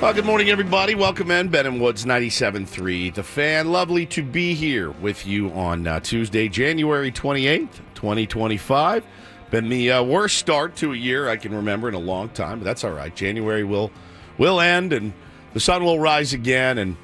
Well, good morning, everybody. Welcome in. Ben and Woods 97.3. The Fan. Lovely to be here with you on Tuesday, January 28th, 2025. Been the worst start to a year I can remember in a long time, but that's all right. January will end, and the sun will rise again, and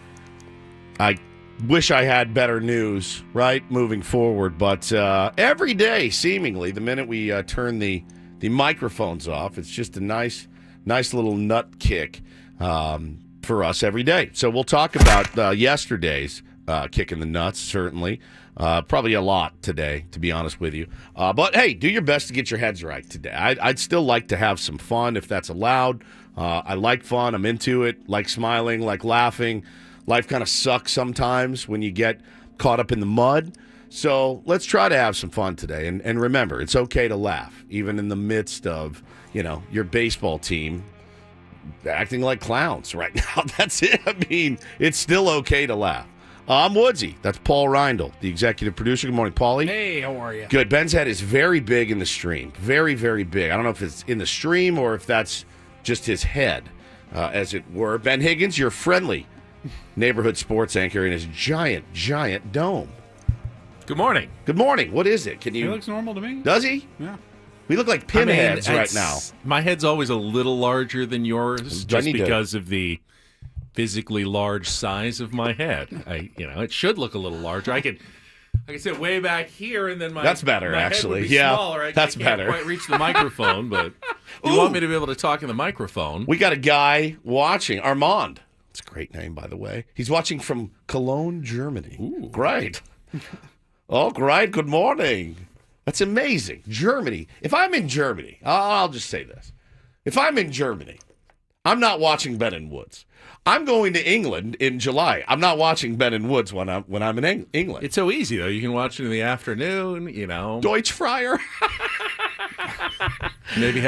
I wish I had better news, right, moving forward. But every day, seemingly, the minute we turn the microphones off, it's just a nice little nut kick for us every day. So we'll talk about yesterday's kick in the nuts, certainly. Probably a lot today, to be honest with you. But, hey, do your best to get your heads right today. I'd still like to have some fun if that's allowed. I like fun. I'm into it. Like smiling, like laughing. Life kind of sucks sometimes when you get caught up in the mud. So let's try to have some fun today. And remember, it's okay to laugh, even in the midst of, your baseball team acting like clowns right now. That's it. I mean, it's still okay to laugh. I'm Woodsy. That's Paul Reindl, the executive producer. Good morning, Paulie. Hey, how are you? Good. Ben's head is very big in the stream. Very, very big. I don't know if it's in the stream or if that's just his head, as it were. Ben Higgins, your friendly neighborhood sports anchor in his giant dome. Good morning. Good morning. What is it? He looks normal to me. Does he? Yeah. We look like pinheads right now. My head's always a little larger than yours, just because of the physically large size of my head. It should look a little larger. I could sit way back here, and then that's better, my actually. Head would be smaller. That's I can't better. Quite reach the microphone, but you want me to be able to talk in the microphone. We got a guy watching, Armand. It's a great name, by the way. He's watching from Cologne, Germany. Ooh. Great. Oh, great. Good morning. That's amazing. Germany. If I'm in Germany, I'll just say this. If I'm in Germany, I'm not watching Ben and Woods. I'm going to England in July. I'm not watching Ben and Woods when I'm in England. It's so easy, though. You can watch it in the afternoon, Deutsch Fryer. Maybe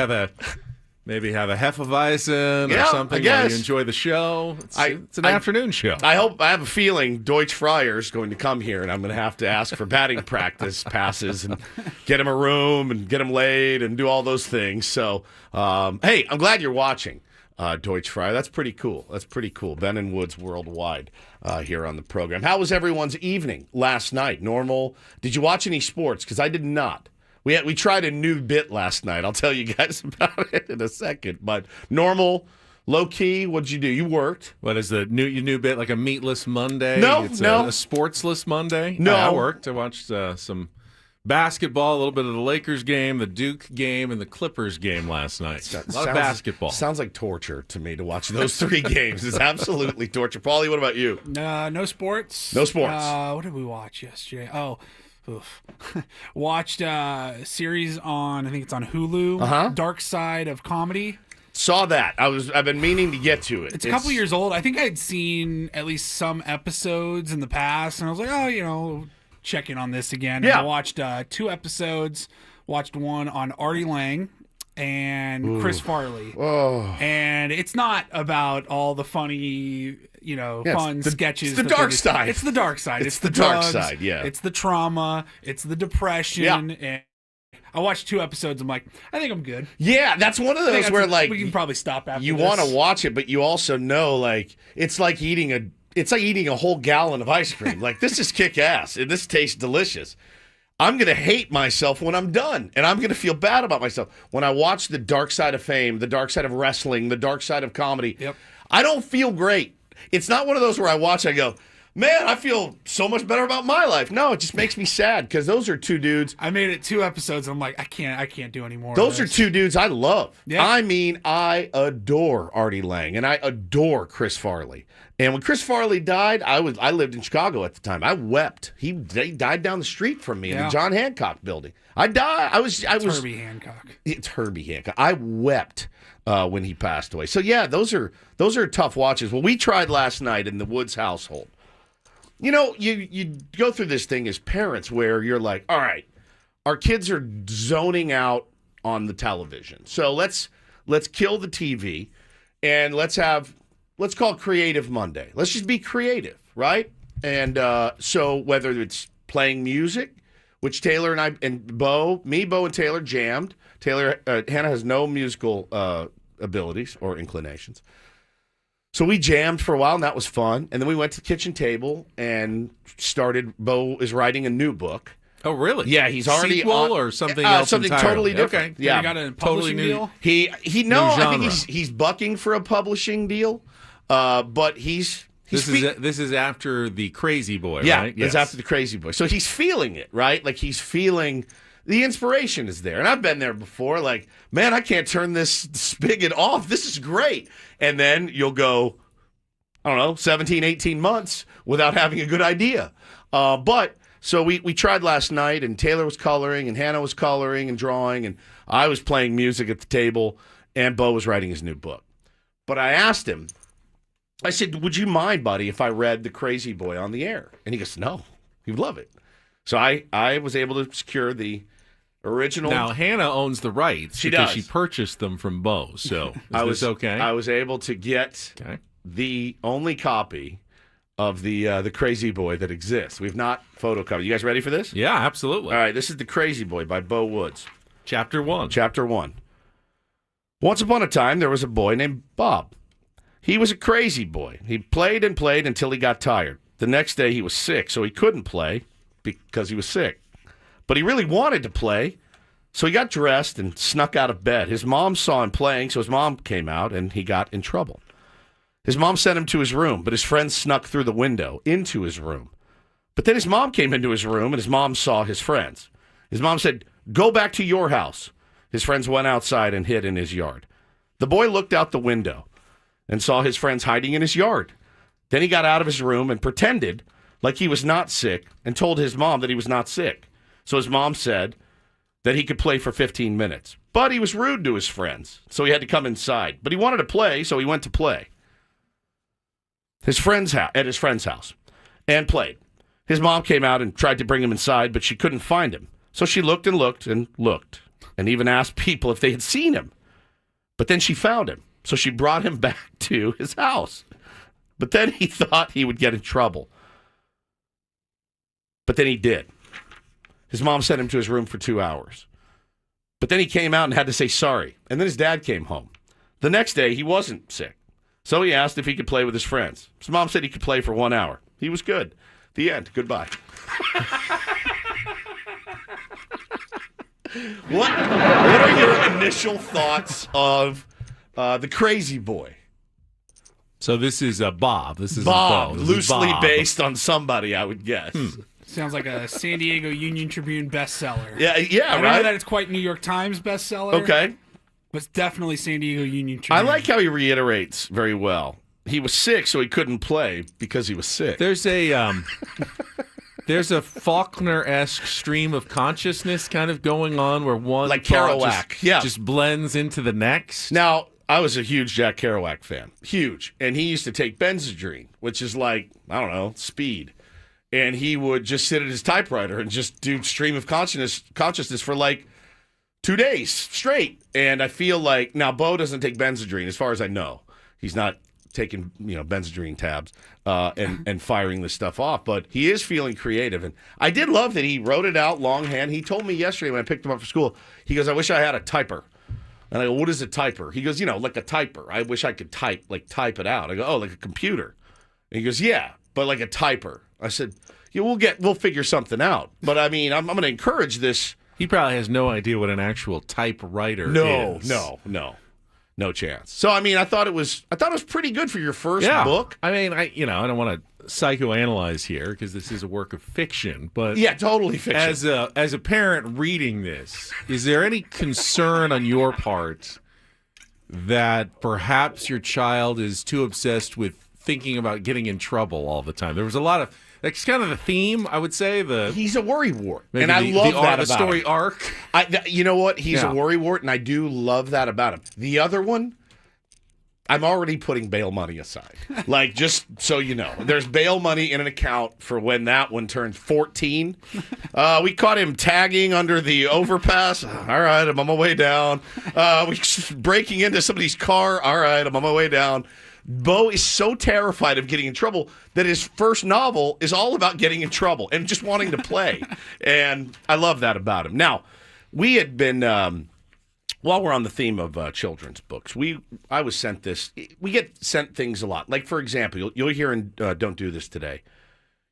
have a Hefeweizen or something while you enjoy the show. It's an afternoon show. I have a feeling Deutsch Fryer is going to come here, and I'm going to have to ask for batting practice passes and get him a room and get him laid and do all those things. So, hey, I'm glad you're watching Deutsch Fryer. That's pretty cool. Ben and Woods worldwide here on the program. How was everyone's evening last night? Normal? Did you watch any sports? Because I did not. We tried a new bit last night. I'll tell you guys about it in a second. But normal, low-key, what'd you do? You worked. What is the new bit, like a meatless Monday? No. A sportsless Monday? No. I worked. I watched some basketball, a little bit of the Lakers game, the Duke game, and the Clippers game last night. A lot of basketball. Sounds like torture to me to watch those three games. It's absolutely torture. Paulie, what about you? No sports. No sports. What did we watch yesterday? Watched a series on, I think it's on Hulu, Dark Side of Comedy. Saw that. I've been meaning to get to it. It's a couple years old. I think I'd seen at least some episodes in the past, and I was like, check in on this again. Yeah. And I watched 2 episodes. Watched one on Artie Lang and Chris Farley. Oh. And it's not about all the funny, fun sketches. It's the dark side. It's the dark side. It's the the dark drugs, side, yeah. It's the trauma. It's the depression. Yeah. And I watched 2 episodes. I'm like, I think I'm good. Yeah, that's one of those where, we can probably stop after you this. want to watch it, but you also know, it's like eating a whole gallon of ice cream. Like, this is kick-ass, and this tastes delicious. I'm going to hate myself when I'm done, and I'm going to feel bad about myself. When I watch the dark side of fame, the dark side of wrestling, the dark side of comedy, I don't feel great. It's not one of those where I watch, I go, man, I feel so much better about my life. No, it just makes me sad, because those are 2 dudes. I made it 2 episodes, and I'm like, I can't do any more. Those are 2 dudes I love. Yeah. I mean, I adore Artie Lang, and I adore Chris Farley. And when Chris Farley died, I lived in Chicago at the time. I wept. He died down the street from me in the John Hancock building. I died. It's Herbie Hancock. It's Herbie Hancock. I wept when he passed away. So yeah, those are tough watches. Well, we tried last night in the Woods household. You go through this thing as parents where you're like, all right, our kids are zoning out on the television. So let's kill the TV and let's call it Creative Monday. Let's just be creative, right? And so whether it's playing music, which Taylor and Bo and Taylor jammed. Hannah has no musical abilities or inclinations. So we jammed for a while, and that was fun. And then we went to the kitchen table and Bo is writing a new book. Oh, really? Yeah, he's already Sequel on, or something else something entirely? totally different. Okay. Yeah, He got a publishing deal. I think genre. he's bucking for a publishing deal, but this is after the Crazy Boy, yeah, right? it's after the Crazy Boy. So he's feeling it, right? Like he's feeling the inspiration is there. And I've been there before. Like, man, I can't turn this spigot off. This is great. And then you'll go, I don't know, 17, 18 months without having a good idea. So we tried last night, and Taylor was coloring, and Hannah was coloring and drawing, and I was playing music at the table, and Bo was writing his new book. But I asked him, I said, would you mind, buddy, if I read The Crazy Boy on the air? And he goes, no, he would love it. So I was able to secure the original. Now, Hannah owns the rights because she purchased them from Bo. So is this okay? I was able to get the only copy of the Crazy Boy that exists. We've not photocopied. You guys ready for this? Yeah, absolutely. All right, this is The Crazy Boy by Bo Woods. Chapter 1. Chapter 1. Once upon a time, there was a boy named Bob. He was a crazy boy. He played and played until he got tired. The next day, he was sick, so he couldn't play because he was sick. But he really wanted to play, so he got dressed and snuck out of bed. His mom saw him playing, so his mom came out, and he got in trouble. His mom sent him to his room, but his friends snuck through the window into his room. But then his mom came into his room, and his mom saw his friends. His mom said, "Go back to your house." His friends went outside and hid in his yard. The boy looked out the window and saw his friends hiding in his yard. Then he got out of his room and pretended like he was not sick and told his mom that he was not sick. So his mom said that he could play for 15 minutes. But he was rude to his friends, so he had to come inside. But he wanted to play, so he went to play. At his friend's house and played. His mom came out and tried to bring him inside, but she couldn't find him. So she looked and looked and looked and even asked people if they had seen him. But then she found him. So she brought him back to his house. But then he thought he would get in trouble. But then he did. His mom sent him to his room for 2 hours. But then he came out and had to say sorry. And then his dad came home. The next day, he wasn't sick. So he asked if he could play with his friends. His mom said he could play for 1 hour. He was good. The end. Goodbye. What are your initial thoughts of The Crazy Boy? So this is Bob. This is Bob, Bo. This loosely is Bob. based on somebody, I would guess. Sounds like a San Diego Union Tribune bestseller. Yeah, I don't right. know that it's quite New York Times bestseller. Okay. But it's definitely San Diego Union Tribune. I like how he reiterates very well. He was sick, so he couldn't play because he was sick. There's a Faulkner-esque stream of consciousness kind of going on where one Like thought Kerouac, just blends into the next. Now, I was a huge Jack Kerouac fan. Huge. And he used to take Benzedrine, which is like, I don't know, speed. And he would just sit at his typewriter and just do stream of consciousness for like 2 days straight. And I feel like, now Bo doesn't take Benzedrine, as far as I know. He's not taking, Benzedrine tabs and firing this stuff off. But he is feeling creative. And I did love that he wrote it out longhand. He told me yesterday when I picked him up for school, he goes, I wish I had a typer. And I go, what is a typer? He goes, like a typer. I wish I could type it out. I go, oh, like a computer. And he goes, yeah, but like a typer. I said, yeah, we'll figure something out. But I mean, I'm going to encourage this. He probably has no idea what an actual typewriter is. No chance. So I mean, I thought it was pretty good for your first book. I mean, I don't want to psychoanalyze here because this is a work of fiction, but yeah, totally fiction. As a parent reading this, is there any concern on your part that perhaps your child is too obsessed with thinking about getting in trouble all the time? There was a lot of that's kind of the theme, I would say. He's a worrywart, and I love that about the story him. arc. You know what? He's a worrywart, and I do love that about him. The other one, I'm already putting bail money aside. Like, just so you know, there's bail money in an account for when that one turns 14. We caught him tagging under the overpass. All right, I'm on my way down. We breaking into somebody's car. All right, I'm on my way down. Bo is so terrified of getting in trouble that his first novel is all about getting in trouble and just wanting to play. And I love that about him. Now, we had been while we're on the theme of children's books, I was sent this. We get sent things a lot. Like, for example, you'll hear in Don't Do This Today,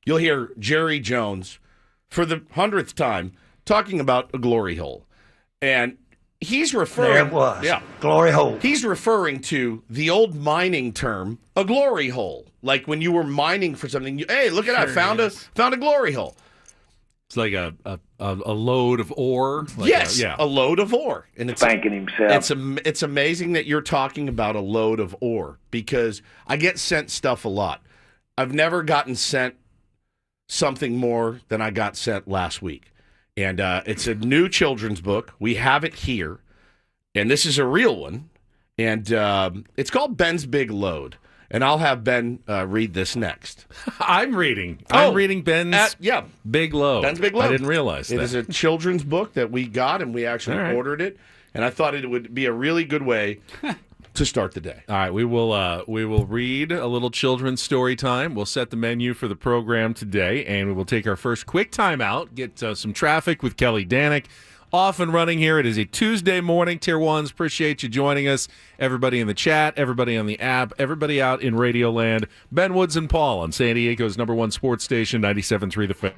you'll hear Jerry Jones, for the 100th time, talking about a glory hole. And he's referring... There it was. Yeah. Glory hole. He's referring to the old mining term, a glory hole. Like when you were mining for something, hey, look at that, found a glory hole. It's like a load of ore. Like yes, a load of ore. And it's Spanking himself. It's amazing that you're talking about a load of ore because I get sent stuff a lot. I've never gotten sent something more than I got sent last week. And it's a new children's book. We have it here. And this is a real one. And it's called Ben's Big Load. And I'll have Ben read this next. I'm reading Ben's Big Load. Ben's Big Load. I didn't realize that. It is a children's book that we got, and we actually ordered it. And I thought it would be a really good way to start the day. All right, we will read a little children's story time. We'll set the menu for the program today, and we will take our first quick time out, get some traffic with Kelly Danick. Off and running here. It is a Tuesday morning. Tier 1s, appreciate you joining us. Everybody in the chat, everybody on the app, everybody out in Radio Land. Ben Woods and Paul on San Diego's #1 sports station, 97.3 The Fan.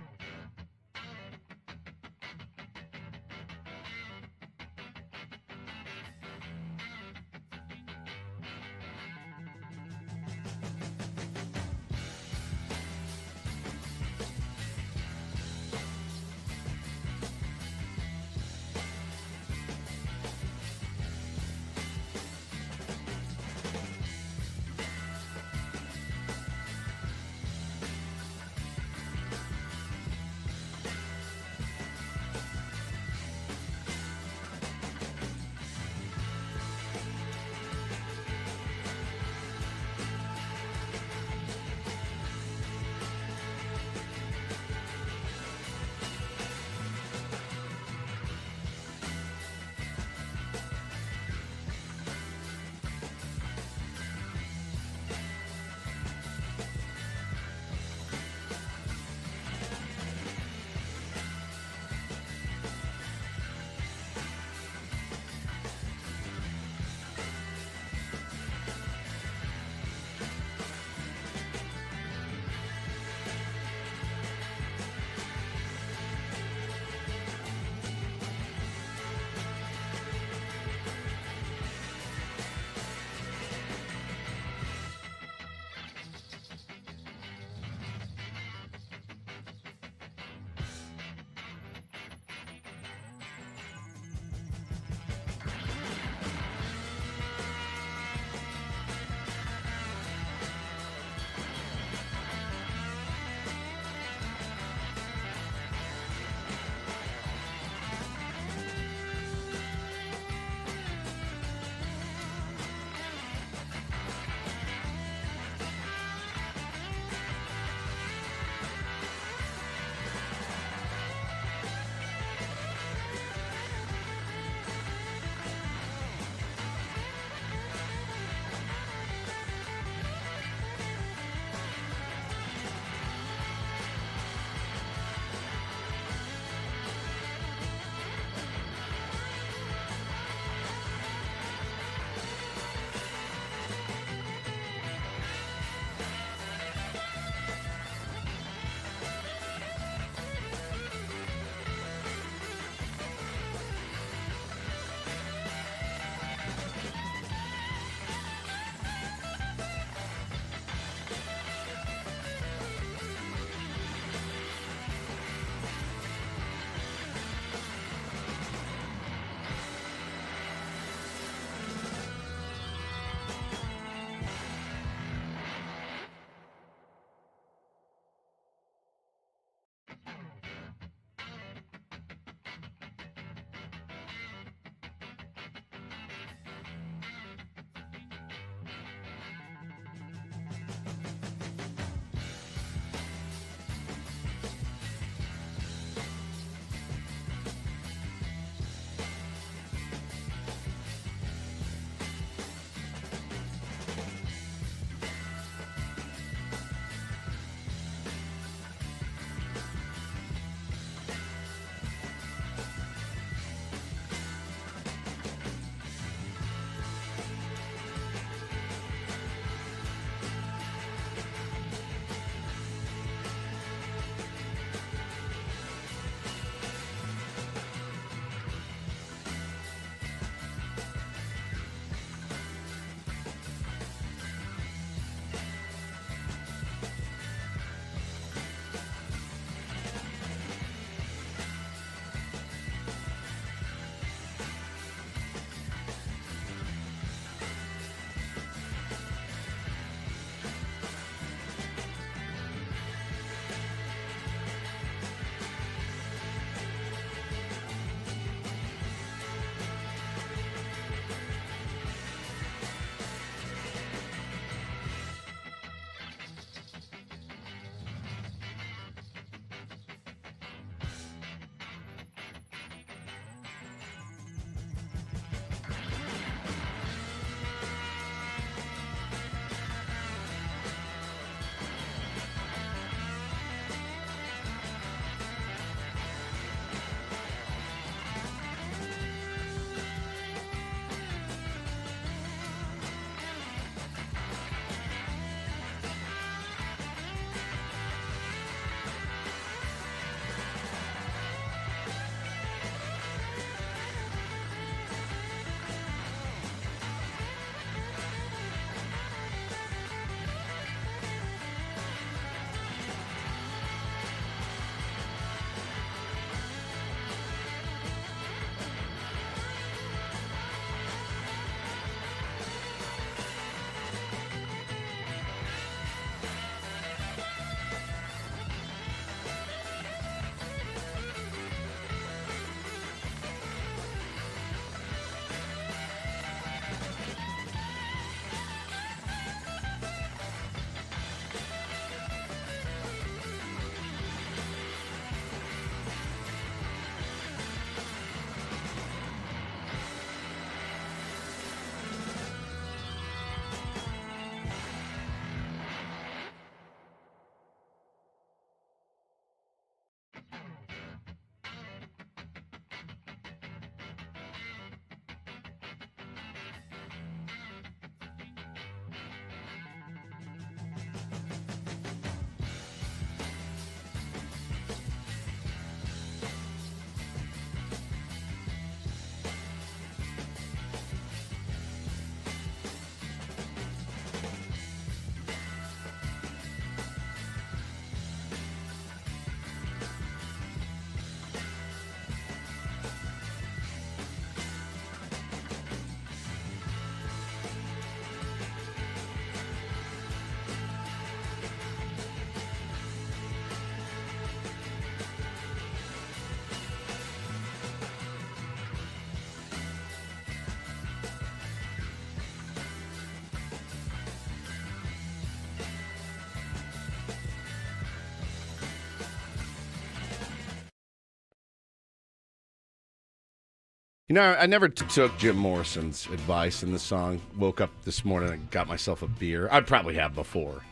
You know, I never took Jim Morrison's advice in the song. Woke up this morning and got myself a beer. I probably have before,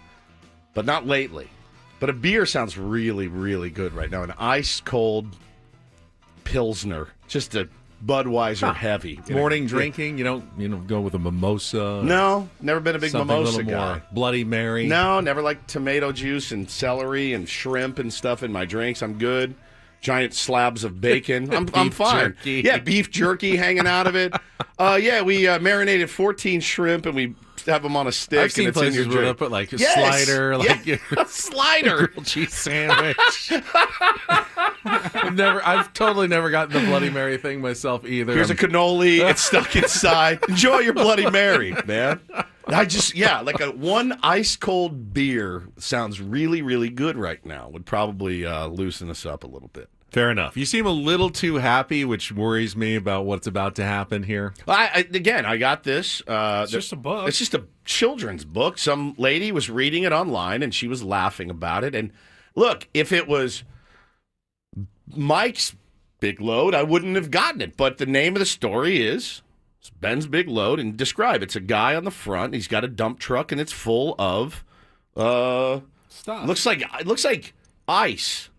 but not lately. But a beer sounds really, really good right now. An ice-cold Pilsner. Just a Budweiser heavy. Morning drinking, you don't go with a mimosa. No, never been a big something mimosa a little guy. more Bloody Mary. No, never liked tomato juice and celery and shrimp and stuff in my drinks. I'm good. Giant slabs of bacon. I'm fine. Jerky. Yeah, beef jerky hanging out of it. We marinated 14 shrimp and we have them on a stick. I've seen and it's in your places where they'll drink. put like a Yes! slider, like a slider. grilled cheese sandwich. I've totally never gotten the Bloody Mary thing myself either. Here's a cannoli. It's stuck inside. Enjoy your Bloody Mary, man. Like one ice cold beer sounds really, really good right now. Would probably loosen us up a little bit. Fair enough. You seem a little too happy, which worries me about what's about to happen here. I got this. It's just a book. It's just a children's book. Some lady was reading it online, and she was laughing about it. And look, if it was Mike's Big Load, I wouldn't have gotten it. But the name of the story is Ben's Big Load, and describe it's a guy on the front. He's got a dump truck, and it's full of Stuff. Looks like ice.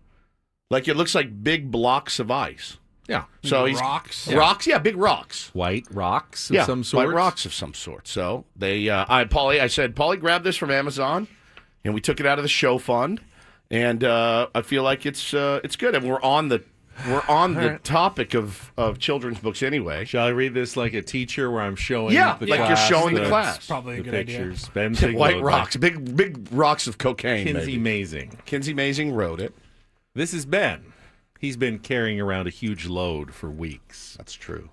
Like it looks like big blocks of ice. Yeah. So Rocks? Rocks, yeah, big rocks. White rocks of some sort. White rocks of some sort. So they, I said, Paulie, grab this from Amazon, and we took it out of the show fund, and I feel like it's good, and we're on the topic of children's books anyway. Shall I read this like a teacher where I'm showing Yeah, the like class? you're showing the That's class. probably a The good idea. pictures. Ben's Big White Load, rocks, big rocks of cocaine. Kinsey maybe. Mazing. Kinsey Mazing wrote it. This is Ben. He's been carrying around a huge load for weeks. That's true.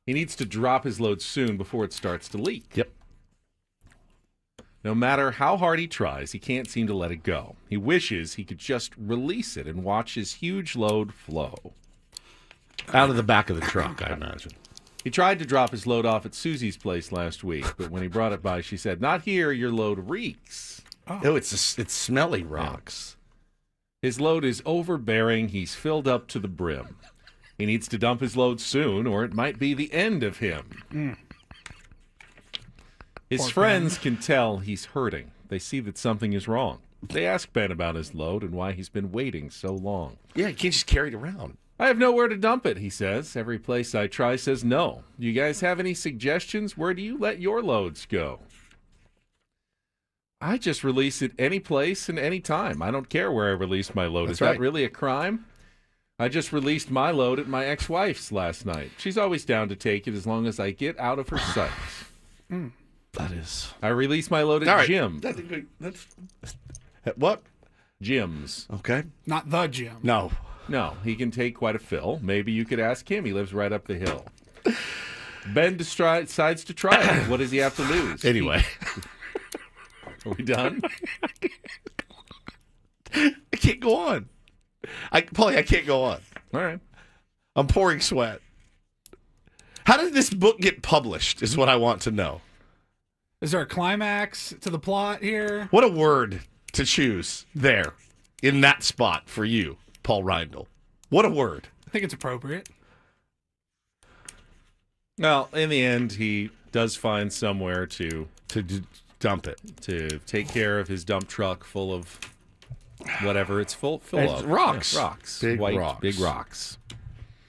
He needs to drop his load soon before it starts to leak. Yep. No matter how hard he tries, he can't seem to let it go. He wishes he could just release it and watch his huge load flow. Out of the back of the truck, I imagine. He tried to drop his load off at Susie's place last week, but when he brought it by, she said, "Not here, your load reeks." Oh, it's smelly rocks. His load is overbearing. He's filled up to the brim. He needs to dump his load soon, or it might be the end of him. His Poor friends can tell he's hurting. They see that something is wrong. They ask Ben about his load and why he's been waiting so long. Yeah, you can't just carry it around. I have nowhere to dump it, he says. Every place I try says no. Do you guys have any suggestions? Where do you let your loads go? I just release it any place and any time. I don't care where I release my load. That's Is that right. really a crime? I just released my load at my ex-wife's last night. She's always down to take it as long as I get out of her sight. That is. I release my load at All right. Jim. That's what? Jim's. Okay. Not the gym. No. No, he can take quite a fill. Maybe you could ask him. He lives right up the hill. Ben decides to try it. What does he have to lose? Anyway. Are we done? I can't go on. Paulie, I can't go on. All right. I'm pouring sweat. How did this book get published is what I want to know. Is there a climax to the plot here? What a word to choose there in that spot for you, Paul Reindl. What a word. I think it's appropriate. Well, in the end, he does find somewhere to Dump it. take care of his dump truck full of whatever it's full It's of. rocks. Yeah, rocks. Big White, rocks. Big rocks.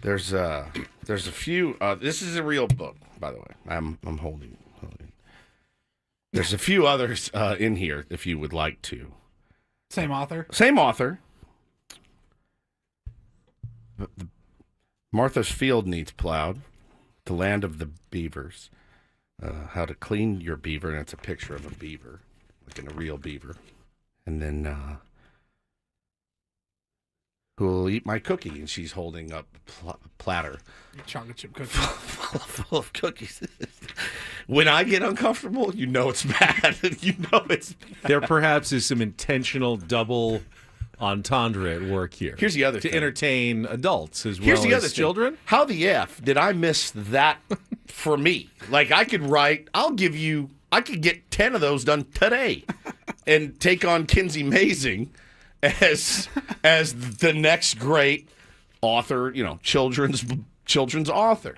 There's a few. This is a real book, by the way. I'm holding. There's a few others in here if you would like to. Same author. Same author. Martha's Field needs plowed. The land of the beavers. How to clean your beaver, and it's a picture of a beaver, like in a real beaver. And then who will eat my cookie? And she's holding up a platter Chocolate chip cookie. full of cookies. When I get uncomfortable, you know it's bad. You know it's bad. There perhaps is some intentional double entendre at work here. Here's the other to thing. entertain adults as Here's well the as other thing. children. How the F did I miss that for me? Like I could get 10 of those done today and take on Kinsey Mazing as the next great author, children's author.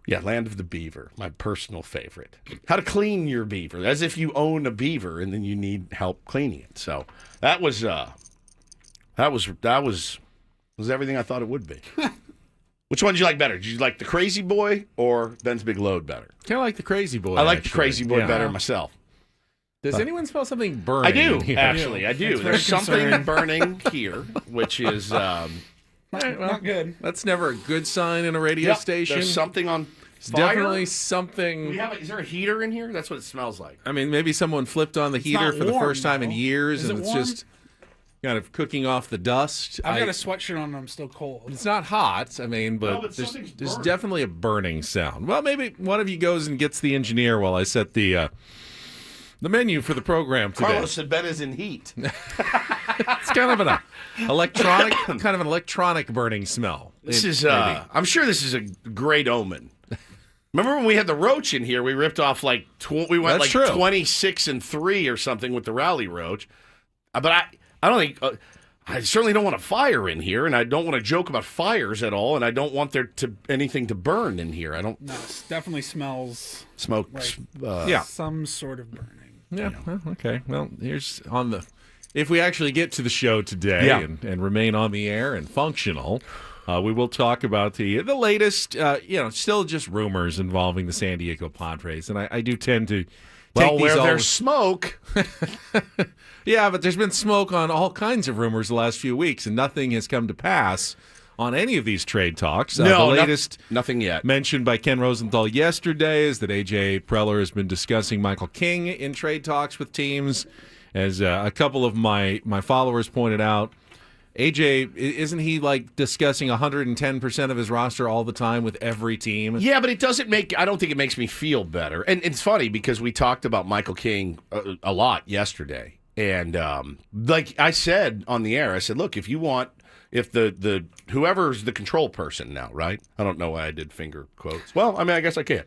Yeah, Land of the Beaver, my personal favorite. How to clean your beaver, as if you own a beaver and then you need help cleaning it. So that was everything I thought it would be. Which one did you like better? Did you like the Crazy Boy or Ben's Big Load better? Kind of like the Crazy Boy. I like the Crazy Boy better myself. Does anyone smell something burning? I do, here? actually. I do. There's something burning here, which is Not good. That's never a good sign in a radio station. There's something on It's fire. definitely something. Is there a heater in here? That's what it smells like. I mean, maybe someone flipped on the heater not for the warm, first time in though. years, Is and it it's warm? just kind of cooking off the dust. I've got a sweatshirt on and I'm still cold. It's not hot. I mean, but, but something's there's burning. definitely a burning sound. Well, maybe one of you goes and gets the engineer while I set the menu for the program today. Carlos said Ben is in heat. It's kind of an electronic burning smell. This is, maybe. I'm sure this is a great omen. Remember when we had the roach in here? We ripped off we went That's true. 26-3 or something with the rally roach. But I don't think, I certainly don't want a fire in here, and I don't want to joke about fires at all, and I don't want there to anything to burn in here. I don't No, it definitely smells smoke. Yeah. some sort of burning. Yeah. Well, okay. Well, here's on the. If we actually get to the show today and remain on the air and functional, we will talk about the latest. Still just rumors involving the San Diego Padres, and I do tend to. Take where these there's smoke. Yeah, but there's been smoke on all kinds of rumors the last few weeks, and nothing has come to pass on any of these trade talks. The latest nothing yet. mentioned by Ken Rosenthal yesterday is that A.J. Preller has been discussing Michael King in trade talks with teams. As a couple of my followers pointed out, A.J., isn't he like discussing 110% of his roster all the time with every team? Yeah, but it doesn't I don't think it makes me feel better. And it's funny because we talked about Michael King a lot yesterday. And like I said on the air, I said, look, if the whoever's the control person now, right? I don't know why I did finger quotes. Well, I mean, I guess I can.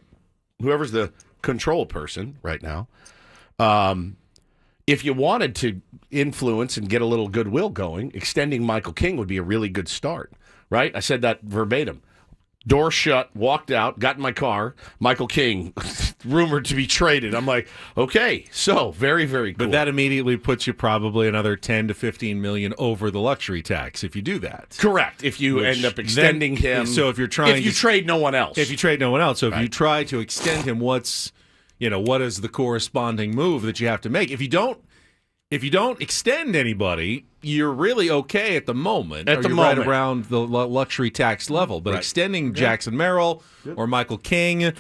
Whoever's the control person right now, if you wanted to influence and get a little goodwill going, extending Michael King would be a really good start, right? I said that verbatim. Door shut, walked out, got in my car. Michael King, rumored to be traded. I'm like, okay, so very, very cool. But that immediately puts you probably another 10 to 15 million over the luxury tax if you do that. Correct. If you end up extending him. So if you're trying if you trade no one else. If you trade no one else. So if you try to extend him, what is the corresponding move that you have to make? If you don't extend anybody, you're really okay at the moment. Right around the luxury tax level. But extending Jackson Merrill or Michael King,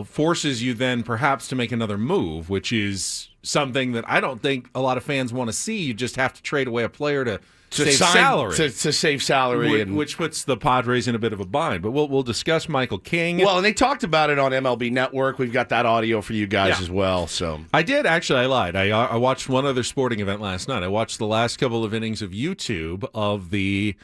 forces you then perhaps to make another move, which is something that I don't think a lot of fans want to see. You just have to trade away a player to save salary. To save salary. Which puts the Padres in a bit of a bind. But we'll discuss Michael King. Well, and they talked about it on MLB Network. We've got that audio for you guys as well. So I did, actually. I lied. I watched one other sporting event last night. I watched the last couple of innings of YouTube of the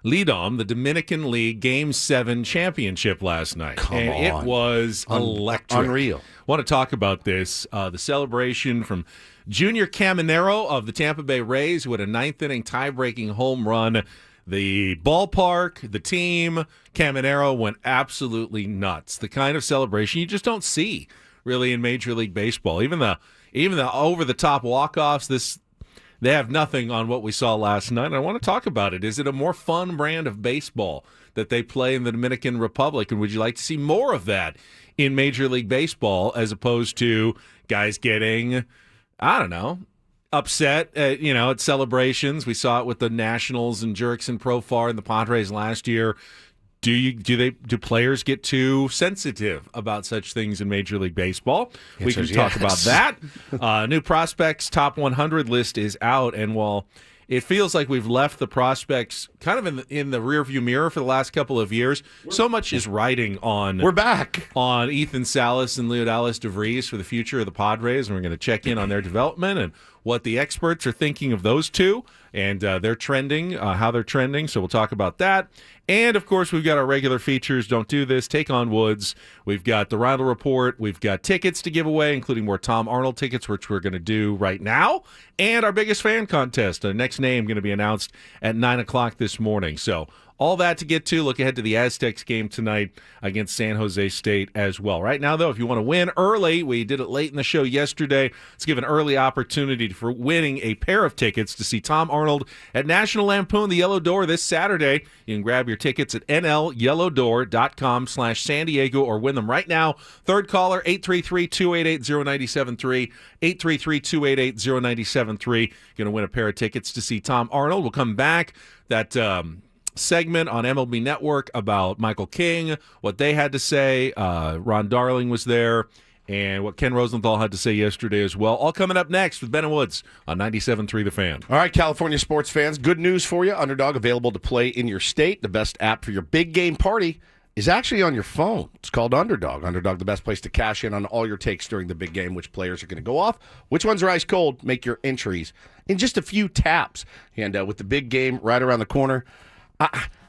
Lidom, the Dominican League Game 7 championship last night. It was electric. Unreal. Want to talk about this. The celebration from Junior Caminero of the Tampa Bay Rays, who had a ninth-inning tie-breaking home run. The ballpark, the team, Caminero went absolutely nuts. The kind of celebration you just don't see, really, in Major League Baseball. Even the over-the-top walk-offs, they have nothing on what we saw last night. And I want to talk about it. Is it a more fun brand of baseball that they play in the Dominican Republic? And would you like to see more of that in Major League Baseball as opposed to guys getting, I don't know, upset at celebrations? We saw it with the Nationals and Jurickson Profar and the Padres last year. Do players get too sensitive about such things in Major League Baseball? We can talk about that. New prospects top 100 list is out, and while it feels like we've left the prospects kind of in the rearview mirror for the last couple of years, so much is riding on. We're back on Ethan Salas and Leodalis DeVries for the future of the Padres, and we're going to check in on their development and what the experts are thinking of those two and their trending, how they're trending. So we'll talk about that. And, of course, we've got our regular features, Don't Do This, Take on Woods. We've got the Rindle Report. We've got tickets to give away, including more Tom Arnold tickets, which we're going to do right now. And our biggest fan contest. Our next name going to be announced at 9 o'clock this morning. So All that to get to. Look ahead to the Aztecs game tonight against San Jose State as well. Right now, though, if you want to win early, we did it late in the show yesterday. Let's give an early opportunity for winning a pair of tickets to see Tom Arnold at National Lampoon The Yellow Door this Saturday. You can grab your tickets at nlyellowdoor.com/San Diego or win them right now. Third caller, 833-288-0973, 833-288-0973. Going to win a pair of tickets to see Tom Arnold. We'll come back. That segment on MLB Network about Michael King, what they had to say. Ron Darling was there, and what Ken Rosenthal had to say yesterday as well. All coming up next with Ben and Woods on 97.3 The Fan. All right, California sports fans, good news for you. Underdog available to play in your state. The best app for your big game party is actually on your phone. It's called Underdog. Underdog, the best place to cash in on all your takes during the big game, which players are going to go off, which ones are ice cold. Make your entries in just a few taps. And with the big game right around the corner,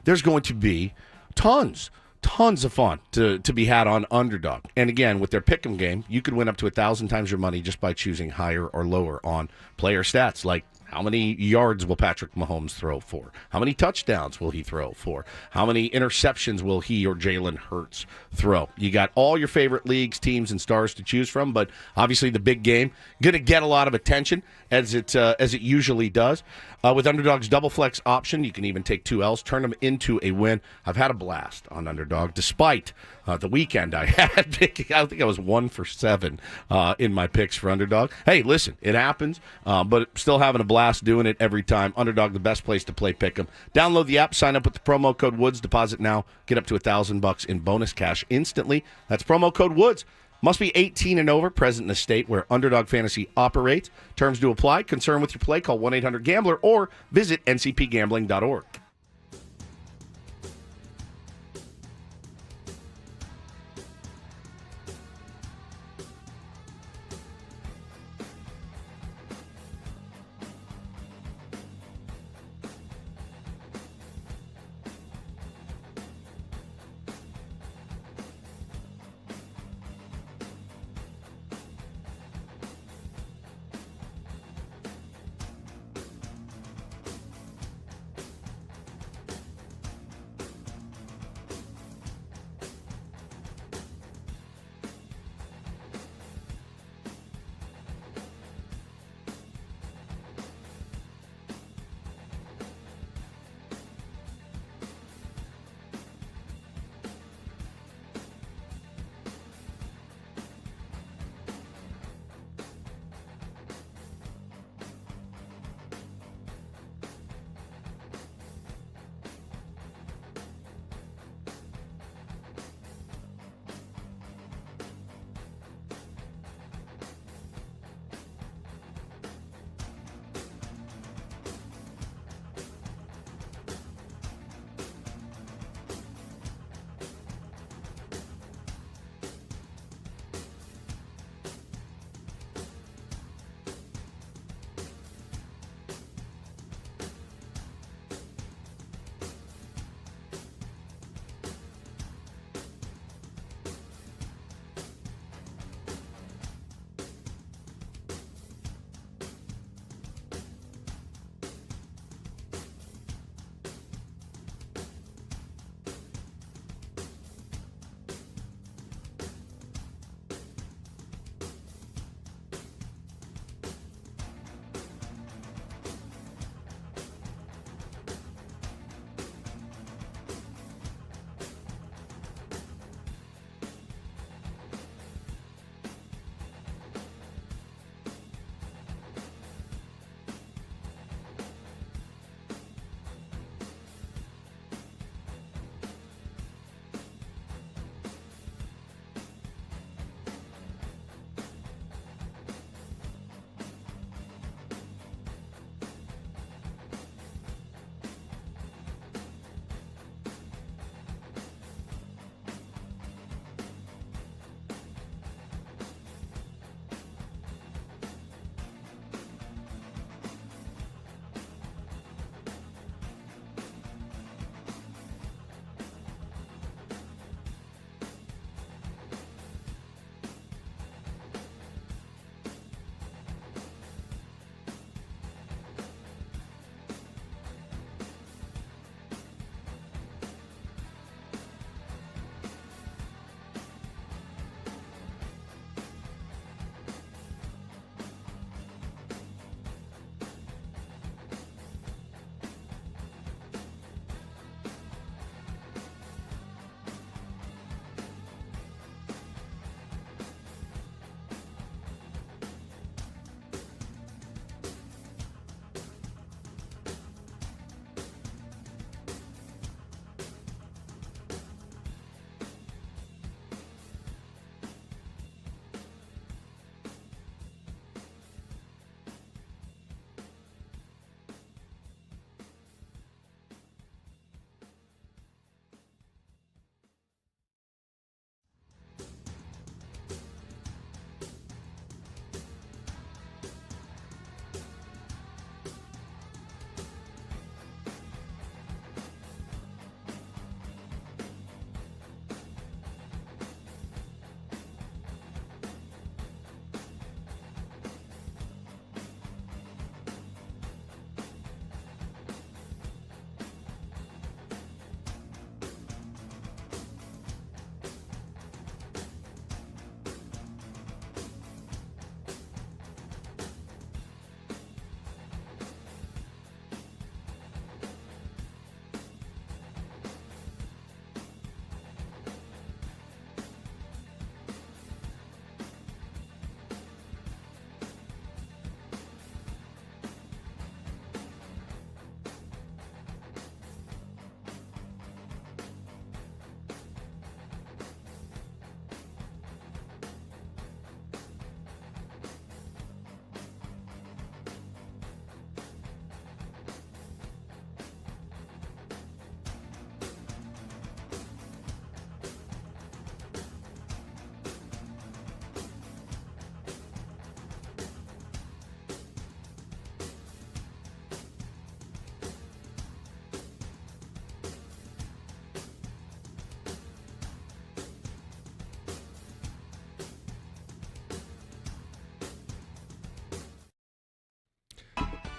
there's going to be tons of fun to be had on Underdog. And again, with their pick'em game, you could win up to 1,000 times your money just by choosing higher or lower on player stats, like how many yards will Patrick Mahomes throw for? How many touchdowns will he throw for? How many interceptions will he or Jalen Hurts throw? You got all your favorite leagues, teams, and stars to choose from, but obviously the big game going to get a lot of attention as it usually does. With Underdog's double flex option, you can even take 2 L's, turn them into a win. I've had a blast on Underdog, despite the weekend I had picking. I think I was 1 for 7 in my picks for Underdog. Hey, listen, it happens, but still having a blast doing it every time. Underdog, the best place to play pick'em. Download the app, sign up with the promo code Woods, deposit now, get up to $1,000 in bonus cash instantly. That's promo code Woods. Must be 18 and over, present in the state where Underdog Fantasy operates. Terms do apply. Concern with your play, call 1-800-GAMBLER or visit ncpgambling.org.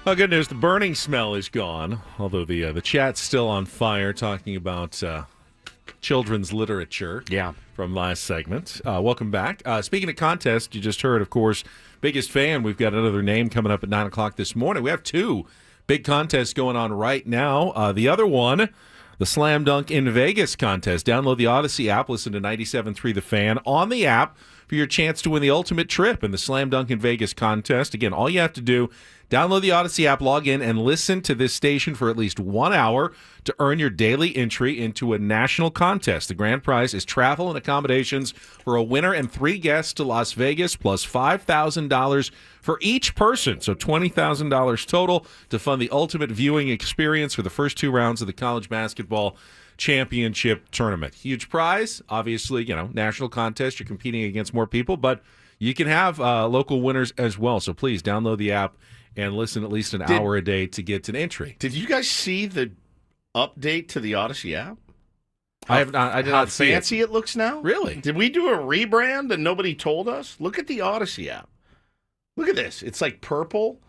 Oh, good news. The burning smell is gone, although the chat's still on fire talking about children's literature from last segment. Welcome back. Speaking of contest, you just heard, of course, Biggest Fan. We've got another name coming up at 9 o'clock this morning. We have two big contests going on right now. The other one, the Slam Dunk in Vegas contest. Download the Odyssey app, listen to 97.3 The Fan on the app for your chance to win the ultimate trip in the Slam Dunk in Vegas contest. Again, all you have to do, download the Odyssey app, log in, and listen to this station for at least 1 hour to earn your daily entry into a national contest. The grand prize is travel and accommodations for a winner and 3 guests to Las Vegas, plus $5,000 for each person. So $20,000 total to fund the ultimate viewing experience for the first 2 rounds of the college basketball championship tournament. Huge prize. Obviously, national contest. You're competing against more people, but you can have local winners as well. So please download the app and listen at least an hour a day to get an entry. Did you guys see the update to the Odyssey app? I have not. I did not see fancy it looks now. Really? Did we do a rebrand and nobody told us? Look at the Odyssey app. Look at this. It's like purple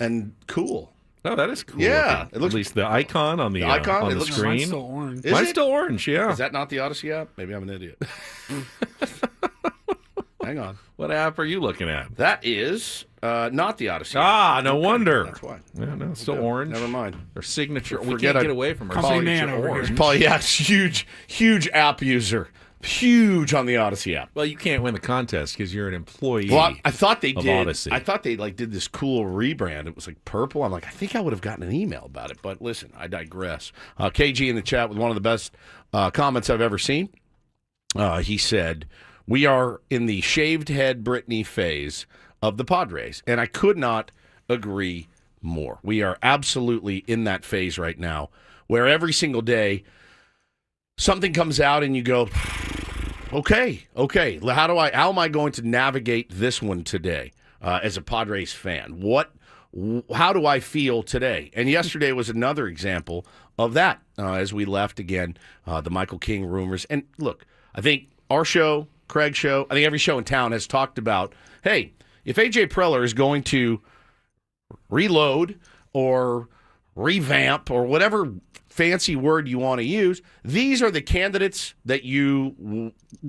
and cool. Oh, that is cool. Yeah, it looks, at least the icon on the icon on the screen. Mine's still orange. Is Mine's it? still orange. Yeah. Is that not the Odyssey app? Maybe I'm an idiot. Hang on. What app are you looking at? That is not the Odyssey app. Ah, no wonder. That's why. Yeah, no, it's still orange. Never mind. Their signature. We Forget can't I- get away from our Company signature man over here. orange. Paul, yeah, huge app user. Huge on the Odyssey app. Well, you can't win the contest because you're an employee. Well, I thought they of did. Odyssey. I thought they did this cool rebrand. It was like purple. I'm like, I think I would have gotten an email about it. But listen, I digress. KG in the chat with one of the best comments I've ever seen. He said, "We are in the shaved head Britney phase of the Padres," and I could not agree more. We are absolutely in that phase right now, where every single day something comes out and you go, okay, how am I going to navigate this one today as a Padres fan? How do I feel today? And yesterday was another example of that as we left again, the Michael King rumors. And look, I think our show, Craig's show, I think every show in town has talked about, hey, if A.J. Preller is going to reload or revamp or whatever fancy word you want to use, these are the candidates that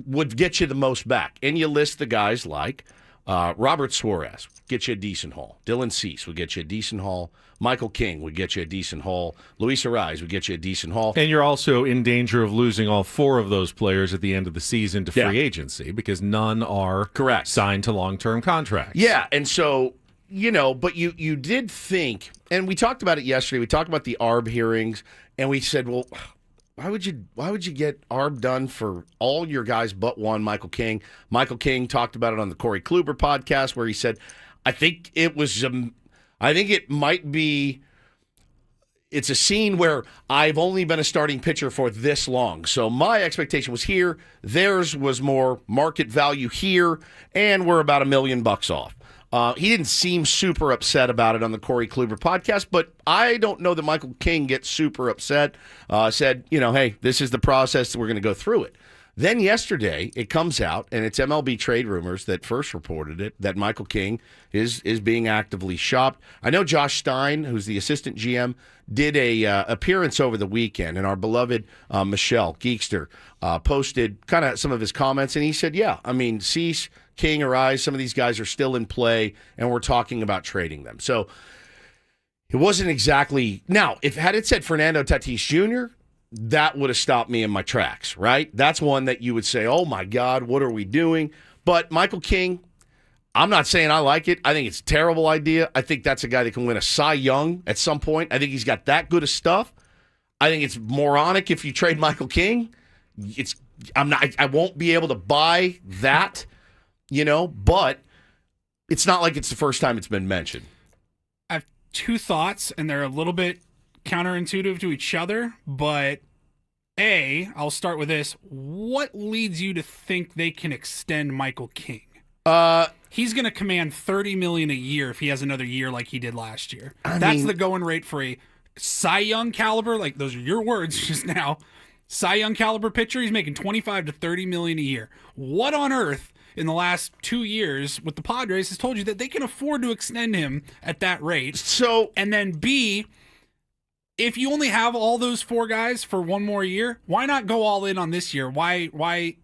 would get you the most back. And you list the guys like Robert Suarez, get you a decent haul. Dylan Cease would get you a decent haul. Michael King would get you a decent haul. Luis Ariz would get you a decent haul. And you're also in danger of losing all 4 of those players at the end of the season to free agency because none are correct signed to long-term contracts. Yeah, and so, but you did think, and we talked about it yesterday, we talked about the ARB hearings, and we said, well, why would you get ARB done for all your guys but one, Michael King? Michael King talked about it on the Corey Kluber podcast where he said, I think it might be, it's a scene where I've only been a starting pitcher for this long. So my expectation was here. Theirs was more market value here, and we're about $1 million off. He didn't seem super upset about it on the Corey Kluber podcast, but I don't know that Michael King gets super upset. Said, hey, this is the process. We're going to go through it. Then yesterday, it comes out, and it's MLB Trade Rumors that first reported it, that Michael King is being actively shopped. I know Josh Stein, who's the assistant GM, did a appearance over the weekend, and our beloved Michelle Geekster posted kind of some of his comments, and he said, yeah, I mean, Cease, King, Ariz, some of these guys are still in play, and we're talking about trading them. So it wasn't exactly... Now, had it said Fernando Tatis Jr., that would have stopped me in my tracks, right? That's one that you would say, oh, my God, what are we doing? But Michael King, I'm not saying I like it. I think it's a terrible idea. I think that's a guy that can win a Cy Young at some point. I think he's got that good of stuff. I think it's moronic if you trade Michael King. I won't be able to buy that, but it's not like it's the first time it's been mentioned. I have 2 thoughts, and they're a little bit counterintuitive to each other, but I'll start with this. What leads you to think they can extend Michael King? He's going to command $30 million a year if he has another year like he did last year. That's the going rate for a Cy Young caliber, like those are your words just now. Cy Young caliber pitcher, he's making $25 to $30 million a year. What on earth in the last 2 years with the Padres has told you that they can afford to extend him at that rate. So, And then B, if you only have all those 4 guys for 1 more year, why not go all in on this year? Why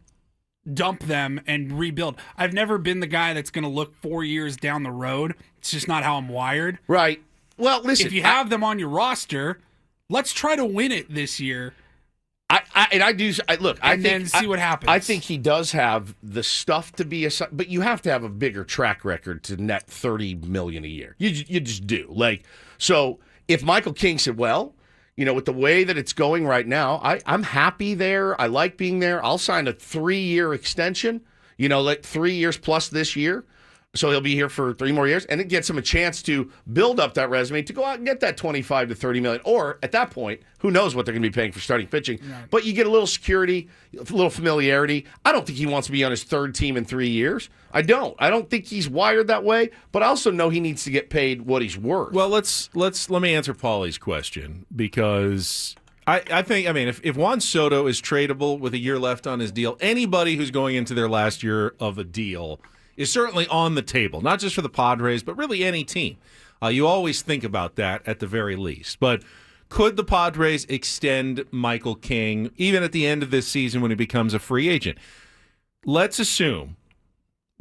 dump them and rebuild? I've never been the guy that's going to look 4 years down the road. It's just not how I'm wired. right. Well, listen. If you have them on your roster, let's try to win it this year. Look, Then see what happens. I think he does have the stuff to be but you have to have a bigger track record to net $30 million a year. You just do. Like, so if Michael King said, well, with the way that it's going right now, I'm happy there. I like being there. I'll sign a 3-year extension. Like 3 years plus this year. So he'll be here for 3 more years, and it gets him a chance to build up that resume to go out and get that $25 to $30 million. Or at that point, who knows what they're going to be paying for starting pitching? Right. But you get a little security, a little familiarity. I don't think he wants to be on his 3rd team in 3 years. I don't. I don't think he's wired that way. But I also know he needs to get paid what he's worth. Well, let me answer Paulie's question, because I think if Juan Soto is tradable with a year left on his deal, anybody who's going into their last year of a deal is certainly on the table, not just for the Padres, but really any team. You always think about that at the very least. But could the Padres extend Michael King even at the end of this season when he becomes a free agent? Let's assume,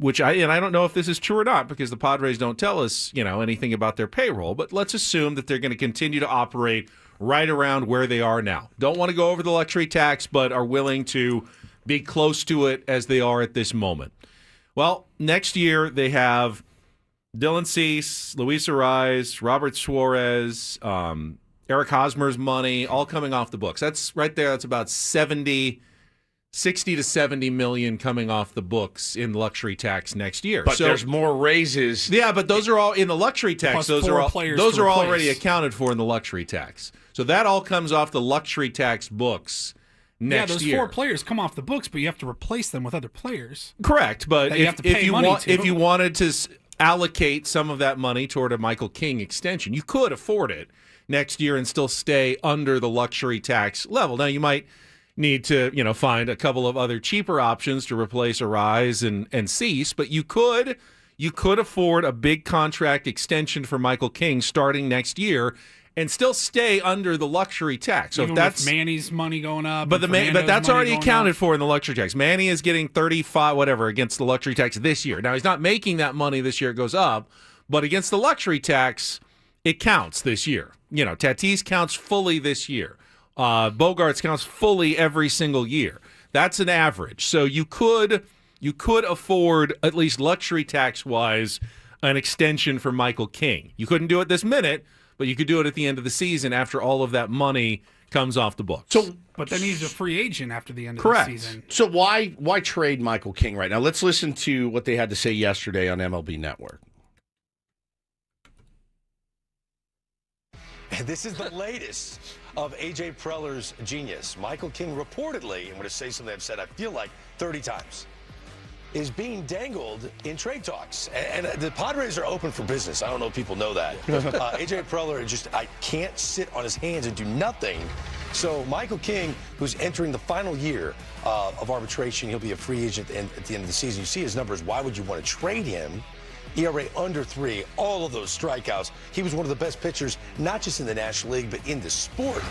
I don't know if this is true or not because the Padres don't tell us, anything about their payroll, but let's assume that they're going to continue to operate right around where they are now. Don't want to go over the luxury tax, but are willing to be close to it as they are at this moment. Well, next year they have Dylan Cease, Luis Arraez, Robert Suarez, Eric Hosmer's money, all coming off the books. That's right there. That's about 60 to 70 million coming off the books in luxury tax next year. But there's more raises. Yeah, but those are all in the luxury tax. Plus Those are already accounted for in the luxury tax. So that all comes off the luxury tax books. Next year. 4 players come off the books, but you have to replace them with other players. Correct, but if you wanted to allocate some of that money toward a Michael King extension, you could afford it next year and still stay under the luxury tax level. Now you might need to find a couple of other cheaper options to replace Arraez and Cease, but you could afford a big contract extension for Michael King starting next year and still stay under the luxury tax. So even if that's with Manny's money going up, but that's already accounted for in the luxury tax. Manny is getting 35 whatever against the luxury tax this year. Now he's not making that money this year; it goes up, but against the luxury tax, it counts this year. Tatis counts fully this year. Bogarts counts fully every single year. That's an average. So you could afford, at least luxury tax wise, an extension for Michael King. You couldn't do it this minute, but you could do it at the end of the season after all of that money comes off the books. But then he's a free agent after the end of Correct. the season. So why trade Michael King right now? Let's listen to what they had to say yesterday on MLB Network. And this is the latest of A.J. Preller's genius. Michael King reportedly, I'm going to say something I've said, I feel like 30 times, is being dangled in trade talks. And the Padres are open for business. I don't know if people know that. A.J. Preller I can't sit on his hands and do nothing. So Michael King, who's entering the final year of arbitration, he'll be a free agent at the end of the season. You see his numbers. Why would you want to trade him? ERA under 3, all of those strikeouts. He was one of the best pitchers, not just in the National League, but in the sport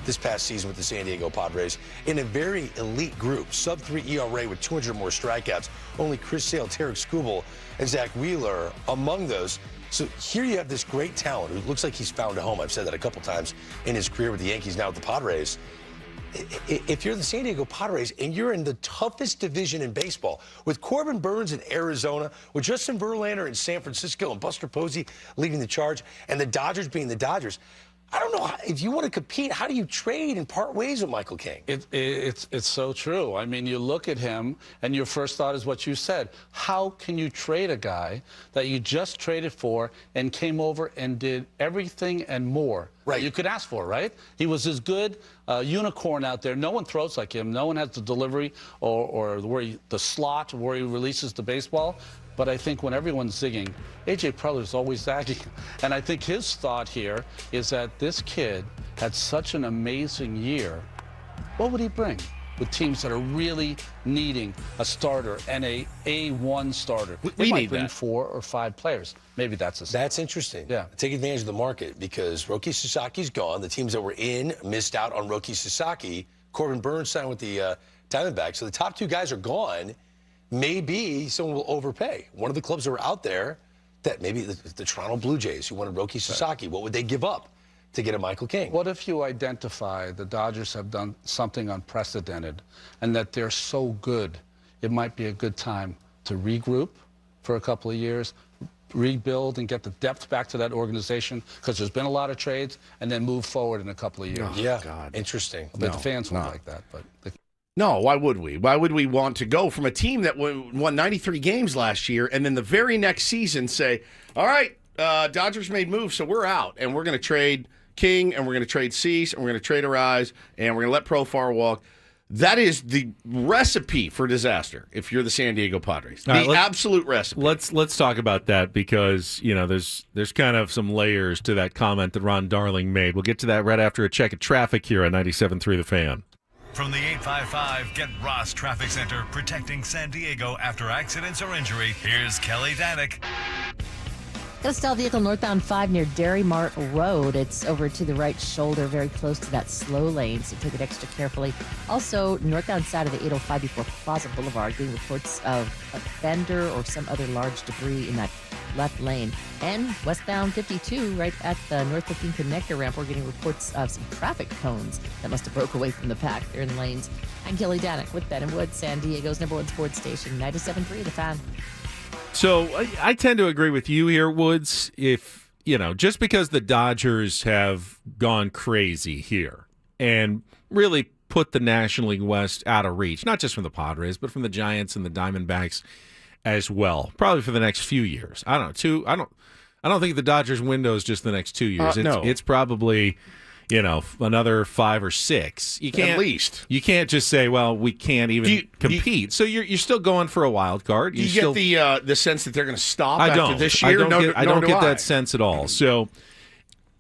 this past season with the San Diego Padres in a very elite group. Sub-3 ERA with 200 more strikeouts. Only Chris Sale, Tarek Skubal, and Zach Wheeler among those. So here you have this great talent who looks like he's found a home. I've said that a couple times in his career with the Yankees, now with the Padres. If you're the San Diego Padres and you're in the toughest division in baseball, with Corbin Burns in Arizona, with Justin Verlander in San Francisco, and Buster Posey leading the charge, and the Dodgers being the Dodgers, I don't know, if you want to compete, how do you trade and part ways with Michael King? It's so true. I mean, you look at him, and your first thought is what you said. How can you trade a guy that you just traded for and came over and did everything and more that you could ask for, right? He was as good unicorn out there. No one throws like him. No one has the delivery or the slot where he releases the baseball. But I think when everyone's zigging, A.J. Preller is always zagging. And I think his thought here is that this kid had such an amazing year. What would he bring? with teams that are really needing a starter and a A1 starter. We They might need bring that. 4 or 5 players. Maybe that's a That's interesting. Yeah. Take advantage of the market because Roki Sasaki's gone. The teams that were in missed out on Roki Sasaki. Corbin Burns signed with the Diamondbacks. So the top 2 guys are gone. Maybe someone will overpay. One of the clubs that were out there, that maybe the Toronto Blue Jays, who wanted Roki Sasaki, what would they give up to get a Michael King? What if you identify the Dodgers have done something unprecedented and that they're so good, it might be a good time to regroup for a couple of years, rebuild and get the depth back to that organization because there's been a lot of trades, and then move forward in a couple of years. Yeah, God. interesting. But the fans won't like that. But No, why would we? Why would we want to go from a team that won 93 games last year and then the very next season say, all right, Dodgers made moves, so we're out, and we're going to trade King, and we're going to trade Cease, and we're going to trade Arise, and we're going to let Profar walk. That is the recipe for disaster if you're the San Diego Padres. All right, The absolute recipe. Let's talk about that because there's kind of some layers to that comment that Ron Darling made. We'll get to that right after a check of traffic here on 97.3 The Fan. From the 855 Get Ross Traffic Center, protecting San Diego after accidents or injury, here's Kelly Danick. Got a stalled vehicle northbound 5 near Dairy Mart Road. It's over to the right shoulder, very close to that slow lane, so take it extra carefully. Also, northbound side of the 805 before Plaza Boulevard, getting reports of a fender or some other large debris in that left lane. And westbound 52, right at the North 15 connector ramp, we're getting reports of some traffic cones that must have broke away from the pack. They're in lanes. I'm Kelly Danick with Ben and Wood, San Diego's #1 sports station, 97.3 The Fan. So I tend to agree with you here, Woods. If, just because the Dodgers have gone crazy here and really put the National League West out of reach, not just from the Padres, but from the Giants and the Diamondbacks as well, probably for the next few years. I don't know. I don't think the Dodgers window is just the next 2 years. No. It's probably, another 5 or 6. You can't, At least. You can't just say, well, we can't even compete. So you're still going for a wild card. Do you get the sense that they're going to stop I after don't. this year? I don't get that sense at all. So,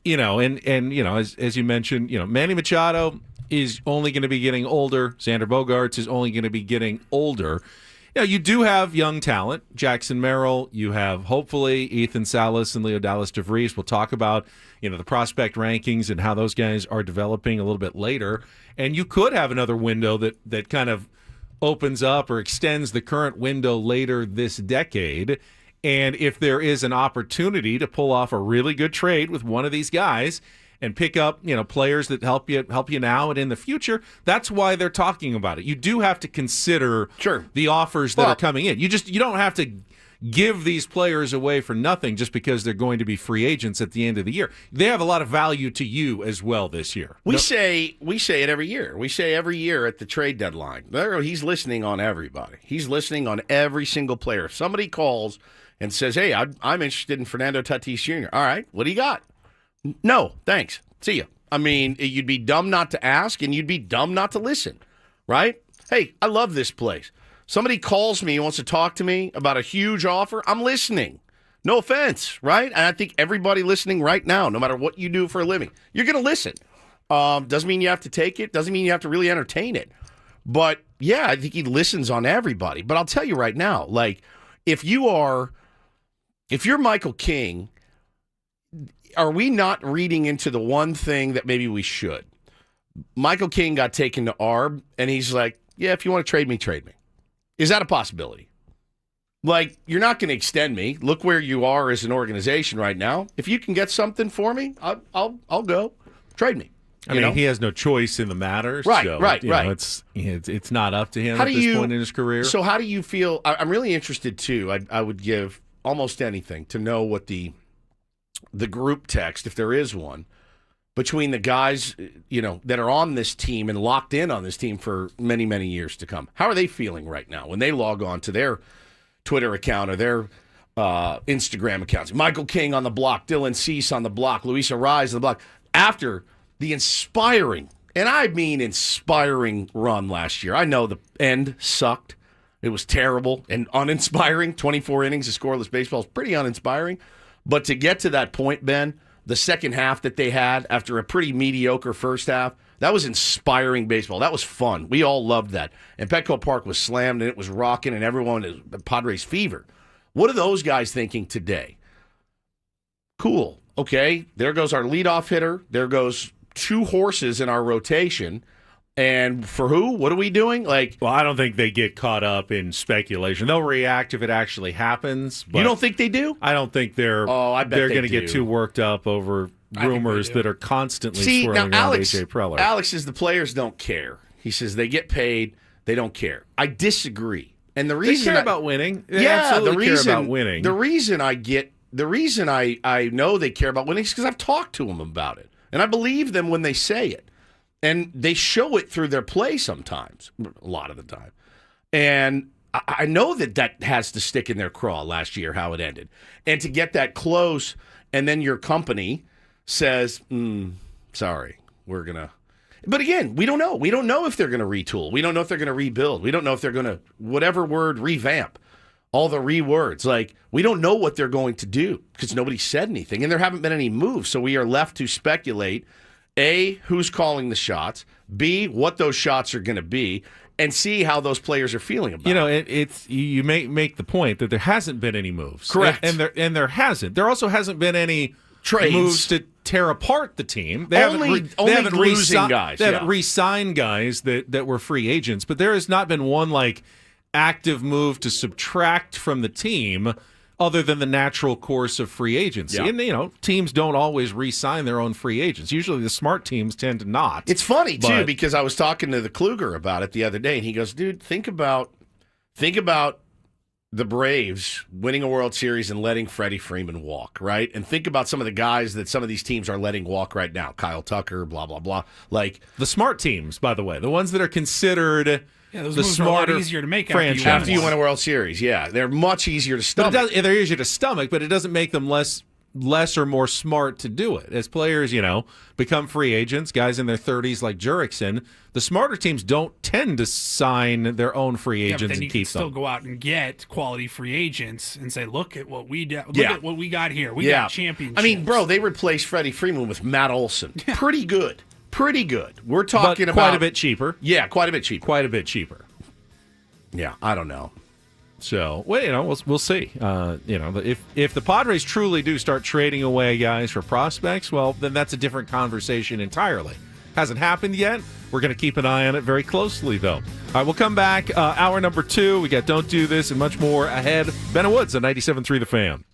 as you mentioned, Manny Machado is only going to be getting older. Xander Bogaerts is only going to be getting older. You do have young talent, Jackson Merrill. You have, hopefully, Ethan Salas and Leo Dallas DeVries. We'll talk about, the prospect rankings and how those guys are developing a little bit later. And you could have another window that kind of opens up or extends the current window later this decade. And if there is an opportunity to pull off a really good trade with one of these guys and pick up, players that help you now and in the future, that's why they're talking about it. You do have to consider the offers that are coming in. You don't have to give these players away for nothing just because they're going to be free agents at the end of the year. They have a lot of value to you as well this year. We say it every year. We say every year at the trade deadline. He's listening on everybody. He's listening on every single player. If somebody calls and says, hey, I'm interested in Fernando Tatis Jr. All right, what do you got? No, thanks. See ya. I mean, you'd be dumb not to ask, and you'd be dumb not to listen, right? Hey, I love this place. Somebody calls me and wants to talk to me about a huge offer, I'm listening. No offense, right? And I think everybody listening right now, no matter what you do for a living, you're going to listen. Doesn't mean you have to take it. Doesn't mean you have to really entertain it. But, yeah, I think he listens on everybody. But I'll tell you right now, if you're Michael King, are we not reading into the one thing that maybe we should? Michael King got taken to ARB, and he's like, yeah, if you want to trade me, trade me. Is that a possibility? You're not going to extend me. Look where you are as an organization right now. If you can get something for me, I'll go. Trade me. I mean, he has no choice in the matter. Right, so, right. It's not up to him at this point in his career. So how do you feel? I'm really interested, too. I would give almost anything to know what the group text, if there is one, between the guys, that are on this team and locked in on this team for many, many years to come. How are they feeling right now when they log on to their Twitter account or their Instagram accounts? Michael King on the block, Dylan Cease on the block, Luis Arise on the block. After the inspiring, and I mean inspiring run last year. I know the end sucked. It was terrible and uninspiring. 24 innings of scoreless baseball is pretty uninspiring. But to get to that point, Ben, the second half that they had after a pretty mediocre first half, That was inspiring baseball. That was fun. We all loved that. And Petco Park was slammed, and it was rocking, and everyone is Padres fever. What are those guys thinking today? Cool. Okay, there goes our leadoff hitter. There goes 2 horses in our rotation. And for who? What are we doing? Like, Well, I don't think they get caught up in speculation. They'll react if it actually happens. But you don't think they do? I don't think they're. I bet they're they going to do. get too worked up over think rumors they do. that are constantly See, swirling now around Alex, AJ Preller. Alex says the players don't care. He says they get paid, they don't care. I disagree. And the They reason care about winning. They yeah, absolutely the reason care about winning. The reason I know they care about winning is because I've talked to them about it, and I believe them when they say it, and they show it through their play sometimes, a lot of the time, and I know that has to stick in their craw last year how it ended, and to get that close, and then your company says, "Sorry, we're gonna." But again, we don't know. We don't know if they're going to retool. We don't know if they're going to rebuild. We don't know if they're going to, whatever word, revamp. All the rewords. Like, we don't know what they're going to do because nobody said anything. And there haven't been any moves. So we are left to speculate, A, who's calling the shots, B, what those shots are going to be, and C, how those players are feeling about it. It's you make the point that there hasn't been any moves. Correct. And there hasn't. There also hasn't been any Trades. moves to tear apart the team. They Only haven't losing guys, They haven't yeah. re-signed guys that were free agents, but there has not been one like active move to subtract from the team other than the natural course of free agency. Yeah. And teams don't always re-sign their own free agents. Usually the smart teams tend to not. It's funny, too, But- because I was talking to the Kluger about it the other day, and he goes, dude, think about the Braves winning a World Series and letting Freddie Freeman walk, right? And think about some of the guys that some of these teams are letting walk right now. Kyle Tucker, blah, blah, blah. Like, The smart teams, by the way, the ones that are considered Yeah, those the moves are a lot smarter easier to make franchise. after you win a World Series, yeah. They're much easier to But stomach. they're easier to stomach, but it doesn't make them less or more smart to do it. As players, become free agents, guys in their 30s like Jurickson, the smarter teams don't tend to sign their own free Yeah, but agents then you and can keep still them. go out and get quality free agents and say, look at what we look Yeah. at what we got here. We Yeah. got championships. I mean, bro, they replaced Freddie Freeman with Matt Olson. Pretty good. Pretty good. We're talking But about quite a bit cheaper. Yeah, quite a bit cheaper. Quite a bit cheaper. Yeah, I don't know. So, well, we'll see. If the Padres truly do start trading away guys for prospects, well, then that's a different conversation entirely. Hasn't happened yet. We're going to keep an eye on it very closely, though. All right, we'll come back. Hour number 2. We got Don't Do This and much more ahead. Ben and Woods on 97.3 The Fan.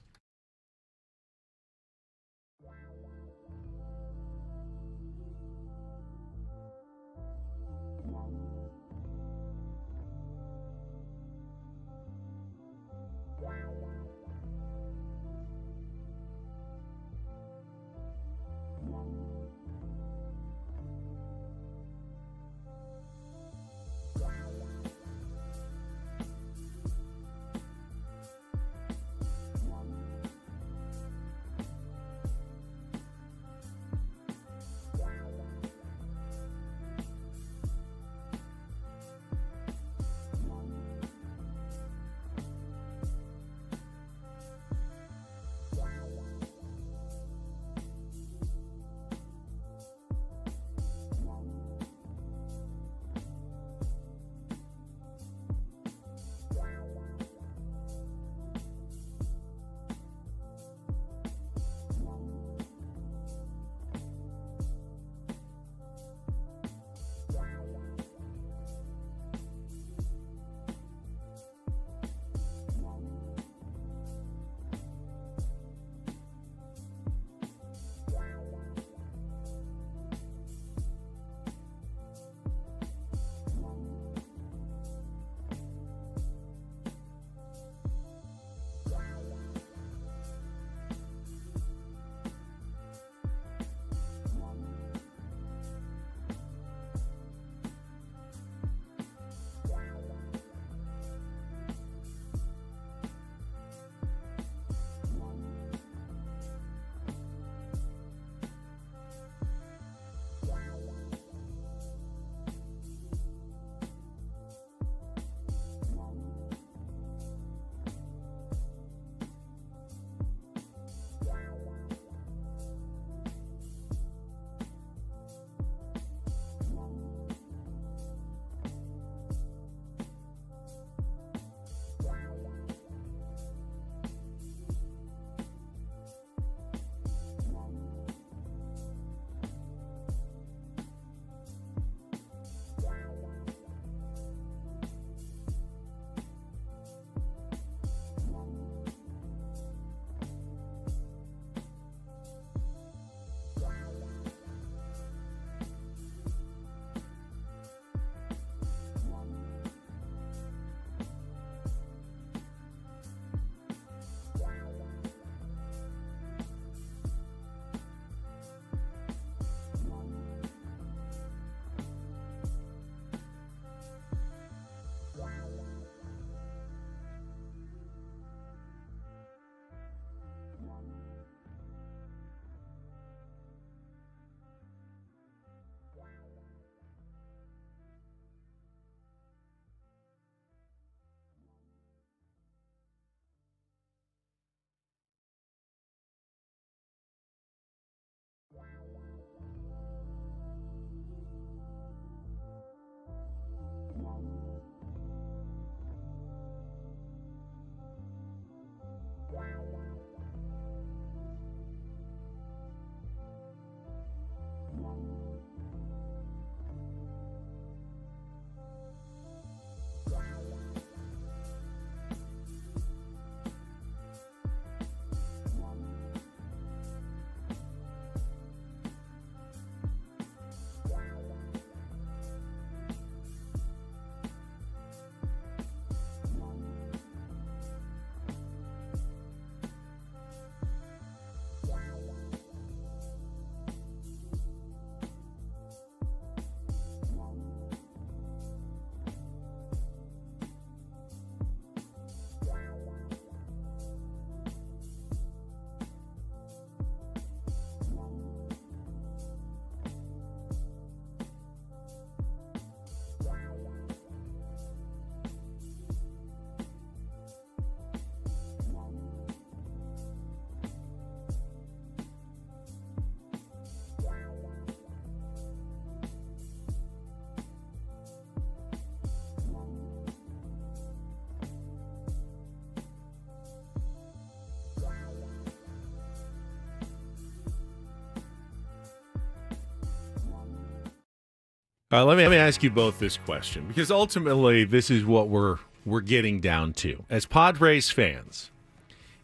Let me ask you both this question, because ultimately this is what we're getting down to. As Padres fans,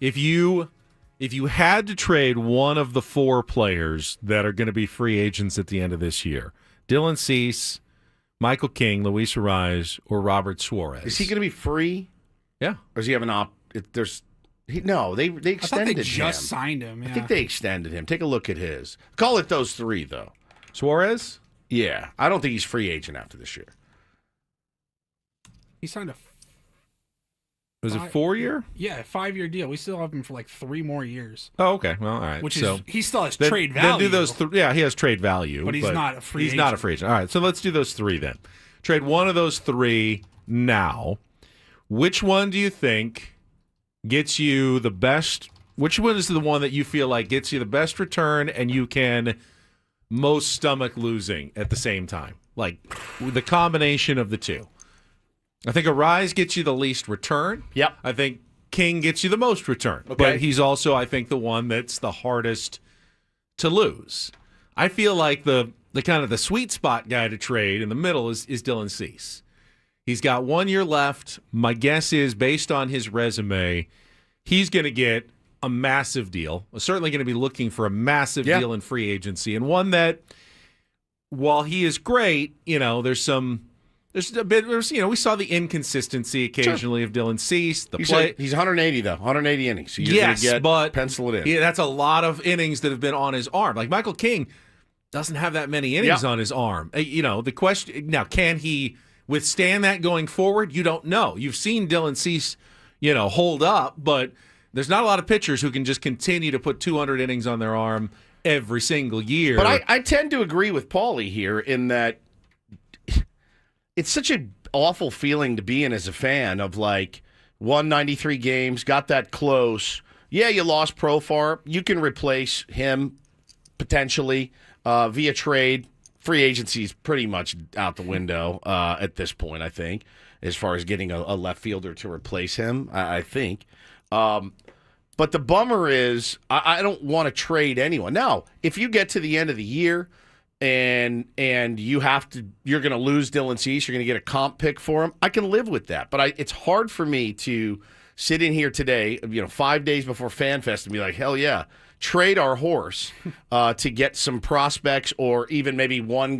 if you had to trade one of the 4 players that are going to be free agents at the end of this year, Dylan Cease, Michael King, Luis Ariz, or Robert Suarez. Is he going to be free? Yeah. Or does he have an op? No, they extended I thought they him. just signed him. Yeah. I think they extended him. Take a look at his. Call it those 3, though. Suarez? Yeah. I don't think he's free agent after this year. He signed a Was it 4-year? Yeah, 5-year deal. We still have him for like 3 more years. Oh, okay. Well, all right. Which so is he still has trade value. Then do those yeah, he has trade value. But he's not a free agent. He's not a free agent. All right, so let's do those 3 then. Trade one of those 3 now. Which one do you think gets you the best? Which one is the one that you feel like gets you the best return and you can most stomach losing at the same time? Like the combination of the 2. I think Ariz gets you the least return. Yep. I think King gets you the most return. Okay. But he's also, I think, the one that's the hardest to lose. I feel like the kind of the sweet spot guy to trade in the middle is Dylan Cease. He's got 1 year left. My guess is, based on his resume, he's going to get a massive deal. Certainly going to be looking for a massive deal in free agency, and one that, while he is great, there's a bit. We saw the inconsistency occasionally of Dylan Cease. He's 180 though, 180 innings. So you're gonna but pencil it in. Yeah, that's a lot of innings that have been on his arm. Like Michael King doesn't have that many innings on his arm. The question now: can he withstand that going forward? You don't know. You've seen Dylan Cease, hold up, but there's not a lot of pitchers who can just continue to put 200 innings on their arm every single year. But I tend to agree with Paulie here in that. It's such an awful feeling to be in as a fan of like 193 games, got that close. Yeah, you lost Profar. You can replace him potentially via trade. Free agency is pretty much out the window at this point, I think, as far as getting a left fielder to replace him, I think. But the bummer is I don't want to trade anyone. Now, if you get to the end of the year and you're going to lose Dylan Cease, you're going to get a comp pick for him, I can live with that. But it's hard for me to sit in here today, 5 days before FanFest and be like, hell yeah, trade our horse to get some prospects or even maybe one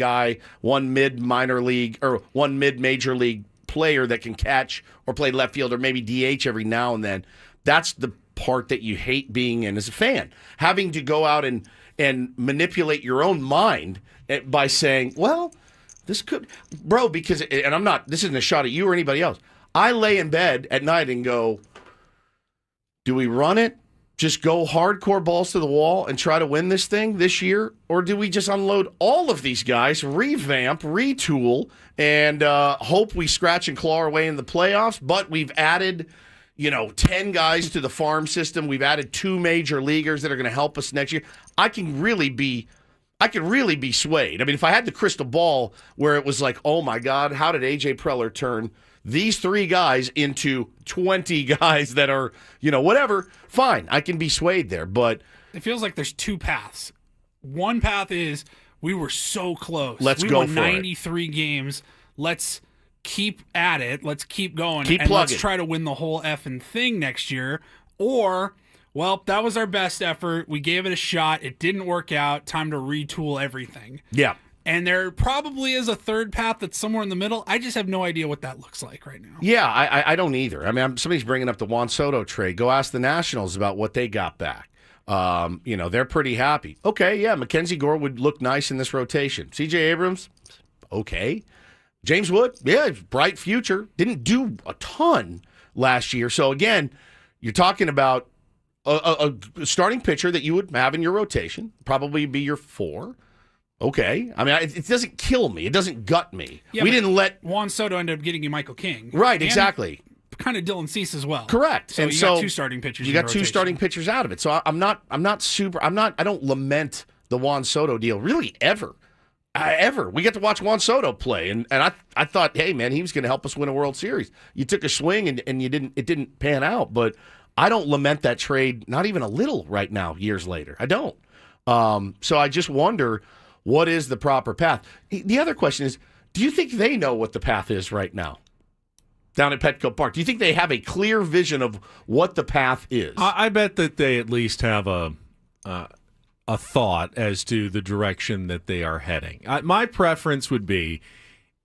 mid-major league player that can catch or play left field or maybe DH every now and then. That's the part that you hate being in as a fan. Having to go out and manipulate your own mind by saying, well, this could, bro, because, and I'm not, this isn't a shot at you or anybody else. I lay in bed at night and go, do we run it? Just go hardcore balls to the wall and try to win this thing this year? Or do we just unload all of these guys, revamp, retool, and hope we scratch and claw our way in the playoffs? But we've added 10 guys to the farm system. We've added 2 major leaguers that are going to help us next year. I can really be swayed. I mean, if I had the crystal ball where it was like, oh my God, how did A.J. Preller turn these 3 guys into 20 guys that are, whatever, fine. I can be swayed there. But it feels like there's 2 paths. One path is we were so close. Let's we go won for 93 games. Let's keep at it. Let's keep going. Keep and plugging. Let's try to win the whole effing thing next year. Or, well, that was our best effort. We gave it a shot. It didn't work out. Time to retool everything. yeah. And there probably is a third path that's somewhere in the middle. I just have no idea what that looks like right now. Yeah, I don't either. I mean, somebody's bringing up the Juan Soto trade. Go ask the Nationals about what they got back. They're pretty happy. Okay, yeah, Mackenzie Gore would look nice in this rotation. C.J. Abrams, okay. James Wood, yeah, bright future. Didn't do a ton last year. So, again, you're talking about a starting pitcher that you would have in your rotation, probably be your 4. Okay. I mean, it doesn't kill me. It doesn't gut me. Yeah, we didn't let Juan Soto end up getting you Michael King. Right, exactly. Kind of Dylan Cease as well. Correct. So and you so got 2 starting pitchers. You got 2 starting pitchers out of it. So I don't lament the Juan Soto deal really ever. We get to watch Juan Soto play, and I thought, hey man, he was going to help us win a World Series. You took a swing and it didn't pan out, but I don't lament that trade, not even a little right now, years later. I don't. So I just wonder, what is the proper path? The other question is, Do you think they know what the path is right now down at Petco Park? Do you think they have a clear vision of what the path is? I bet that they at least have a thought as to the direction that they are heading. My preference would be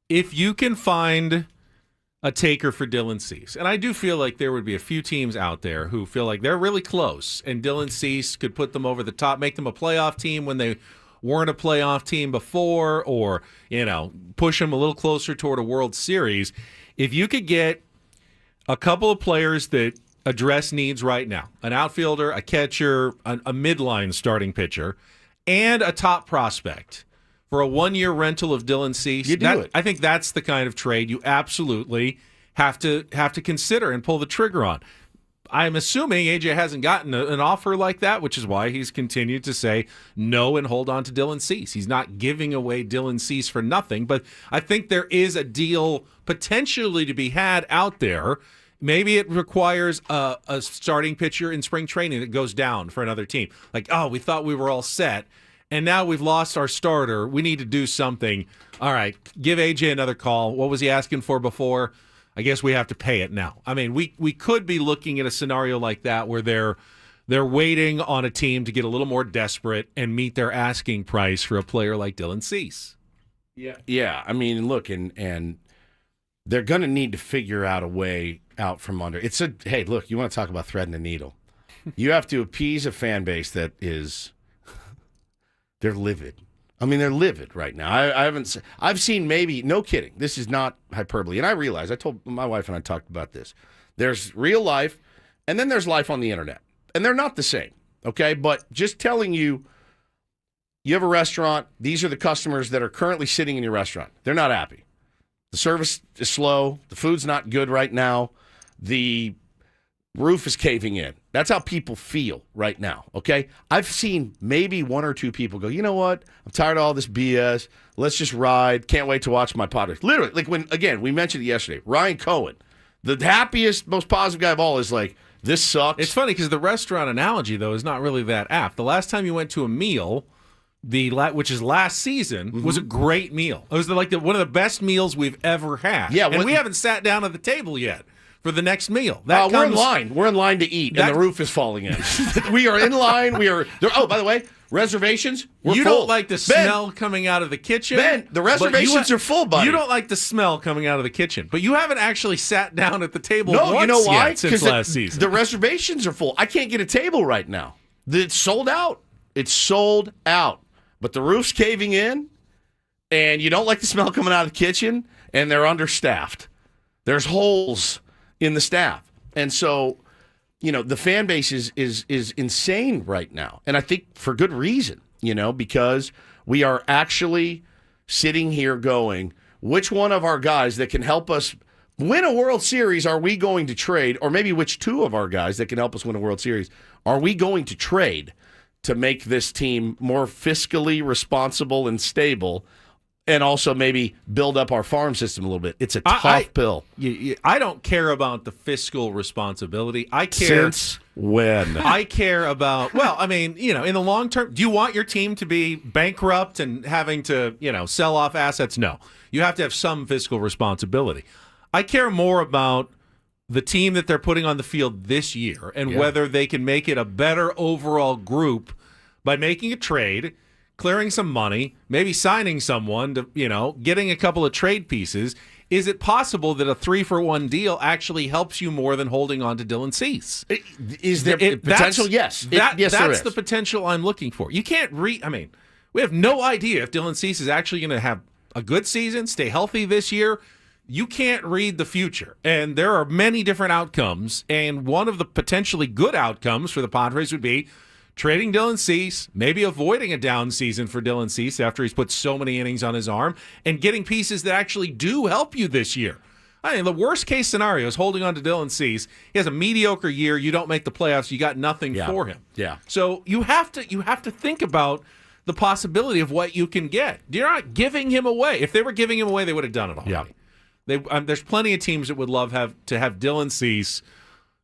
if you can find a taker for Dylan Cease. And I do feel like there would be a few teams out there who feel like they're really close, and Dylan Cease could put them over the top, make them a playoff team when they weren't a playoff team before, or, push them a little closer toward a World Series. If you could get a couple of players that address needs right now, an outfielder, a catcher, a midline starting pitcher, and a top prospect for a 1-year rental of Dylan Cease, you do it. I think that's the kind of trade you absolutely have to consider and pull the trigger on. I'm assuming AJ hasn't gotten an offer like that, which is why he's continued to say no and hold on to Dylan Cease. He's not giving away Dylan Cease for nothing, but I think there is a deal potentially to be had out there. Maybe it requires a starting pitcher in spring training that goes down for another team. Like, we thought we were all set, and now we've lost our starter. We need to do something. All right, give AJ another call. What was he asking for before? I guess we have to pay it now. I mean, we could be looking at a scenario like that where they're waiting on a team to get a little more desperate and meet their asking price for a player like Dylan Cease. Yeah. I mean, look, and they're going to need to figure out a way out from under. Hey, look, you want to talk about threading the needle. You have to appease a fan base that is, they're livid. I mean, they're livid right now. I've seen maybe, no kidding, this is not hyperbole. And I realize, I told my wife and I talked about this. There's real life, and then there's life on the internet. And they're not the same, okay? But just telling you, you have a restaurant, these are the customers that are currently sitting in your restaurant. They're not happy. The service is slow. The food's not good right now. The roof is caving in. That's how people feel right now, okay? I've seen maybe one or two people go, you know what? I'm tired of all this BS. Let's just ride. Can't wait to watch my Padres. Literally, like when, again, we mentioned it yesterday, Ryan Cohen, the happiest, most positive guy of all, is like, this sucks. It's funny because the restaurant analogy, though, is not really that apt. The last time you went to a meal, which is last season, was a great meal. It was one of the best meals we've ever had. Yeah, and we haven't sat down at the table yet for the next meal. We're in line. We're in line to eat, and the roof is falling in. We are in line. By the way, reservations, we're you full. Don't like the smell coming out of the kitchen. Ben, the reservations are full, buddy. You don't like the smell coming out of the kitchen, but you haven't actually sat down at the table once you know why? yet since last season. The reservations are full. I can't get a table right now. It's sold out. It's sold out. But the roof's caving in, and you don't like the smell coming out of the kitchen, and they're understaffed. There's holes in the staff. And so, the fan base is insane right now. And I think for good reason, because we are actually sitting here going, which one of our guys that can help us win a World Series are we going to trade? Or maybe which two of our guys that can help us win a World Series are we going to trade to make this team more fiscally responsible and stable, and also maybe build up our farm system a little bit? It's a tough pill. I don't care about the fiscal responsibility. I care. Since when? I care about, in the long term, do you want your team to be bankrupt and having to, sell off assets? No. You have to have some fiscal responsibility. I care more about the team that they're putting on the field this year and whether they can make it a better overall group by making a trade, clearing some money, maybe signing someone to, getting a couple of trade pieces. Is it possible that a 3-for-1 deal actually helps you more than holding on to Dylan Cease? Is there potential? Yes. Yes, there is. That's the potential I'm looking for. You can't we have no idea if Dylan Cease is actually going to have a good season, stay healthy this year. You can't read the future. And there are many different outcomes. And one of the potentially good outcomes for the Padres would be trading Dylan Cease, maybe avoiding a down season for Dylan Cease after he's put so many innings on his arm, and getting pieces that actually do help you this year. The worst case scenario is holding on to Dylan Cease. He has a mediocre year. You don't make the playoffs. You got nothing for him. Yeah. So you have to think about the possibility of what you can get. You're not giving him away. If they were giving him away, they would have done it already. Yeah. There's plenty of teams that would love to have Dylan Cease,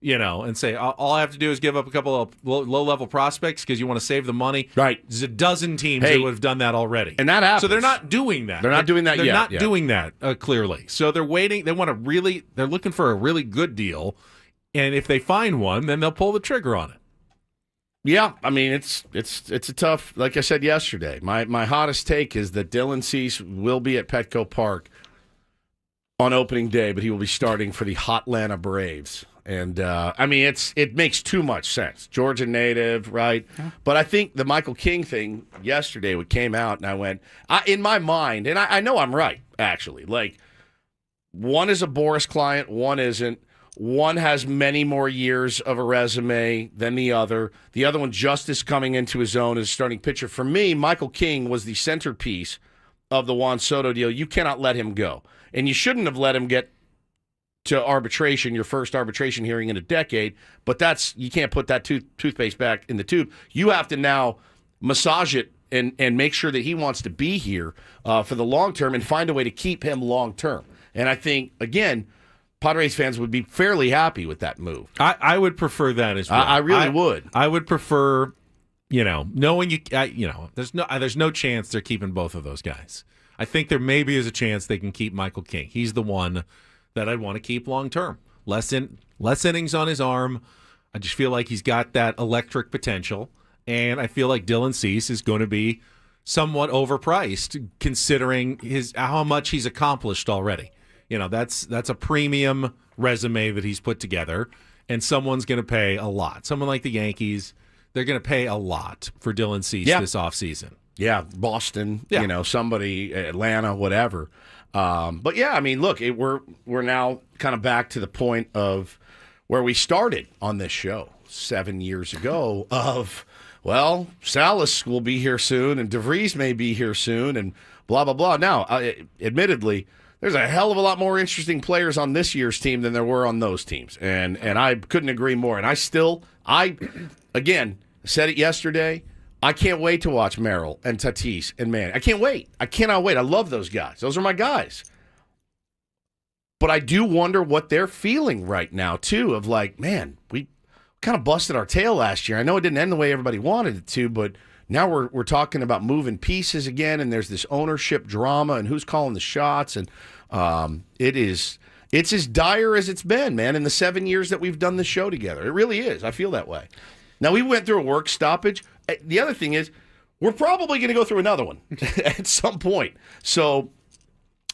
and say, all I have to do is give up a couple of low-level prospects because you want to save the money. Right. There's a dozen teams that would have done that already. And that happens. So they're not doing that. They're not doing that They're yet. not Yeah. doing that, clearly. So they're waiting. They're looking for a really good deal. And if they find one, then they'll pull the trigger on it. Yeah, I mean it's a tough. Like I said yesterday, my hottest take is that Dylan Cease will be at Petco Park on opening day, but he will be starting for the Hotlanta Braves. And I mean it makes too much sense. Georgia native, right? Yeah. But I think the Michael King thing yesterday came out, and I went in my mind, and I know I'm right actually. Like one is a Boris client, one isn't. One has many more years of a resume than the other. The other one just is coming into his own as a starting pitcher. For me, Michael King was the centerpiece of the Juan Soto deal. You cannot let him go. And you shouldn't have let him get to arbitration, your first arbitration hearing in a decade. But you can't put that toothpaste back in the tube. You have to now massage it and make sure that he wants to be here for the long term and find a way to keep him long term. And I think, again, Padres fans would be fairly happy with that move. I would prefer that as well. I really would. I would prefer, knowing there's no chance they're keeping both of those guys. I think there maybe is a chance they can keep Michael King. He's the one that I'd want to keep long term. Less innings on his arm. I just feel like he's got that electric potential, and I feel like Dylan Cease is going to be somewhat overpriced considering how much he's accomplished already. That's a premium resume that he's put together, and someone's going to pay a lot. Someone like the Yankees, they're going to pay a lot for Dylan Cease this offseason. Yeah, Boston, somebody, Atlanta, whatever. But yeah, I mean, look, we're now kind of back to the point of where we started on this show 7 years ago of, well, Salas will be here soon, and DeVries may be here soon, and blah, blah, blah. Now, admittedly, there's a hell of a lot more interesting players on this year's team than there were on those teams. And I couldn't agree more. And I again, said it yesterday, I can't wait to watch Merrill and Tatis and Manny. I can't wait. I cannot wait. I love those guys. Those are my guys. But I do wonder what they're feeling right now, too, of like, man, we kind of busted our tail last year. I know it didn't end the way everybody wanted it to, but now we're talking about moving pieces again, and there's this ownership drama and who's calling the shots, and it's as dire as it's been, man, in the 7 years that we've done this show together. It really is. I feel that way. Now, we went through a work stoppage. The other thing is we're probably going to go through another one at some point. So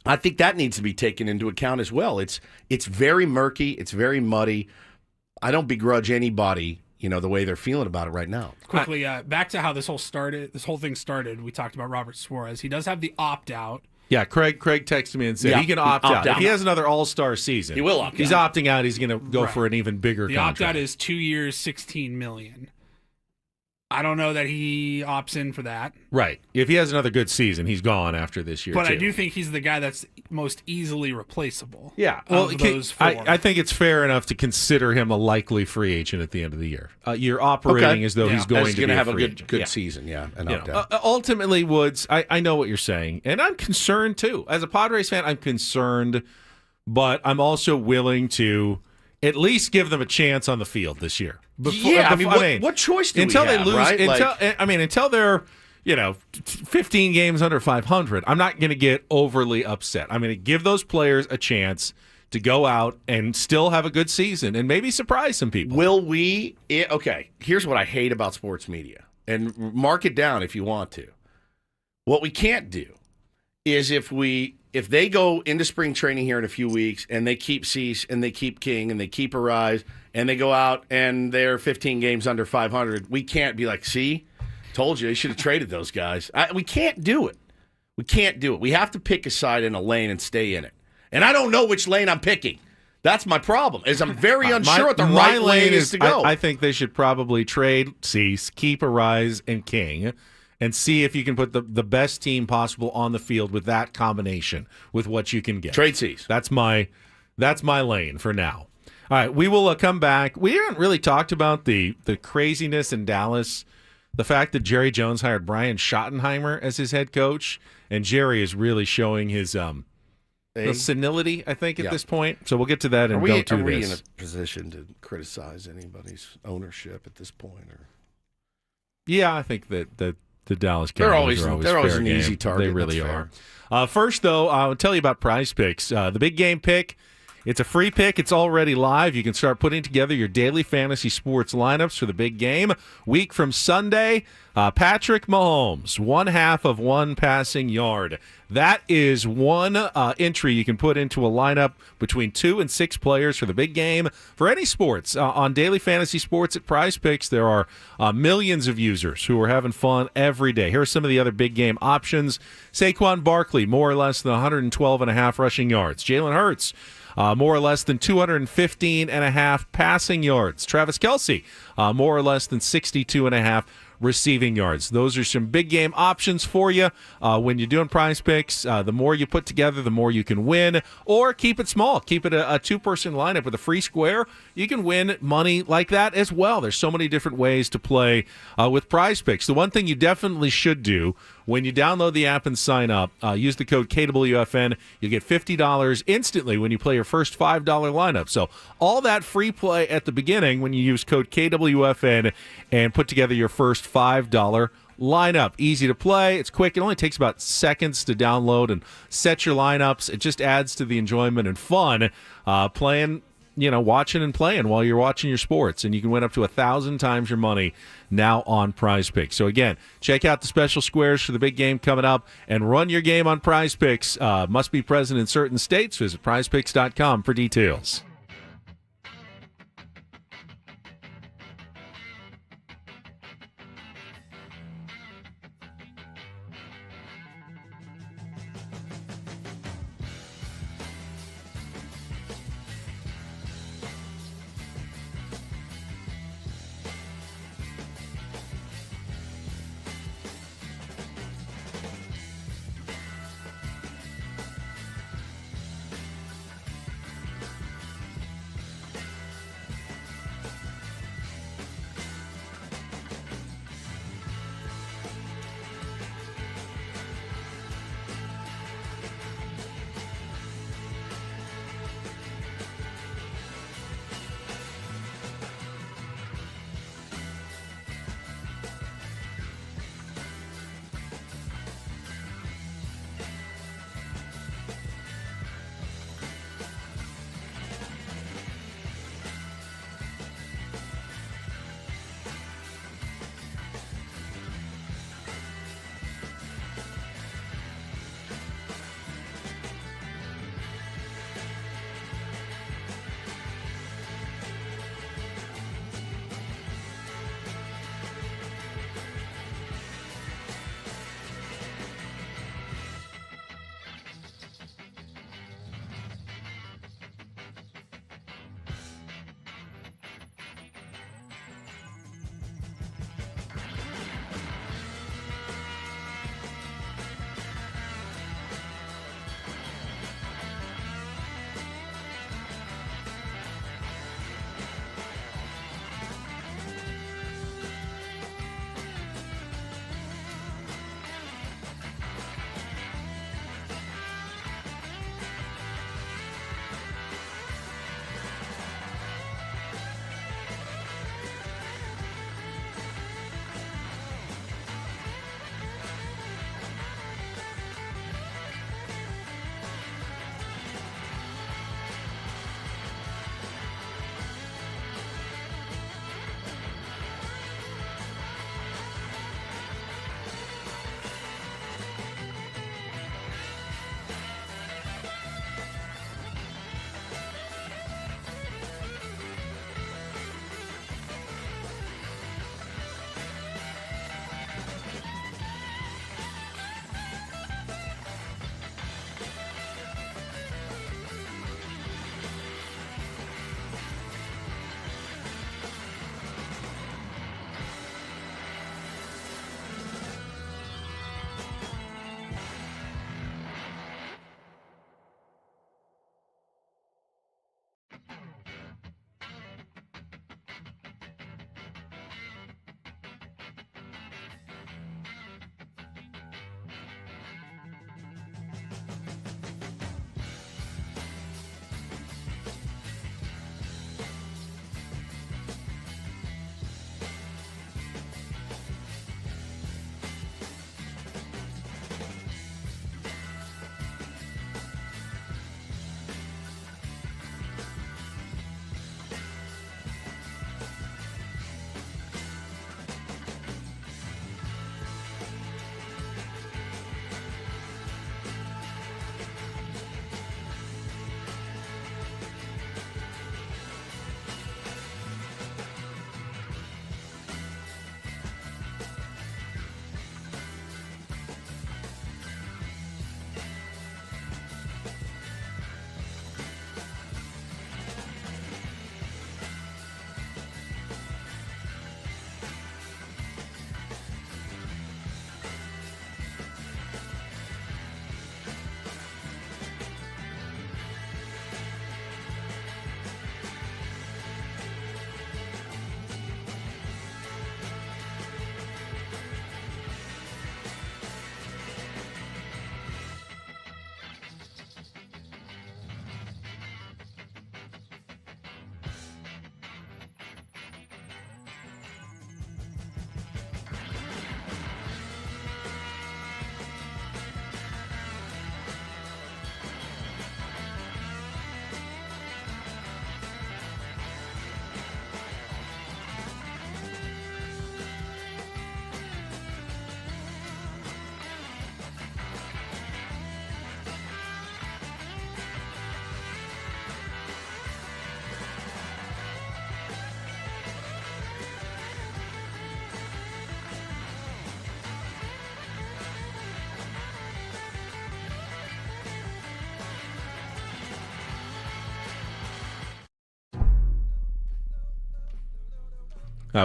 I think that needs to be taken into account as well. It's very murky. It's very muddy. I don't begrudge anybody the way they're feeling about it right now. Quickly, back to how this whole thing started. We talked about Robert Suarez. He does have the opt-out. Yeah, Craig texted me and said he can opt out. If he has another all-star season, he will opt out. He's opting out. He's going to go for an even bigger contract. The opt-out is 2 years, $16 million. I don't know that he opts in for that. Right. If he has another good season, he's gone after this year, But too. I do think he's the guy that's most easily replaceable. Yeah. Well, those four. I think it's fair enough to consider him a likely free agent at the end of the year. You're operating as though he's going to be have a free good agent. season, Ultimately, Woods, I know what you're saying, and I'm concerned, too. As a Padres fan, I'm concerned, but I'm also willing to at least give them a chance on the field this year. What choice do until we have, they lose, right? Until they're 15 games under 500, I'm not going to get overly upset. I'm going to give those players a chance to go out and still have a good season and maybe surprise some people. Will we? Okay, here's what I hate about sports media, and mark it down if you want to. What we can't do is if they go into spring training here in a few weeks and they keep Cease and they keep King and they keep Arise and they go out and they're 15 games under 500, we can't be like, see, told you should have traded those guys. We can't do it. We can't do it. We have to pick a side in a lane and stay in it. And I don't know which lane I'm picking. That's my problem, is I'm very unsure what the right lane is to go. I think they should probably trade Cease, keep Arise and King, and see if you can put the best team possible on the field with that combination, with what you can get. Trade Cease. That's my lane for now. All right, we will come back. We haven't really talked about the craziness in Dallas, the fact that Jerry Jones hired Brian Schottenheimer as his head coach, and Jerry is really showing his the senility, I think, at Yeah. this point. So we'll get to that and Are don't do we this. in a position to criticize anybody's ownership at this point? Or Yeah, I think that the Dallas They're Cowboys always- are always an fair easy game. target, They really that's are. fair. First, though, I'll tell you about Prize Picks. The big game pick. It's a free pick. It's already live. You can start putting together your daily fantasy sports lineups for the big game. Week from Sunday, Patrick Mahomes, 1/2 of 1 passing yard. That is one entry you can put into a lineup between 2 and 6 players for the big game for any sports. On daily fantasy sports at Prize Picks, there are millions of users who are having fun every day. Here are some of the other big game options. Saquon Barkley, more or less than 112.5 rushing yards. Jalen Hurts, more or less than 215.5 passing yards. Travis Kelce, more or less than 62.5 receiving yards. Those are some big game options for you when you're doing Prize Picks. The more you put together, the more you can win. Or keep it small. Keep it a two-person lineup with a free square. You can win money like that as well. There's so many different ways to play with Prize Picks. The one thing you definitely should do when you download the app and sign up, use the code KWFN. You'll get $50 instantly when you play your first $5 lineup. So all that free play at the beginning when you use code KWFN and put together your first $5 lineup. Easy to play. It's quick. It only takes about seconds to download and set your lineups. It just adds to the enjoyment and fun playing, watching and playing while you're watching your sports. And you can win up to 1,000 times your money now on Prize Picks. So again, check out the special squares for the big game coming up and run your game on Prize Picks. Must be present in certain states. Visit prizepicks.com for details.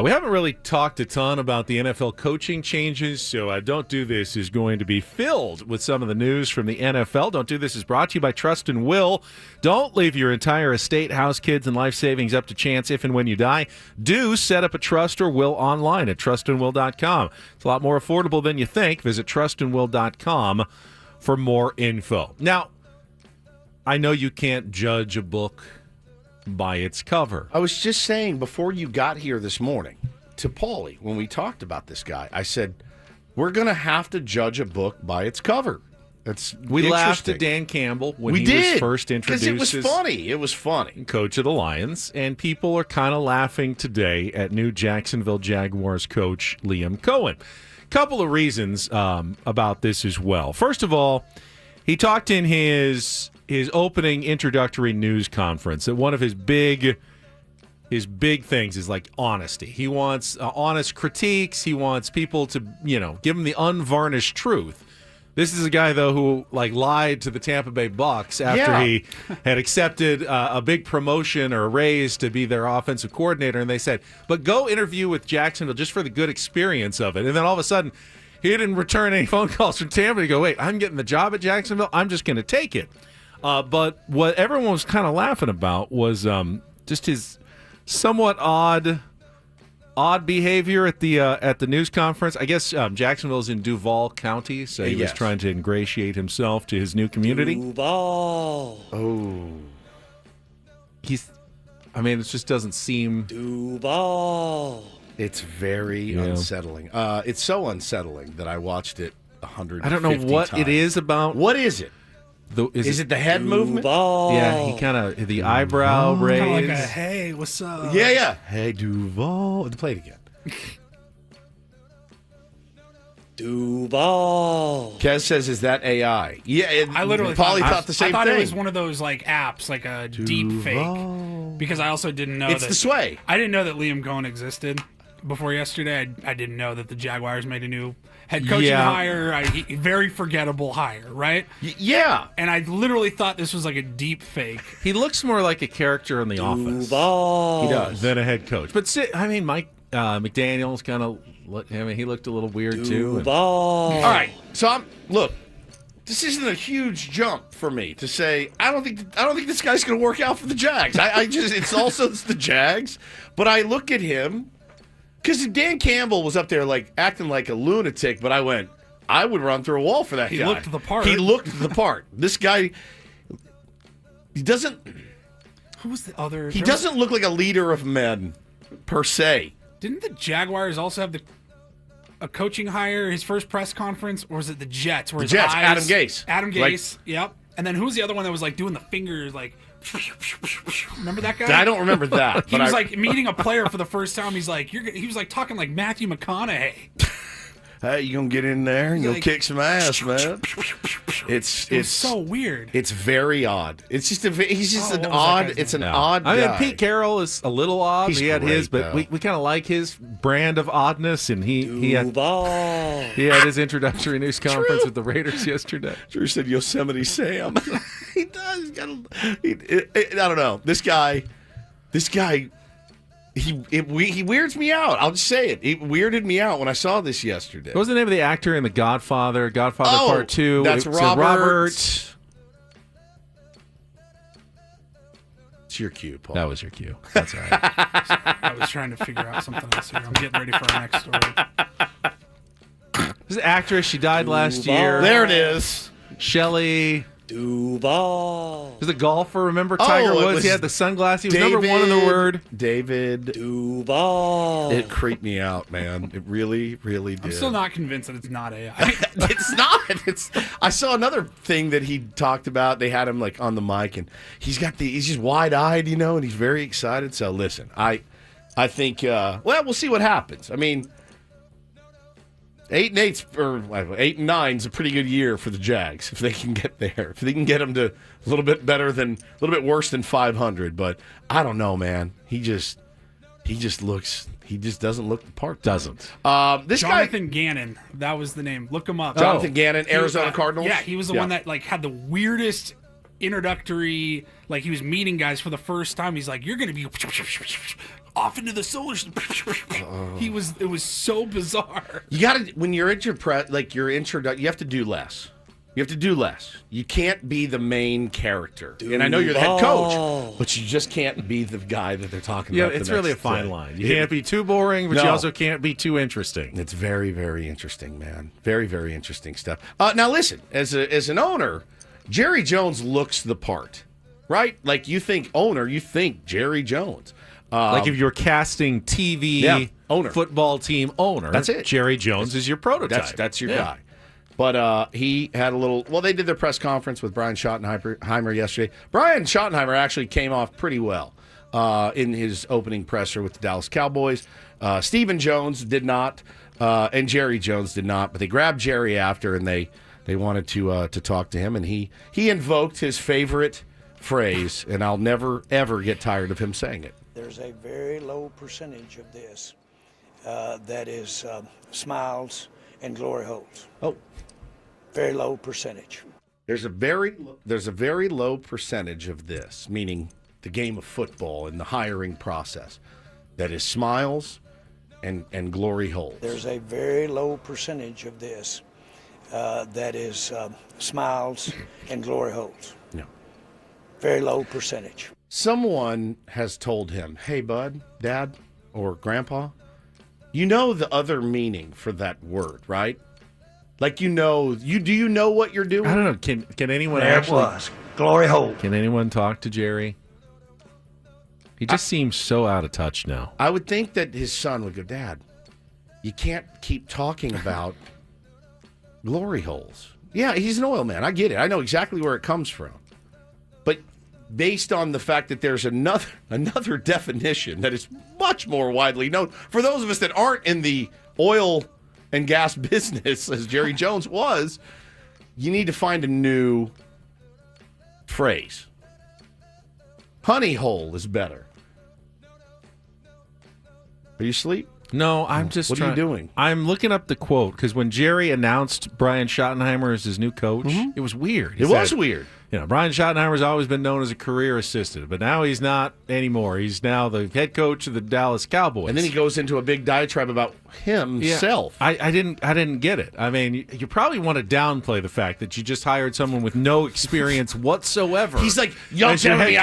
We haven't really talked a ton about the NFL coaching changes, so Don't Do This is going to be filled with some of the news from the NFL. Don't Do This is brought to you by Trust and Will. Don't leave your entire estate, house, kids, and life savings up to chance if and when you die. Do set up a trust or will online at trustandwill.com. It's a lot more affordable than you think. Visit trustandwill.com for more info. Now, I know you can't judge a book by its cover. I was just saying before you got here this morning to Paulie, when we talked about this guy, I said, we're going to have to judge a book by its cover. We laughed at Dan Campbell when he was first introduced. Because it was funny. It was funny. Coach of the Lions, and people are kind of laughing today at new Jacksonville Jaguars coach Liam Cohen. Couple of reasons about this as well. First of all, he talked in his opening introductory news conference that one of his big things is like honesty. He wants honest critiques. He wants people to, give him the unvarnished truth. This is a guy, though, who lied to the Tampa Bay Bucks after he had accepted a big promotion or a raise to be their offensive coordinator, and they said, but go interview with Jacksonville just for the good experience of it. And then all of a sudden, he didn't return any phone calls from Tampa to go, wait, I'm getting the job at Jacksonville? I'm just going to take it. But what everyone was kind of laughing about was just his somewhat odd behavior at the news conference. I guess Jacksonville's in Duval County, so he was trying to ingratiate himself to his new community. Duval. Oh. It just doesn't seem... Duval. It's very unsettling. It's so unsettling that I watched it 150 times. I don't know what it is about. What is it? Is it the head movement? Yeah, he kind of, the eyebrow raise. Kind of like a, hey, what's up? Yeah. Hey, Duval. Play it again. Duval. Kez says, is that AI? Yeah, I literally Paulie thought the same thing. I thought it was one of those apps, like a deep fake. Because I also didn't know it's the sway. I didn't know that Liam Cohen existed before yesterday. I didn't know that the Jaguars made a new head coaching hire. Very forgettable hire, right? Yeah. And I literally thought this was like a deep fake. He looks more like a character in The Office. He does. Than a head coach. But, Mike McDaniel's kind of... he looked a little weird, too. All right. So, look, this isn't a huge jump for me to say, I don't think this guy's going to work out for the Jags. It's the Jags. But I look at him... Because Dan Campbell was up there acting like a lunatic, but I would run through a wall for that guy. He looked the part. He looked the part. This guy, he doesn't... Who was the other... He doesn't look like a leader of men, per se. Didn't the Jaguars also have a coaching hire, his first press conference, or was it the Jets? The Jets, Adam Gase. Adam Gase, yep. And then who was the other one that was doing the fingers, remember that guy? I don't remember that. He was meeting a player for the first time. He's he was talking like Matthew McConaughey. Hey, you gonna get in there and you'll kick some ass, man. It's so weird. It's very odd. It's just he's just an odd. It's an odd guy. Pete Carroll is a little odd. He's he had great, his, but though. we kind of like his brand of oddness, and he had his introductory news conference with the Raiders yesterday. Drew said Yosemite Sam. He does. I don't know. This guy. He weirds me out. I'll just say it. It weirded me out when I saw this yesterday. What was the name of the actor in The Godfather? Godfather Part 2. That's Robert. It's your cue, Paul. That was your cue. That's all right. I was trying to figure out something else here. I'm getting ready for our next story. This actress, she died last year. There it is. Shelley Duval. Was the golfer, remember Tiger Woods? He had the sunglasses. He was number one in the word. David Duval. It creeped me out, man. It really, really did. I'm still not convinced that it's not AI. It's not. I saw another thing that he talked about. They had him on the mic, and he's just wide-eyed, and he's very excited. So listen, I think we'll see what happens. I mean, 8-9 is a pretty good year for the Jags if they can get there. If they can get them to a little bit worse than 500. But I don't know, man. He just doesn't look the part. Doesn't. This Jonathan guy, Gannon, that was the name. Look him up. Jonathan Gannon, Arizona Cardinals. Yeah, he was the one that had the weirdest introductory. He was meeting guys for the first time. He's like, "You're going to be off into the solar system. It was so bizarre. You got to, when you're at your your introduction, you have to do less. You have to do less. You can't be the main character. And I know you're the head coach, but you just can't be the guy that they're talking about. Yeah, it's really a fine line. You can't be too boring, but you also can't be too interesting. It's very, very interesting, man. Very, very interesting stuff. Now, listen, as an owner, Jerry Jones looks the part, right? Like, you think owner, you think Jerry Jones. Like if you're casting TV owner. football team owner, that's it. Jerry Jones is your prototype. That's your guy. But he had a little... Well, they did their press conference with Brian Schottenheimer yesterday. Brian Schottenheimer actually came off pretty well in his opening presser with the Dallas Cowboys. Stephen Jones did not, and Jerry Jones did not. But they grabbed Jerry after, and they wanted to talk to him. And he invoked his favorite phrase, and I'll never, ever get tired of him saying it. There's a very low percentage of this that is smiles and glory holes. Oh. Very low percentage. There's a very low percentage of this, meaning the game of football and the hiring process, that is smiles and glory holes. There's a very low percentage of this that is smiles and glory holes. No. Very low percentage. Someone has told him, "Hey, bud, dad, or grandpa, you know the other meaning for that word, right? Like, do you know what you're doing?" I don't know. Can anyone There actually... it was. Glory hole. Can anyone talk to Jerry? He just seems so out of touch now. I would think that his son would go, "Dad, you can't keep talking about glory holes." Yeah, he's an oil man. I get it. I know exactly where it comes from. But based on the fact that there's another definition that is much more widely known, for those of us that aren't in the oil and gas business, as Jerry Jones was, you need to find a new phrase. Honey hole is better. Are you asleep? No, I'm just What are you doing? I'm looking up the quote, because when Jerry announced Brian Schottenheimer as his new coach, it was weird. It was weird. You know, Brian Schottenheimer's always been known as a career assistant, but now he's not anymore. He's now the head coach of the Dallas Cowboys. And then he goes into a big diatribe about himself. Yeah, I didn't get it. I mean, you probably want to downplay the fact that you just hired someone with no experience whatsoever. He's like, y'all telling me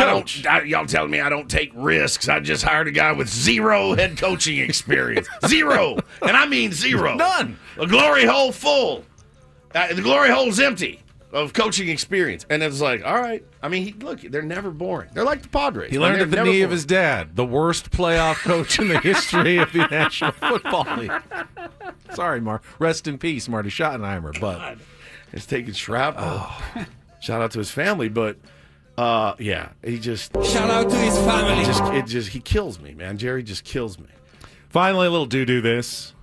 I don't take risks. I just hired a guy with zero head coaching experience. Zero. And I mean zero. None. A glory hole full. The glory hole's empty of coaching experience. And it's like, all right. I mean, look, they're never boring. They're like the Padres. He learned at the knee of his dad, the worst playoff coach in the history of the National Football League. Sorry, rest in peace, Marty Schottenheimer. But he's taking shrapnel. Shout out to his family, but yeah, he just shout out to his family. He kills me, man. Jerry just kills me. Finally, a little do this.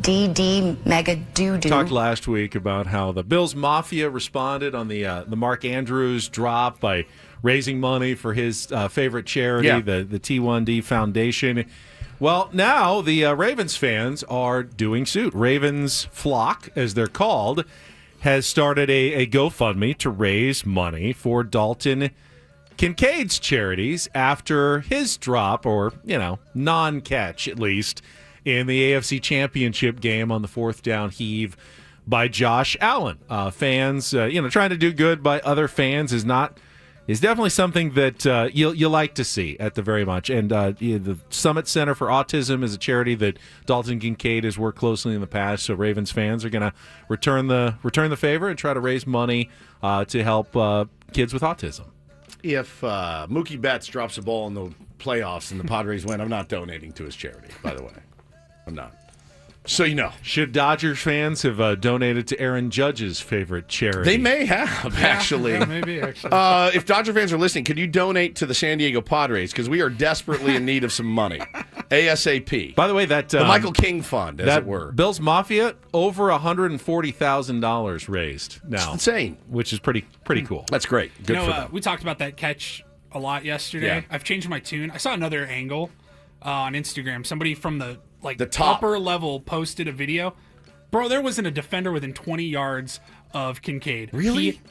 DD mega doo-doo. Talked last week about how the Bills Mafia responded on the Mark Andrews drop by raising money for his favorite charity, the T1D Foundation. Well, now the Ravens fans are doing suit. Ravens Flock, as they're called, has started a GoFundMe to raise money for Dalton Kincaid's charities after his drop, or, non-catch at least, in the AFC Championship game on the fourth down heave by Josh Allen. Fans, trying to do good by other fans is definitely something that you like to see at the very much. And the Summit Center for Autism is a charity that Dalton Kincaid has worked closely in the past. So Ravens fans are going to return the favor and try to raise money to help kids with autism. If Mookie Betts drops a ball in the playoffs and the Padres win, I'm not donating to his charity, by the way. I'm not. So you know. Should Dodgers fans have donated to Aaron Judge's favorite charity? They may have, actually. Yeah, maybe, actually. If Dodger fans are listening, could you donate to the San Diego Padres? Because we are desperately in need of some money. ASAP. By the way, the Michael King Fund, as it were. Bills Mafia, over $140,000 raised now. It's insane. Which is pretty cool. That's great. Good for them. We talked about that catch a lot yesterday. Yeah. I've changed my tune. I saw another angle on Instagram. Somebody from the top upper level posted a video. Bro, there wasn't a defender within 20 yards of Kincaid. Really? He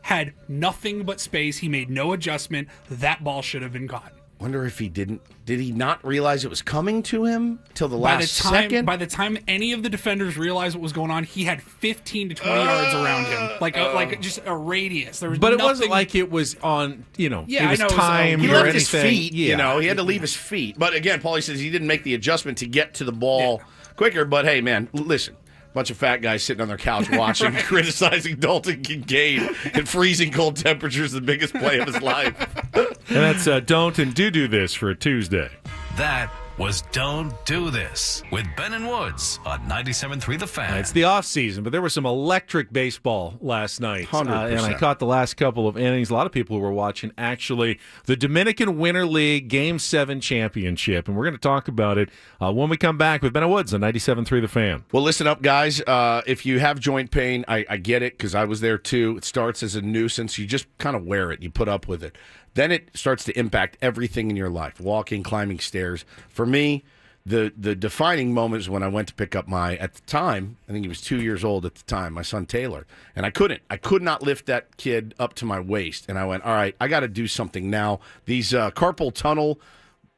had nothing but space. He made no adjustment. That ball should have been caught. Wonder if he did he not realize it was coming to him till the last second? By the time any of the defenders realized what was going on, he had 15 to 20 yards around him, like just a radius. There was But nothing... it wasn't like it was on, Yeah, it was I know. timed He or left anything. his feet, Yeah. he had to leave his feet. But again, Paulie says he didn't make the adjustment to get to the ball quicker. But hey, man, listen. Bunch of fat guys sitting on their couch watching, criticizing Dalton Kincaid in freezing cold temperatures, the biggest play of his life. And that's Don't and Do This for a Tuesday. That was Don't Do This with Ben and Woods on 97.3 The Fan. It's the off season, but there was some electric baseball last night. 100%. And I caught the last couple of innings. A lot of people who were watching, actually, the Dominican Winter League Game 7 championship. And we're going to talk about it when we come back with Ben and Woods on 97.3 The Fan. Well, listen up, guys. If you have joint pain, I get it because I was there too. It starts as a nuisance. You just kind of wear it. You put up with it. Then it starts to impact everything in your life, walking, climbing stairs. For me, the defining moment is when I went to pick up at the time, I think he was 2 years old at the time, my son Taylor. And I could not lift that kid up to my waist. And I went, all right, I got to do something now. These carpal tunnel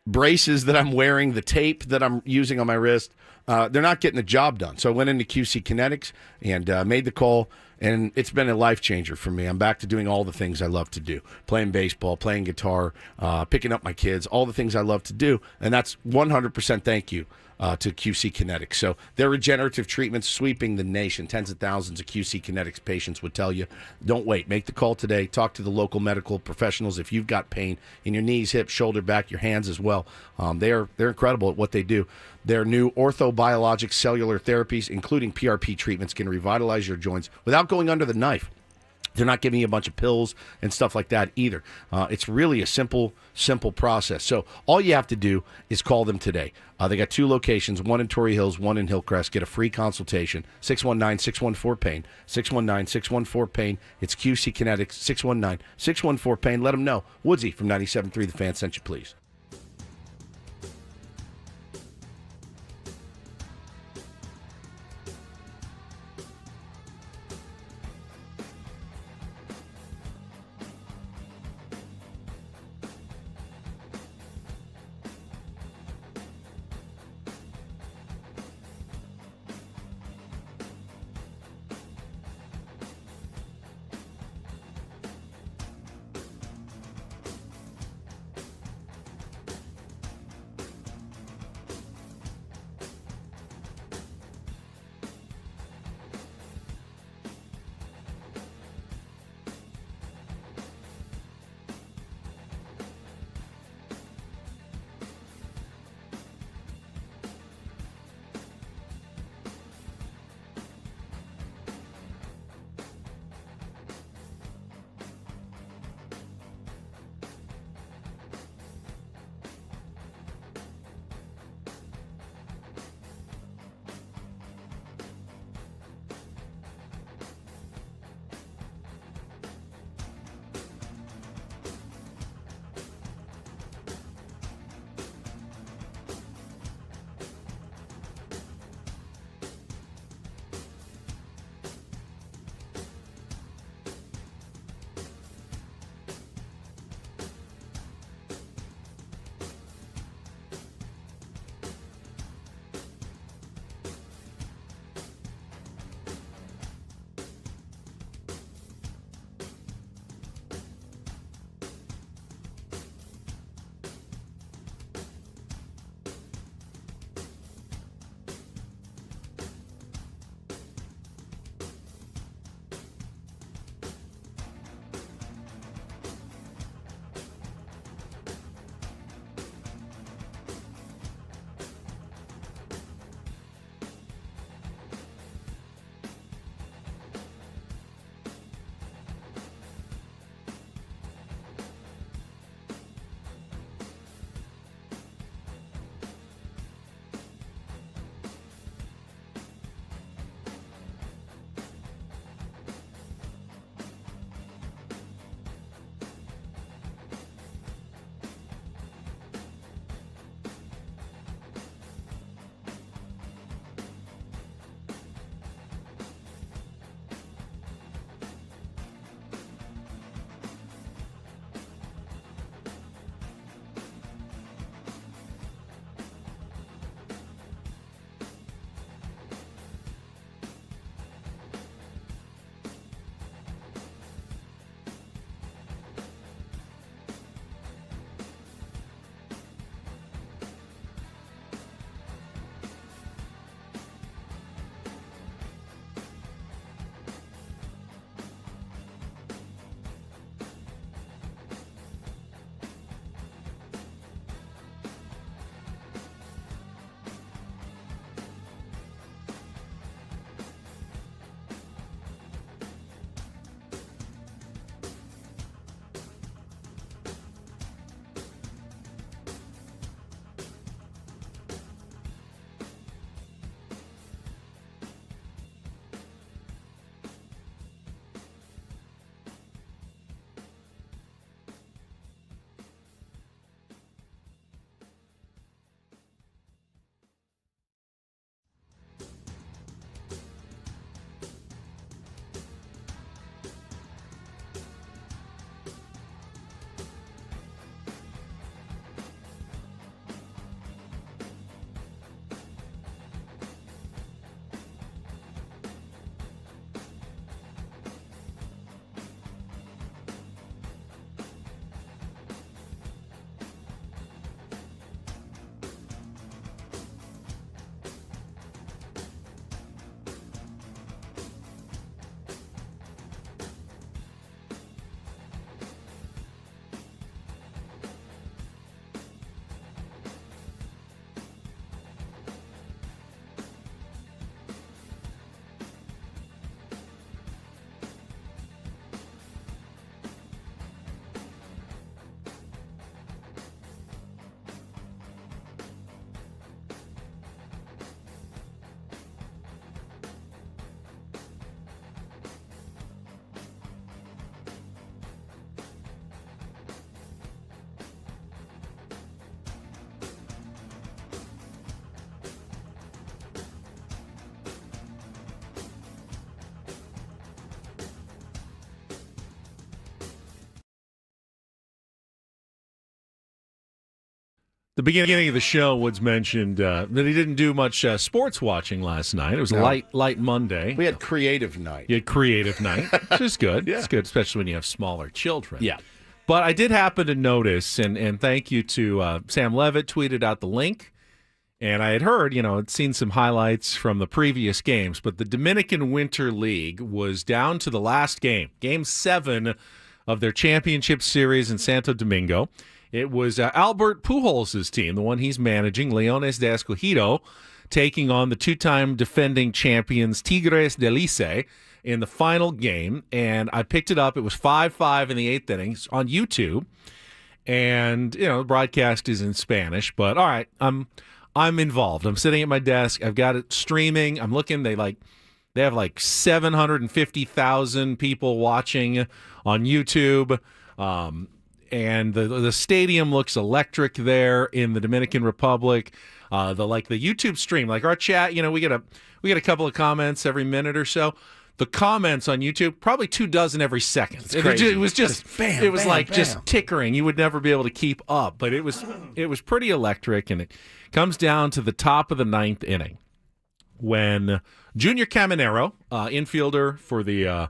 braces that I'm wearing, the tape that I'm using on my wrist, they're not getting the job done. So I went into QC Kinetics and made the call, and it's been a life changer for me. I'm back to doing all the things I love to do, playing baseball, playing guitar, picking up my kids, all the things I love to do, and that's 100% thank you to QC Kinetics. So their regenerative treatments sweeping the nation. Tens of thousands of QC Kinetics patients would tell you, don't wait. Make the call today. Talk to the local medical professionals if you've got pain in your knees, hips, shoulder, back, your hands as well. They're incredible at what they do. Their new orthobiologic cellular therapies, including PRP treatments, can revitalize your joints without going under the knife. They're not giving you a bunch of pills and stuff like that either. It's really a simple process. So all you have to do is call them today. They got 2 locations, one in Torrey Hills, one in Hillcrest. Get a free consultation, 619-614-PAIN, 619-614-PAIN. It's QC Kinetics, 619-614-PAIN. Let them know. Woodsy from 97.3 The Fan sent you, please. The beginning of the show, Woods mentioned that he didn't do much sports watching last night. It was a light Monday. We had creative night. You had creative night, which is good. Yeah. It's good, especially when you have smaller children. Yeah. But I did happen to notice, and thank you to Sam Levitt, tweeted out the link. And I had heard, I'd seen some highlights from the previous games, but the Dominican Winter League was down to the last game, Game 7 of their championship series in Santo Domingo. It was Albert Pujols' team, the one he's managing, Leones de Escogido, taking on the two-time defending champions Tigres del Licey in the final game. And I picked it up. It was 5-5 in the 8th inning on YouTube. And, the broadcast is in Spanish. But, all right, I'm involved. I'm sitting at my desk. I've got it streaming. I'm looking. They have like 750,000 people watching on YouTube. And the stadium looks electric there in the Dominican Republic. The YouTube stream, like our chat, we get a couple of comments every minute or so. The comments on YouTube, probably 24 every second. It was just bam, it was bam, bam. Just tickering. You would never be able to keep up, but it was pretty electric. And it comes down to the top of the 9th inning when Junior Caminero, infielder for the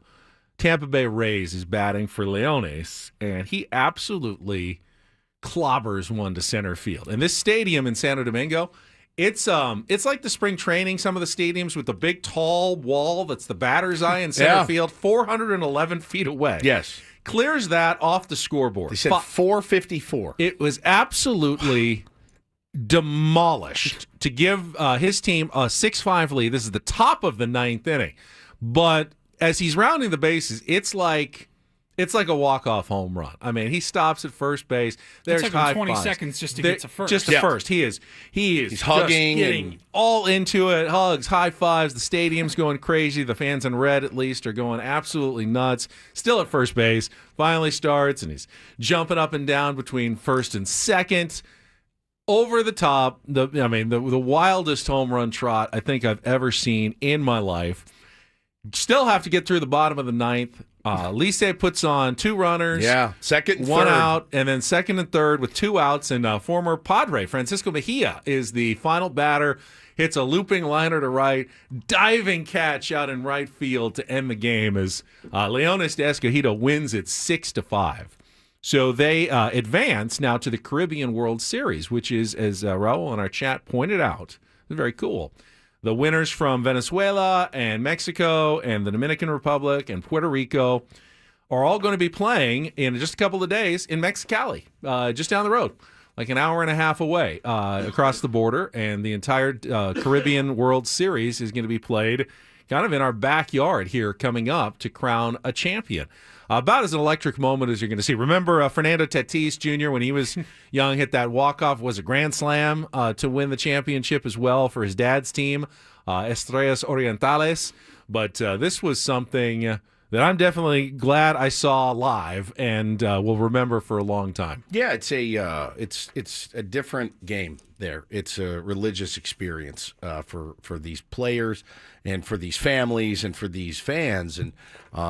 Tampa Bay Rays, is batting for Leones, and he absolutely clobbers one to center field. And this stadium in Santo Domingo, it's like the spring training, some of the stadiums with the big tall wall that's the batter's eye in center field, 411 feet away. Yes. Clears that off the scoreboard. They said 454. It was absolutely demolished to give his team a 6-5 lead. This is the top of the 9th inning. But as he's rounding the bases, it's like a walk-off home run. I mean, he stops at first base. There's like high 20 fives. seconds just to get to first. Just to first. He's hugging, getting all into it. Hugs, high fives. The stadium's going crazy. The fans in red, at least, are going absolutely nuts. Still at first base. Finally starts, and he's jumping up and down between first and second. Over the top. The wildest home run trot I think I've ever seen in my life. Still have to get through the bottom of the 9th. Licey puts on 2 runners. Yeah, second and one third. out, and then second and third with 2 outs. And former Padre Francisco Mejia is the final batter. Hits a looping liner to right, diving catch out in right field to end the game as Leones de Escogido wins it 6-5. So they advance now to the Caribbean World Series, which is, as Raul in our chat pointed out, very cool. The winners from Venezuela and Mexico and the Dominican Republic and Puerto Rico are all going to be playing in just a couple of days in Mexicali, just down the road, like an hour and a half away across the border. And the entire Caribbean World Series is going to be played kind of in our backyard here coming up to crown a champion. About as an electric moment as you're going to see. Remember Fernando Tatis Jr., when he was young, hit that walk-off, was a grand slam to win the championship as well for his dad's team, Estrellas Orientales. But this was something that I'm definitely glad I saw live and will remember for a long time. Yeah, it's a different game there. It's a religious experience for these players and for these families and for these fans. And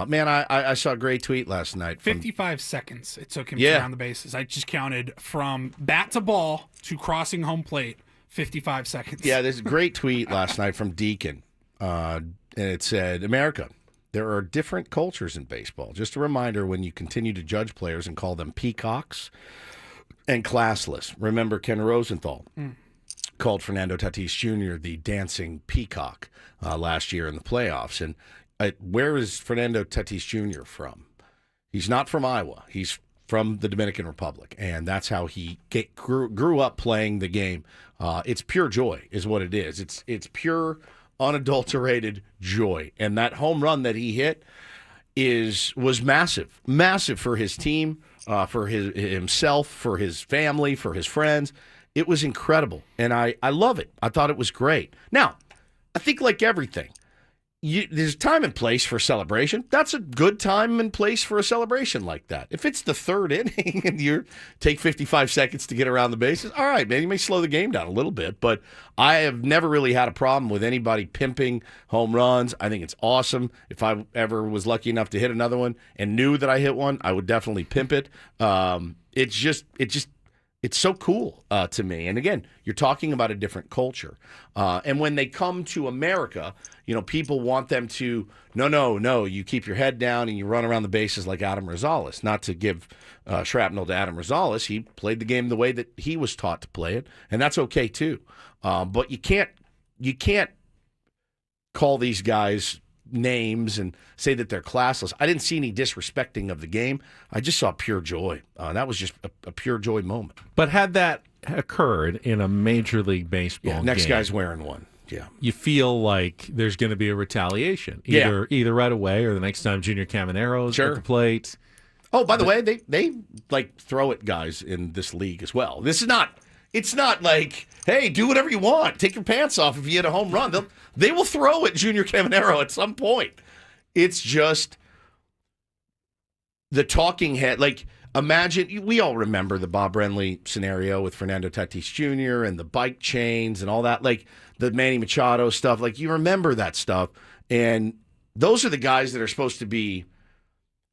man, I saw a great tweet last night. 55 seconds it took him to round the bases. I just counted from bat to ball to crossing home plate, 55 seconds. Yeah, there's a great tweet last night from Deacon, and it said, America, there are different cultures in baseball. Just a reminder, when you continue to judge players and call them peacocks and classless. Remember Ken Rosenthal called Fernando Tatis Jr. the dancing peacock last year in the playoffs. And where is Fernando Tatis Jr. from? He's not from Iowa. He's from the Dominican Republic, and that's how he grew up playing the game. It's pure joy is what it is. It's pure, unadulterated joy. And that home run that he hit was massive for his team, for himself, for his family, for his friends. It was incredible, and I love it. I thought it was great. Now, I think like everything, there's time and place for celebration. That's a good time and place for a celebration like that. If it's the 3rd inning and you take 55 seconds to get around the bases, all right, man, you may slow the game down a little bit, but I have never really had a problem with anybody pimping home runs. I think it's awesome. If I ever was lucky enough to hit another one and knew that I hit one, I would definitely pimp it. It's just It's so cool to me. And again, you're talking about a different culture. And when they come to America, people want them to, no, you keep your head down and you run around the bases like Adam Rosales. Not to give shrapnel to Adam Rosales. He played the game the way that he was taught to play it, and that's okay too. But you can't call these guys names and say that they're classless. I didn't see any disrespecting of the game. I just saw pure joy. That was just a pure joy moment. But had that occurred in a Major League Baseball next game, guy's wearing one. Yeah, you feel like there's going to be a retaliation, either right away or the next time Junior Camanero's at the plate. Oh, by the way, they like throw at guys in this league as well. It's not like, hey, do whatever you want. Take your pants off if you hit a home run. They will throw at Junior Caminero at some point. It's just the talking head. Like, imagine, we all remember the Bob Renly scenario with Fernando Tatis Jr. and the bike chains and all that, like the Manny Machado stuff. Like, you remember that stuff. And those are the guys that are supposed to be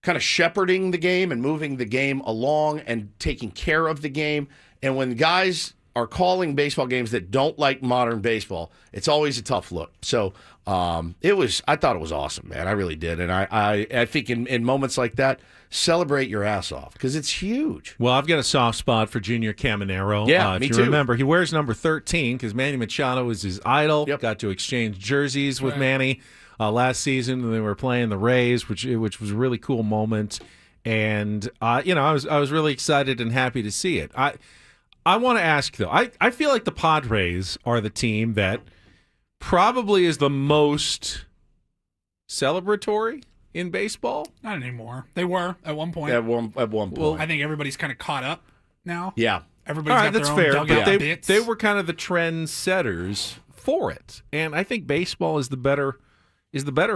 kind of shepherding the game and moving the game along and taking care of the game. And when guys are calling baseball games that don't like modern baseball, it's always a tough look. So I thought it was awesome, man. I really did. And I think in moments like that, celebrate your ass off because it's huge. Well, I've got a soft spot for Junior Caminero. Yeah, if me you too. remember, he wears number 13 because Manny Machado was his idol. Yep. Got to exchange jerseys with Manny last season when they were playing the Rays, which was a really cool moment. And I was really excited and happy to see it. I want to ask, though, I feel like the Padres are the team that probably is the most celebratory in baseball. Not anymore. They were at one point. At one point. Well, I think everybody's kind of caught up now. Yeah. Everybody's got that's their own fair. dugout bits. They were kind of the trend setters for it. And I think baseball is the better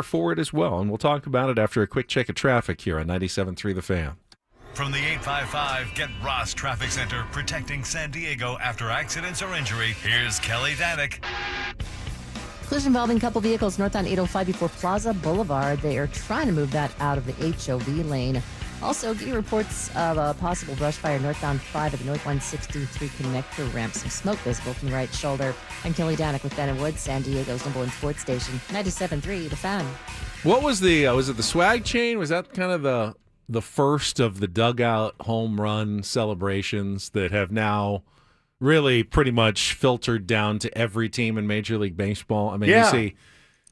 for it as well. And we'll talk about it after a quick check of traffic here on 97.3 The Fan. From the 855 Get Ross Traffic Center, protecting San Diego after accidents or injury, here's Kelly Danick. Collision involving couple vehicles north on 805 before Plaza Boulevard. They are trying to move that out of the HOV lane. Also, getting reports of a possible brush fire northbound 5 at the North 163 connector ramp. Some smoke visible from the right shoulder. I'm Kelly Danick with Ben and Woods, San Diego's #1 sports station, 97.3 The Fan. What was was it the swag chain? Was that kind of the first of the dugout home run celebrations that have now really pretty much filtered down to every team in Major League Baseball? I mean, you see,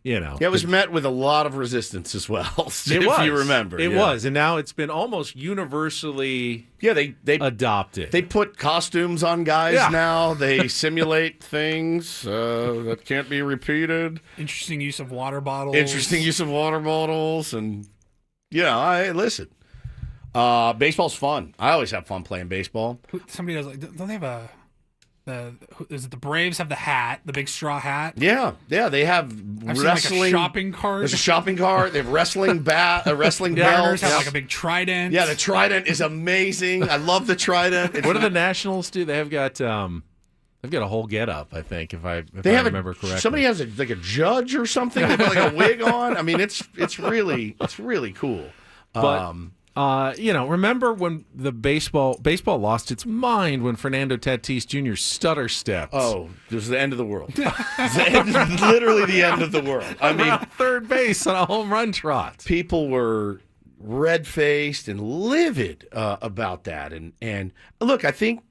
it was met with a lot of resistance as well. If you remember, it was, and now it's been almost universally they adopted. They put costumes on guys now. They simulate things that can't be repeated. Interesting use of water bottles. And listen. Baseball's fun. I always have fun playing baseball. Somebody does don't they have is it the Braves have the hat, the big straw hat? Yeah, they have wrestling. Seen like a shopping cart. There's a shopping cart. They have wrestling a wrestling belt. Mariners have like a big trident. Yeah, the trident is amazing. I love the trident. What do the Nationals do? They've got a whole get-up, I think, if I remember correctly. Somebody has a judge or something. They put like a wig on. I mean, it's really cool. But remember when the baseball lost its mind when Fernando Tatis Jr. stutter stepped? Oh, it was the end of the world. Literally the end of the world. I mean, third base on a home run trot. People were red-faced and livid about that. And look, I think,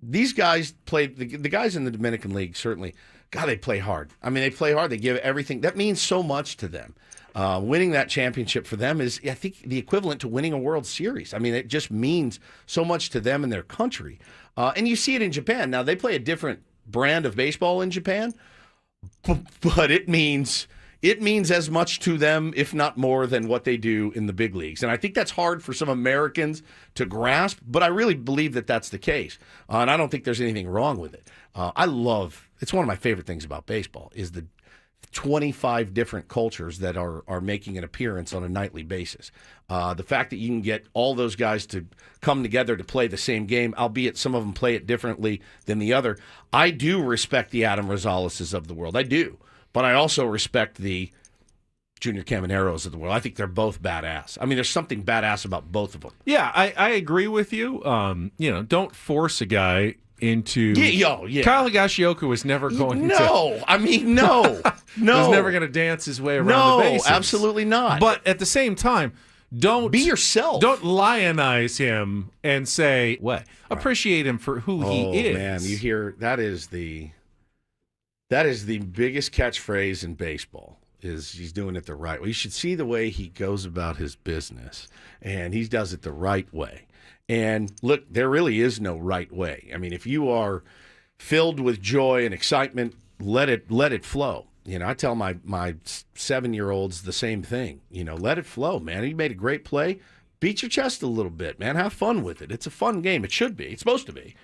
these guys played, the guys in the Dominican League certainly, God, they play hard. I mean, they play hard. They give everything. That means so much to them. Winning that championship for them is, I think, the equivalent to winning a World Series. I mean, it just means so much to them and their country. And you see it in Japan. Now, they play a different brand of baseball in Japan, but it means as much to them, if not more, than what they do in the big leagues. And I think that's hard for some Americans to grasp, but I really believe that that's the case. And I don't think there's anything wrong with it. It's one of my favorite things about baseball is the 25 different cultures that are making an appearance on a nightly basis. The fact that you can get all those guys to come together to play the same game, albeit some of them play it differently than the other. I do respect the Adam Rosaleses of the world. I do. But I also respect the Junior Camaneros of the world. I think they're both badass. I mean, there's something badass about both of them. Yeah, I agree with you. Don't force a guy into. Yeah. Kyle Higashioka was never going to. No. Was never going to dance his way around the bases. No, absolutely not. But at the same time, don't be yourself. Don't lionize him and say, "What? Appreciate him for who he is." Man, you hear that is the biggest catchphrase in baseball. Is he's doing it the right way. You should see the way he goes about his business, and he does it the right way. And look, there really is no right way. I mean, if you are filled with joy and excitement, let it flow. I tell my 7-year-olds the same thing. Let it flow, man. You made a great play. Beat your chest a little bit, man. Have fun with it. It's a fun game. It should be. It's supposed to be.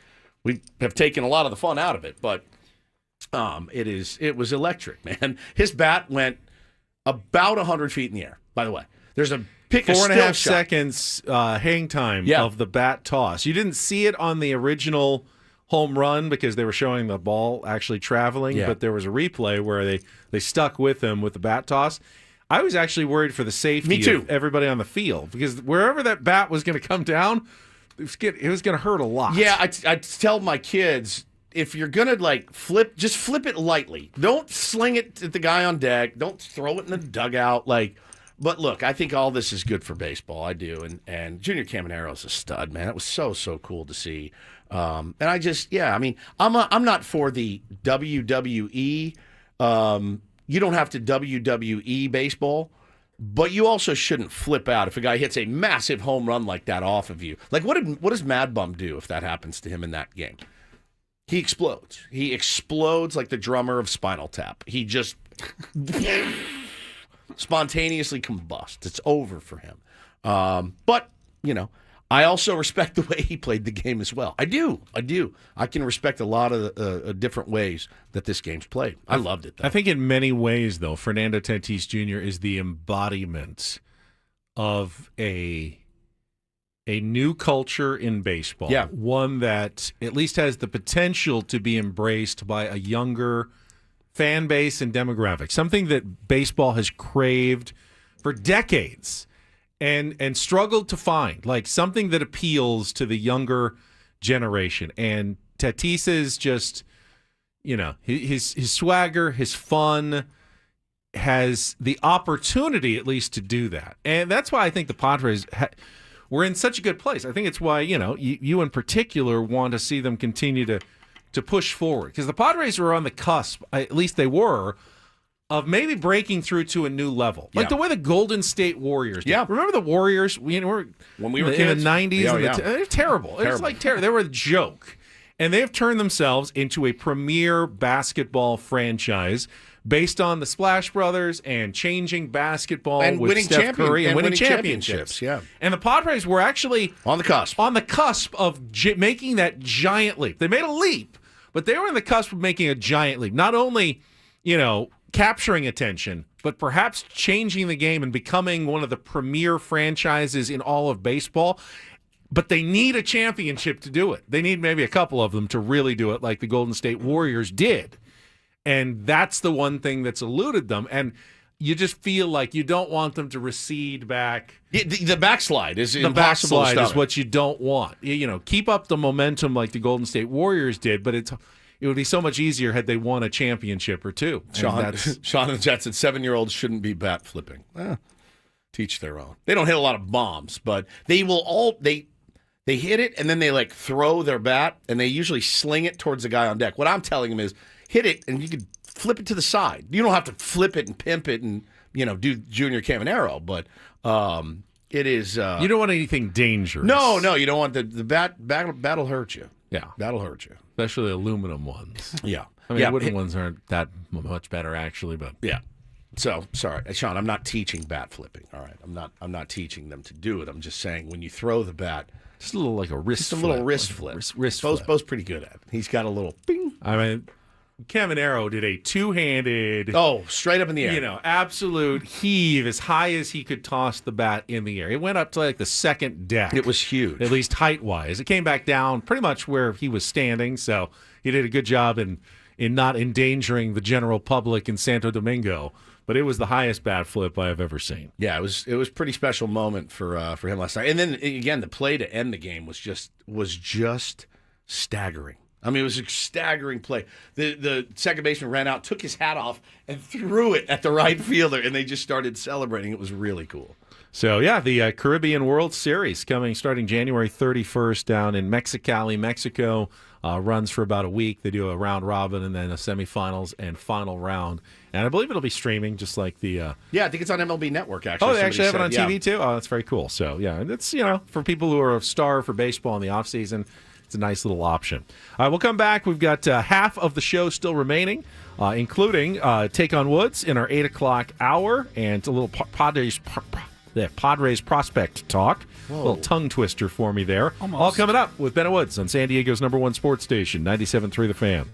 We have taken a lot of the fun out of it, but it was electric, man. His bat went about 100 feet in the air, by the way. There's a pick 4.5 seconds hang time Yeah. of the bat toss. You didn't see it on the original home run because they were showing the ball actually traveling, Yeah. but there was a replay where they stuck with him with the bat toss. I was actually worried for the safety of everybody on the field because wherever that bat was going to come down, it was going to hurt a lot. Yeah, I tell my kids, if you're going to flip, just flip it lightly. Don't sling it at the guy on deck. Don't throw it in the dugout. But look, I think all this is good for baseball. I do. And Junior Camanero's a stud, man. It was so cool to see. And I just, I'm not for the WWE. You don't have to WWE baseball, but you also shouldn't flip out if a guy hits a massive home run like that off of you. What does Mad Bum do if that happens to him in that game? He explodes. He explodes like the drummer of Spinal Tap. He just spontaneously combusts. It's over for him. But, I also respect the way he played the game as well. I do. I can respect a lot of the different ways that this game's played. I loved it, though. I think in many ways, though, Fernando Tatis Jr. is the embodiment of a new culture in baseball. Yeah. One that at least has the potential to be embraced by a younger fan base and demographic. Something that baseball has craved for decades and struggled to find. Something that appeals to the younger generation. And Tatis is just, his swagger, his fun has the opportunity at least to do that. And that's why I think the Padres we're in such a good place. I think it's why, you in particular want to see them continue to push forward. Because the Padres were on the cusp, at least they were, of maybe breaking through to a new level. Like the way the Golden State Warriors did. Yeah. Remember the Warriors? When we were in kids? the 90s? Yeah, They're terrible. It was terrible. They were a joke. And they've turned themselves into a premier basketball franchise based on the Splash Brothers and changing basketball and with Steph Curry and winning championships. Yeah. And the Padres were actually on the cusp of making that giant leap. They made a leap, but they were on the cusp of making a giant leap. Not only, capturing attention, but perhaps changing the game and becoming one of the premier franchises in all of baseball. But they need a championship to do it. They need maybe a couple of them to really do it like the Golden State Warriors did. And that's the one thing that's eluded them. And you just feel like you don't want them to recede back. The backslide is the impossible. Backslide is what you don't want. Keep up the momentum like the Golden State Warriors did, but it would be so much easier had they won a championship or two. Sean and the Jets said 7-year-olds shouldn't be bat flipping. Teach their own. They don't hit a lot of bombs, but they will they hit it and then they throw their bat and they usually sling it towards the guy on deck. What I'm telling them is hit it and you can flip it to the side. You don't have to flip it and pimp it and do Junior Caminero, but it is. You don't want anything dangerous. No, you don't want the bat'll hurt you. Yeah, that'll hurt you, especially aluminum ones. Yeah, I mean wooden ones aren't that much better actually, but yeah. So sorry, Sean. I'm not teaching bat flipping. All right, I'm not teaching them to do it. I'm just saying when you throw the bat. Just a little wrist flip. Little wrist flip. Wrist flip. Bo's pretty good at it. He's got a little bing. I mean, Caminero did a two-handed... straight up in the air. Absolute heave as high as he could toss the bat in the air. It went up to the second deck. It was huge. At least height-wise. It came back down pretty much where he was standing, so he did a good job in not endangering the general public in Santo Domingo. but it was the highest bat flip I have ever seen. Yeah, it was pretty special moment for him last night. And then again, the play to end the game was just staggering. I mean, it was a staggering play. The second baseman ran out, took his hat off, and threw it at the right fielder, and they just started celebrating. It was really cool. So, yeah, the Caribbean World Series starting January 31st down in Mexicali, Mexico. Runs for about a week. They do a round robin and then a semifinals and final round. And I believe it'll be streaming just like the... Yeah, I think it's on MLB Network, actually. Oh, they actually have it on TV, too? Oh, that's very cool. So, yeah, and it's, for people who are a star for baseball in the offseason, it's a nice little option. All right, we'll come back. We've got half of the show still remaining, including Take on Woods in our 8 o'clock hour and a little Padres prospect talk. Whoa. A little tongue twister for me there. Almost. All coming up with Ben Woods on San Diego's #1 sports station, 97.3 The Fan.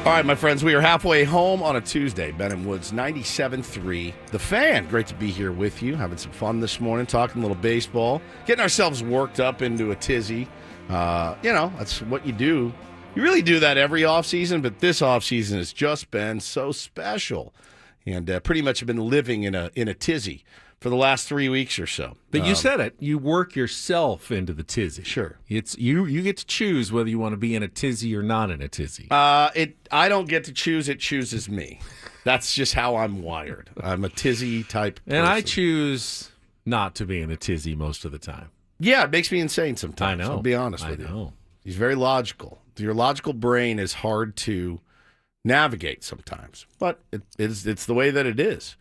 All right, my friends, we are halfway home on a Tuesday. Ben and Woods, 97.3. The Fan, great to be here with you, having some fun this morning, talking a little baseball, getting ourselves worked up into a tizzy. That's what you do. You really do that every offseason, but this offseason has just been so special. And pretty much have been living in a tizzy for the last 3 weeks or so. But you said it. You work yourself into the tizzy. Sure. It's you get to choose whether you want to be in a tizzy or not in a tizzy. I don't get to choose. It chooses me. That's just how I'm wired. I'm a tizzy type person. And I choose not to be in a tizzy most of the time. Yeah, it makes me insane sometimes. I know. I'll be honest with I you. know. He's very logical. Your logical brain is hard to navigate sometimes, but it's the way that it is.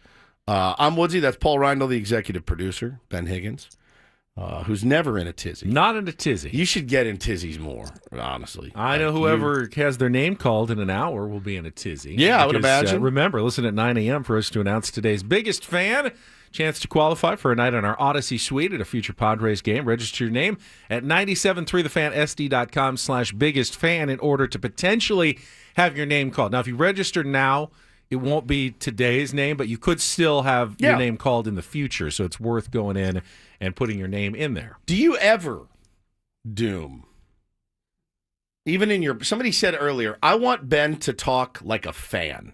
I'm Woodsy. That's Paul Reindl, the executive producer. Ben Higgins, who's never in a tizzy. Not in a tizzy. You should get in tizzies more, honestly. I know whoever has their name called in an hour will be in a tizzy. Yeah, I would imagine. Remember, listen at 9 a.m. for us to announce today's biggest fan. Chance to qualify for a night on our Odyssey Suite at a future Padres game. Register your name at 973thefansd.com/biggest fan in order to potentially have your name called. Now, if you register now, it won't be today's name, but you could still have your name called in the future, so it's worth going in and putting your name in there. Do you ever, Doom, even in somebody said earlier, I want Ben to talk like a fan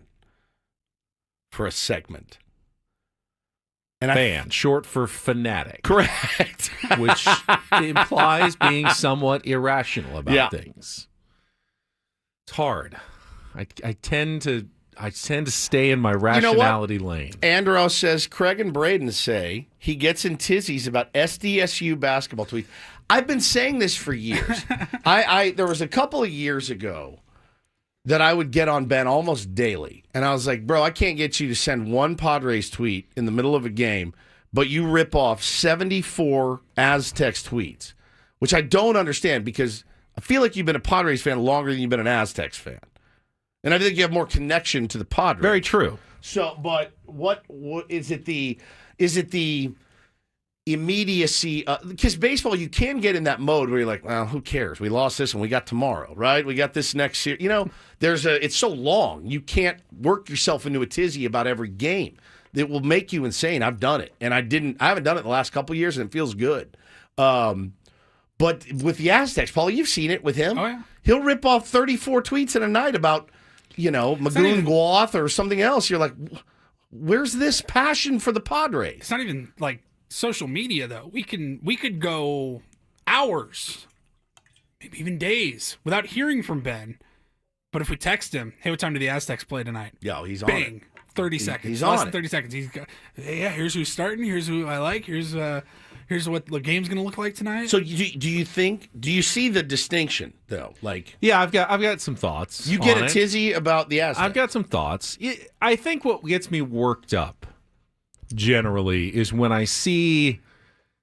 for a segment. And fan, short for fanatic. Correct. Which implies being somewhat irrational about things. It's hard. I tend to stay in my rationality lane. Andros says, Craig and Braden say he gets in tizzies about SDSU basketball tweets. I've been saying this for years. There was a couple of years ago that I would get on Ben almost daily. And I was like, bro, I can't get you to send one Padres tweet in the middle of a game, but you rip off 74 Aztecs tweets, which I don't understand because I feel like you've been a Padres fan longer than you've been an Aztecs fan. And I think you have more connection to the Padres. Very true. So, but what is it the immediacy? Because baseball, you can get in that mode where you're like, well, who cares? We lost this and we got tomorrow, right? We got this next year. It's so long. You can't work yourself into a tizzy about every game. It will make you insane. I've done it. And I haven't done it in the last couple of years and it feels good. But with the Aztecs, Paul, you've seen it with him. Oh, yeah. He'll rip off 34 tweets in a night about, Magoon Guath or something else. You're like, where's this passion for the Padres? It's not even like social media, though. We could go hours, maybe even days, without hearing from Ben. But if we text him, hey, what time do the Aztecs play tonight? Yeah, he's on Bang, it. 30 seconds. He's Less on than it. 30 seconds. He's got, yeah, here's who's starting. Here's who I like. Here's what the game's going to look like tonight. So do you see the distinction, though? Like, yeah, I've got some thoughts. You get on a it. tizzy about the Aztecs. I've got some thoughts. I think what gets me worked up generally is when I see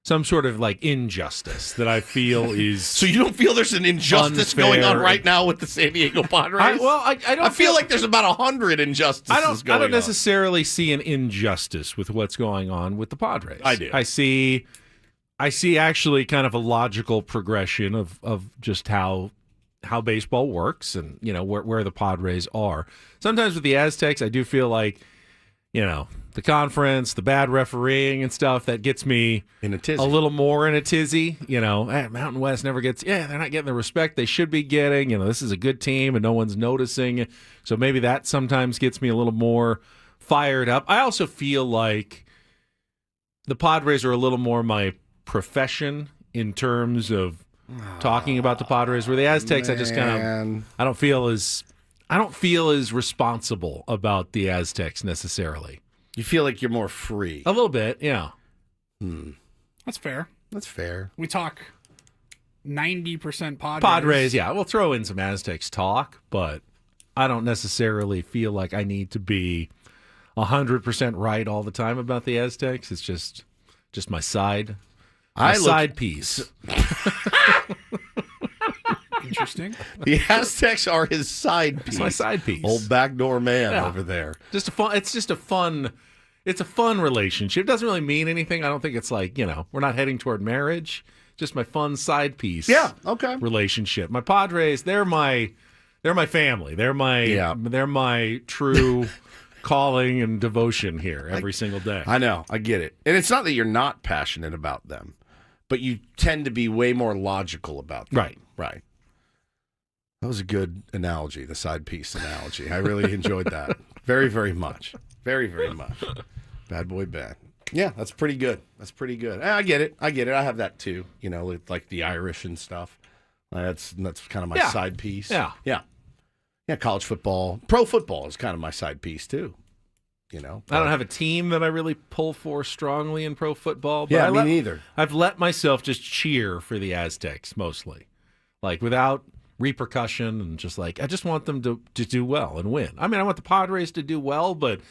some sort of like injustice that I feel is. So you don't feel there's an injustice unfair. going on right now with the San Diego Padres? I don't. I feel like there's about 100 injustices I going don't on. necessarily see an injustice with what's going on with the Padres. I do. I see actually kind of a logical progression of just how baseball works and where the Padres are. Sometimes with the Aztecs, I do feel like the conference, the bad refereeing and stuff that gets me in a tizzy. A little more in a tizzy. Mountain West never gets. Yeah, they're not getting the respect they should be getting. This is a good team and no one's noticing. So maybe that sometimes gets me a little more fired up. I also feel like the Padres are a little more my profession in terms of talking about the Padres. Where the Aztecs, I just kind of I don't feel as responsible about the Aztecs necessarily. You feel like you're more free. A little bit, yeah. That's fair. That's fair. We talk 90% Padres. Padres, yeah. We'll throw in some Aztecs talk, but I don't necessarily feel like I need to be 100% right all the time about the Aztecs. It's just my side piece. Interesting. The Aztecs are his side piece. It's my side piece. Old backdoor man over there. It's a fun relationship. It doesn't really mean anything. I don't think it's like, we're not heading toward marriage. Just my fun side piece. Yeah, okay. Relationship. My Padres, they're my They're my family. They're my true calling and devotion here every single day. I know. I get it. And it's not that you're not passionate about them, but you tend to be way more logical about them. Right. That was a good analogy, the side piece analogy. I really enjoyed that. Very, very much. Very, very much. Bad boy bad. Yeah, that's pretty good. That's pretty good. I get it. I have that too. You know, like the Irish and stuff. That's kind of my side piece. Yeah, college football. Pro football is kind of my side piece too. You know, I don't have a team that I really pull for strongly in pro football. But me neither. I've let myself just cheer for the Aztecs mostly, like without repercussion, and just like I just want them to do well and win. I mean, I want the Padres to do well, but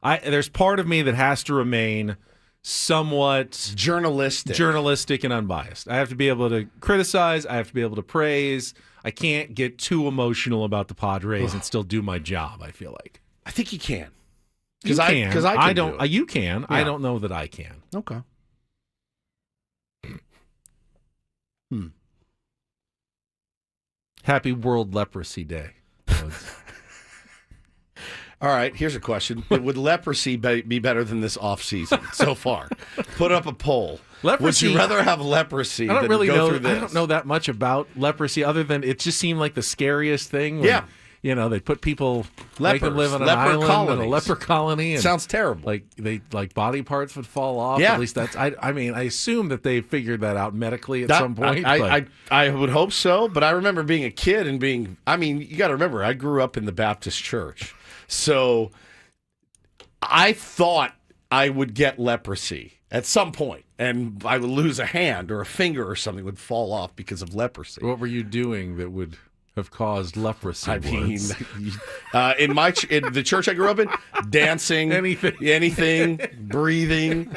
there's part of me that has to remain somewhat journalistic and unbiased. I have to be able to criticize. I have to be able to praise. I can't get too emotional about the Padres and still do my job. I feel like I think you can. Because I don't. You can. Yeah. I don't know that I can. Okay. Happy World Leprosy Day. All right, here's a question. Would leprosy be better than this off-season so far? Put up a poll. Leprosy, would you rather have leprosy I don't than really go know, through this? I don't know that much about leprosy other than it just seemed like the scariest thing. When, you know, they put people make them live on an island in a leper colony. And sounds terrible. Like body parts would fall off. Yeah. At least that's. I mean, I assume that they figured that out medically at some point. I would hope so, but I remember being a kid and being. I mean, you got to remember, I grew up in the Baptist church, so I thought I would get leprosy at some point, and I would lose a hand or a finger or something would fall off because of leprosy. What were you doing that would have caused leprosy? I mean, in the church I grew up in, dancing, anything, breathing,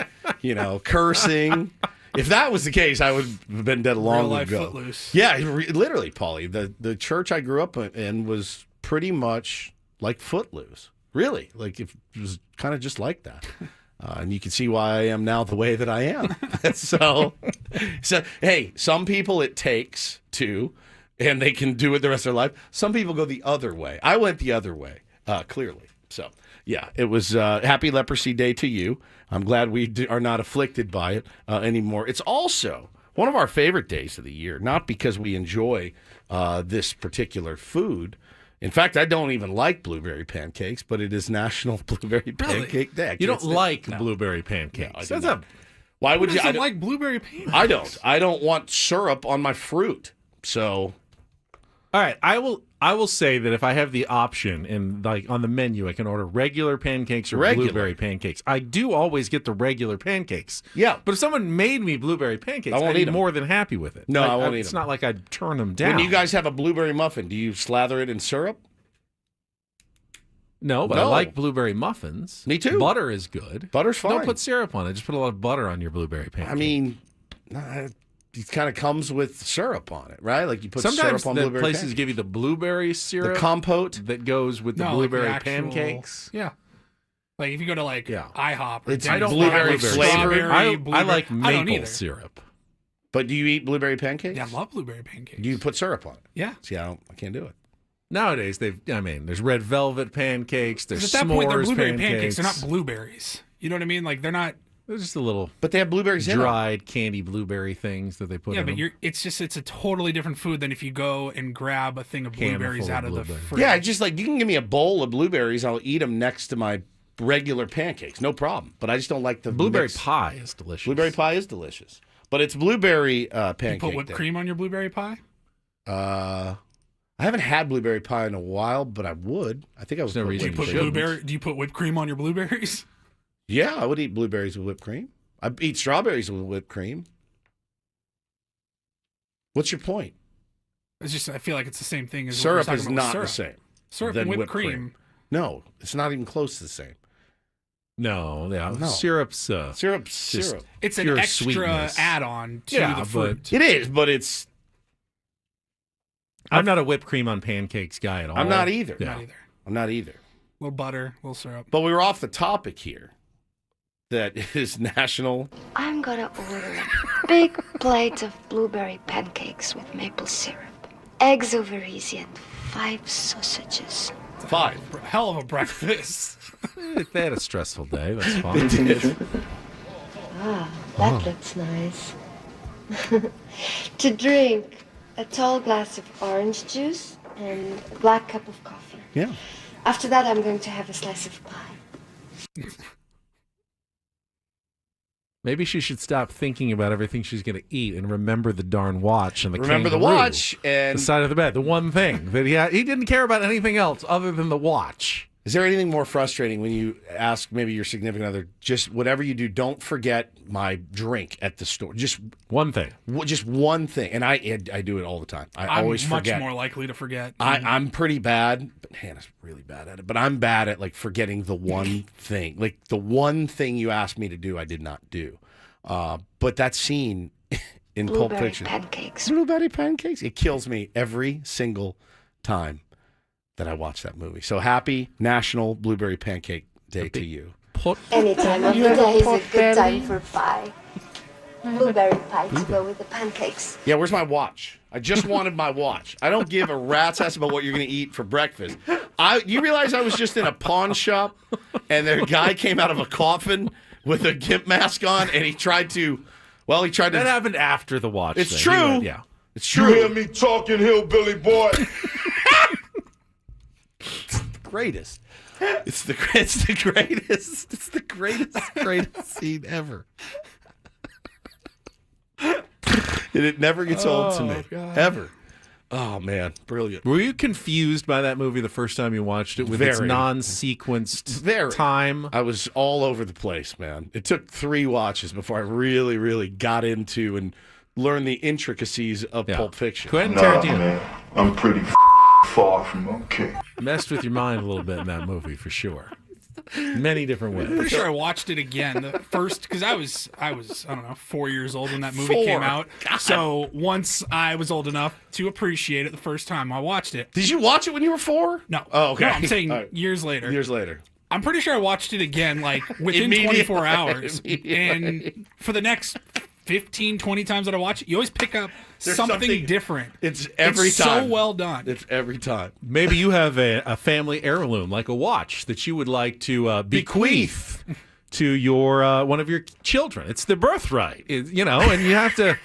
cursing. If that was the case, I would have been dead long ago. Footloose. Yeah, literally, Paulie. The church I grew up in was pretty much like Footloose. Really, like it was kind of just like that. And you can see why I am now the way that I am. so hey, some people it takes to. And they can do it the rest of their life. Some people go the other way. I went the other way, clearly. So, yeah, it was Happy Leprosy Day to you. I'm glad we are not afflicted by it anymore. It's also one of our favorite days of the year, not because we enjoy this particular food. In fact, I don't even like blueberry pancakes, but it is National Blueberry Pancake Day. You don't like blueberry pancakes? No, why would you? I don't like blueberry pancakes. I don't. I don't want syrup on my fruit. So. All right, I will say that if I have the option and like on the menu, I can order regular pancakes or blueberry pancakes. I do always get the regular pancakes. Yeah, but if someone made me blueberry pancakes, I'd be more than happy with it. No, I won't eat them. It's not like I'd turn them down. When you guys have a blueberry muffin, do you slather it in syrup? No, but I like blueberry muffins. Me too. Butter is good. Butter's fine. Don't put syrup on it. Just put a lot of butter on your blueberry pancake. I mean, it kind of comes with syrup on it, right? Like you put sometimes syrup on blueberry places pancakes. give you the blueberry syrup, the compote that goes with the blueberry pancakes. Yeah, like if you go to IHOP, or it's blueberry flavor. I like maple syrup. But do you eat blueberry pancakes? Yeah, I love blueberry pancakes. Do you put syrup on it? Yeah. See, I can't do it. Nowadays, there's red velvet pancakes. There's at that point, they're blueberry pancakes. They're not blueberries. You know what I mean? Like they're not. They're just a little. But they have blueberries dried candy blueberry things that they put in them. Yeah, but it's a totally different food than if you go and grab a thing of blueberries out of the fridge. Yeah, just like you can give me a bowl of blueberries, I'll eat them next to my regular pancakes, no problem. But I just don't like the blueberry pie is delicious. Blueberry pie is delicious, but it's blueberry pancake. You put whipped cream on your blueberry pie? I haven't had blueberry pie in a while, but I would. I think I was. No reason do you put whipped cream on your blueberries? Yeah, I would eat blueberries with whipped cream. I eat strawberries with whipped cream. What's your point? It's just I feel like it's the same thing as syrup is not the same. Syrup and whipped cream. No, it's not even close to the same. No. Syrup's syrup. It's an extra sweetness. add-on to the fruit. It is, but it's. I'm not a whipped cream on pancakes guy at all. I'm not either. Yeah. Not either. I'm not either. A little butter, a little syrup. But we were off the topic here. That is National. I'm gonna order big plates of blueberry pancakes with maple syrup. eggs over easy, and 5 sausages. 5. Hell of a breakfast. They had a stressful day. That's fine. Ah, that looks nice. To drink, a tall glass of orange juice and a black cup of coffee. Yeah. After that, I'm going to have a slice of pie. Maybe she should stop thinking about everything she's going to eat and remember the darn watch and the Remember the kangaroo, watch and the side of the bed. The one thing that he didn't care about anything else other than the watch. Is there anything more frustrating when you ask maybe your significant other, just whatever you do, don't forget my drink at the store? Just one thing. Just one thing. And I do it all the time. I always forget. I'm much more likely to forget. I'm pretty bad, but Hannah's really bad at it. But I'm bad at like forgetting the one thing. Like the one thing you asked me to do, I did not do. But that scene in Pulp Fiction. Blueberry pancakes. It kills me every single time that I watch that movie. So happy National Blueberry Pancake Day to you. Any time of the day is a good time for pie. Blueberry pie to go with the pancakes. Yeah, where's my watch? I just wanted my watch. I don't give a rat's ass about what you're going to eat for breakfast. You realize I was just in a pawn shop and their guy came out of a coffin with a gimp mask on and he tried to. That happened after the watch. It's thing. true. It's true. You hear me talking, hillbilly boy? Greatest. It's the greatest. It's the greatest scene ever. And it never gets old to me. God. Ever. Oh, man. Brilliant. Were you confused by that movie the first time you watched it with its non-sequenced time? I was all over the place, man. It took 3 watches before I really, really got into and learned the intricacies of Pulp Fiction. Quentin Tarantino. Man, I'm pretty far from okay. Messed with your mind a little bit in that movie, for sure. Many different ways. I'm pretty sure I watched it again the first because I was I don't know 4 years old when that movie came out. God. So once I was old enough to appreciate it the first time I watched it. Did you watch it when you were 4? No. Oh, okay. No, I'm saying All right. years later. Years later. I'm pretty sure I watched it again like within 24 hours. And for the next 15, 20 times that I watch it, you always pick up something different. It's every time. So well done. It's every time. Maybe you have a family heirloom, like a watch, that you would like to bequeath to your one of your children. It's the birthright, and you have to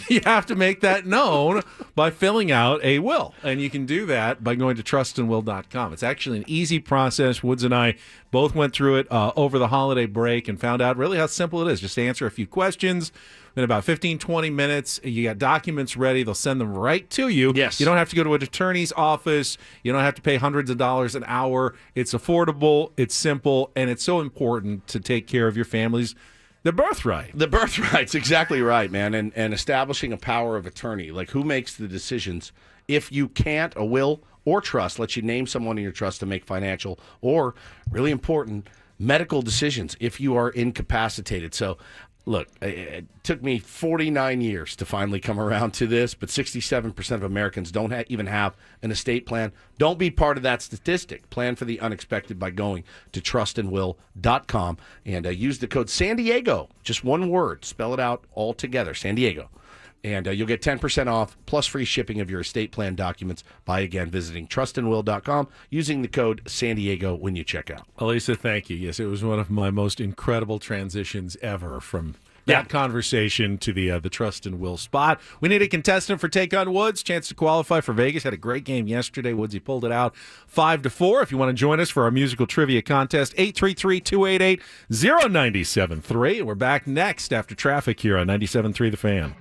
you have to make that known by filling out a will, and you can do that by going to trustandwill.com. It's actually an easy process. Woods and I both went through it over the holiday break and found out really how simple it is. Just answer a few questions. In about 15, 20 minutes, you got documents ready. They'll send them right to you. Yes. You don't have to go to an attorney's office. You don't have to pay hundreds of dollars an hour. It's affordable, it's simple, and it's so important to take care of your family's the birthright. The birthright's exactly right, man. And establishing a power of attorney, like who makes the decisions. If you can't, a will or trust lets you name someone in your trust to make financial or, really important, medical decisions if you are incapacitated. So, look, it took me 49 years to finally come around to this, but 67% of Americans don't even have an estate plan. Don't be part of that statistic. Plan for the unexpected by going to trustandwill.com and use the code San Diego. Just one word. Spell it out all together, San Diego. And you'll get 10% off plus free shipping of your estate plan documents by, again, visiting trustandwill.com using the code San Diego when you check out. Elisa, thank you. Yes, it was one of my most incredible transitions ever from that conversation to the Trust and Will spot. We need a contestant for Take on Woods. Chance to qualify for Vegas. Had a great game yesterday. Woodsy pulled it out 5-4. If you want to join us for our musical trivia contest, 833-288-0973. And we're back next after traffic here on 97.3 The Fan.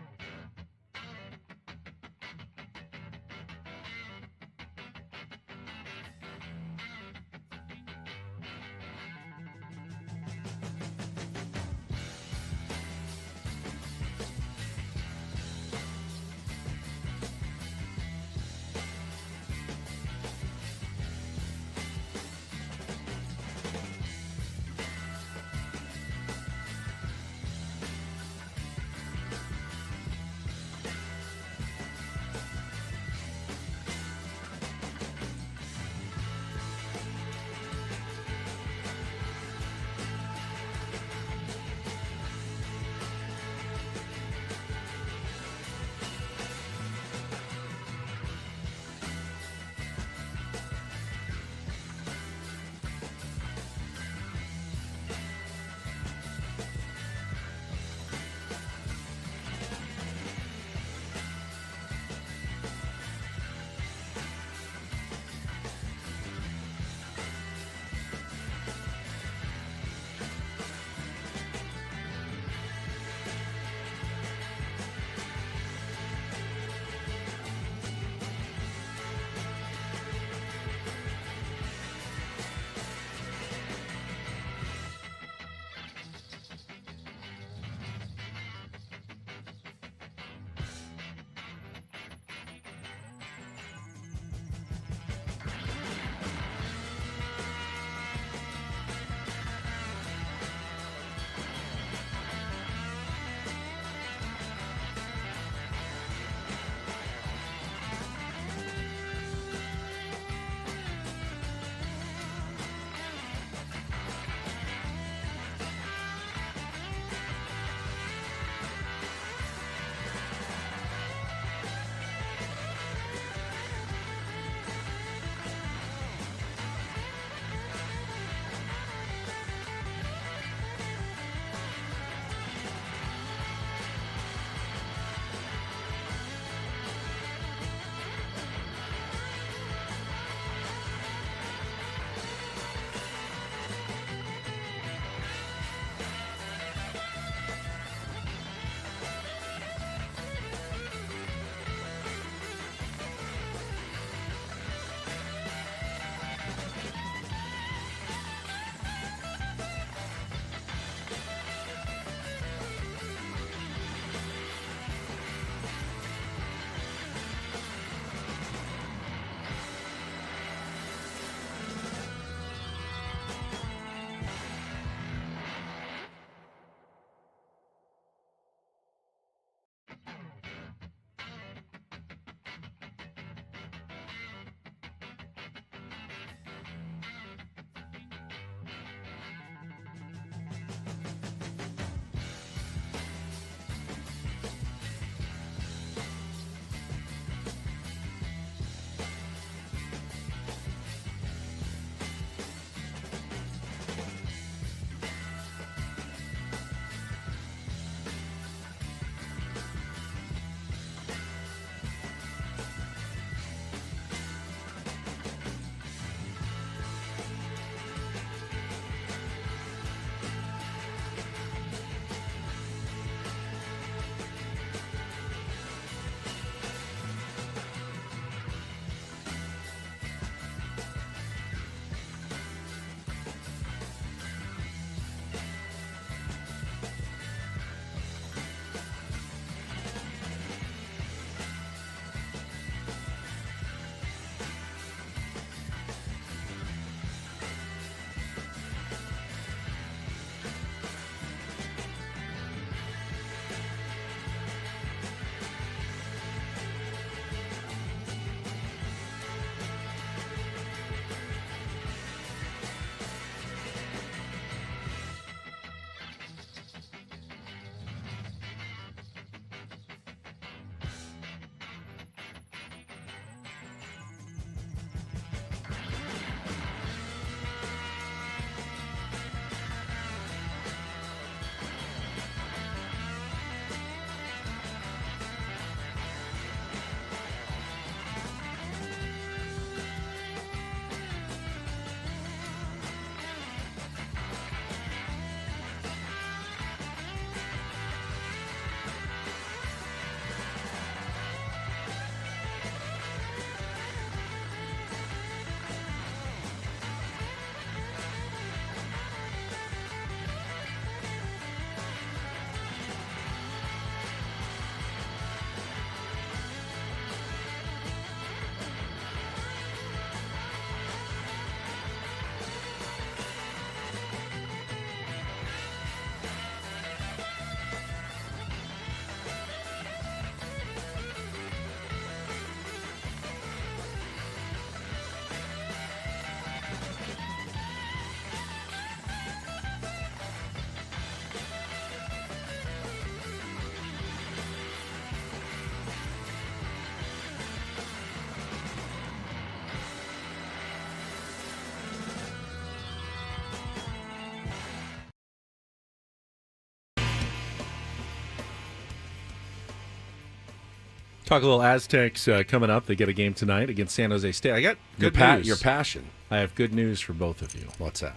Talk a little Aztecs coming up. They get a game tonight against San Jose State. I got good news. Your passion. I have good news for both of you. What's that?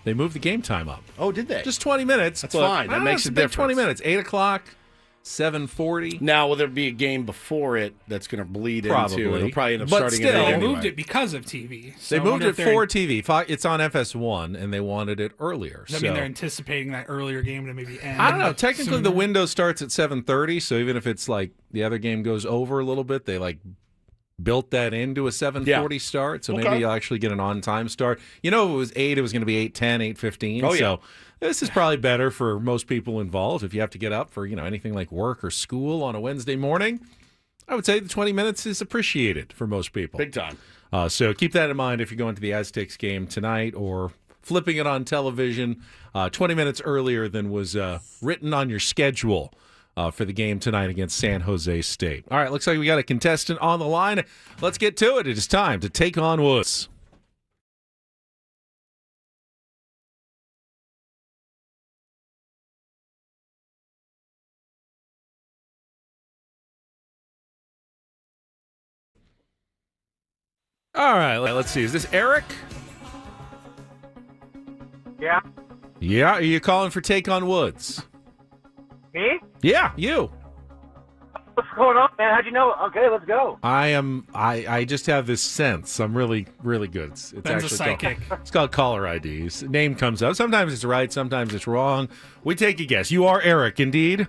They moved the game time up. Oh, did they? Just 20 minutes. That's fine. That makes a difference. 20 minutes. 8 o'clock, 7:40. Now, will there be a game before it that's going to bleed Probably. into? It'll probably end up But starting still, at 8 They anyway. moved it because of TV. So They I moved wonder it if they're- for TV. It's on FS1, and they wanted it earlier. Does that mean they're anticipating that earlier game to maybe end? I don't know. Technically, sooner? the window starts at 7:30, so even if it's like the other game goes over a little bit, they built that into a 7:40 start, so maybe you'll actually get an on-time start. If it was 8, it was going to be 8:10, 8:15. Oh, yeah. So this is probably better for most people involved. If you have to get up for anything like work or school on a Wednesday morning, I would say the 20 minutes is appreciated for most people. Big time. So keep that in mind if you're going to the Aztecs game tonight or flipping it on television 20 minutes earlier than was written on your schedule for the game tonight against San Jose State. All right, looks like we got a contestant on the line. Let's get to it. It is time to take on Woods. All right, let's see. Is this Eric? Yeah. Yeah, are you calling for Take on Woods? Me? Yeah, you. What's going on, man? How'd you know? Okay, let's go. I just have this sense. I'm really, really good. It's Ben's actually a psychic. It's called caller ID. Name comes up. Sometimes it's right, sometimes it's wrong. We take a guess. You are Eric, indeed.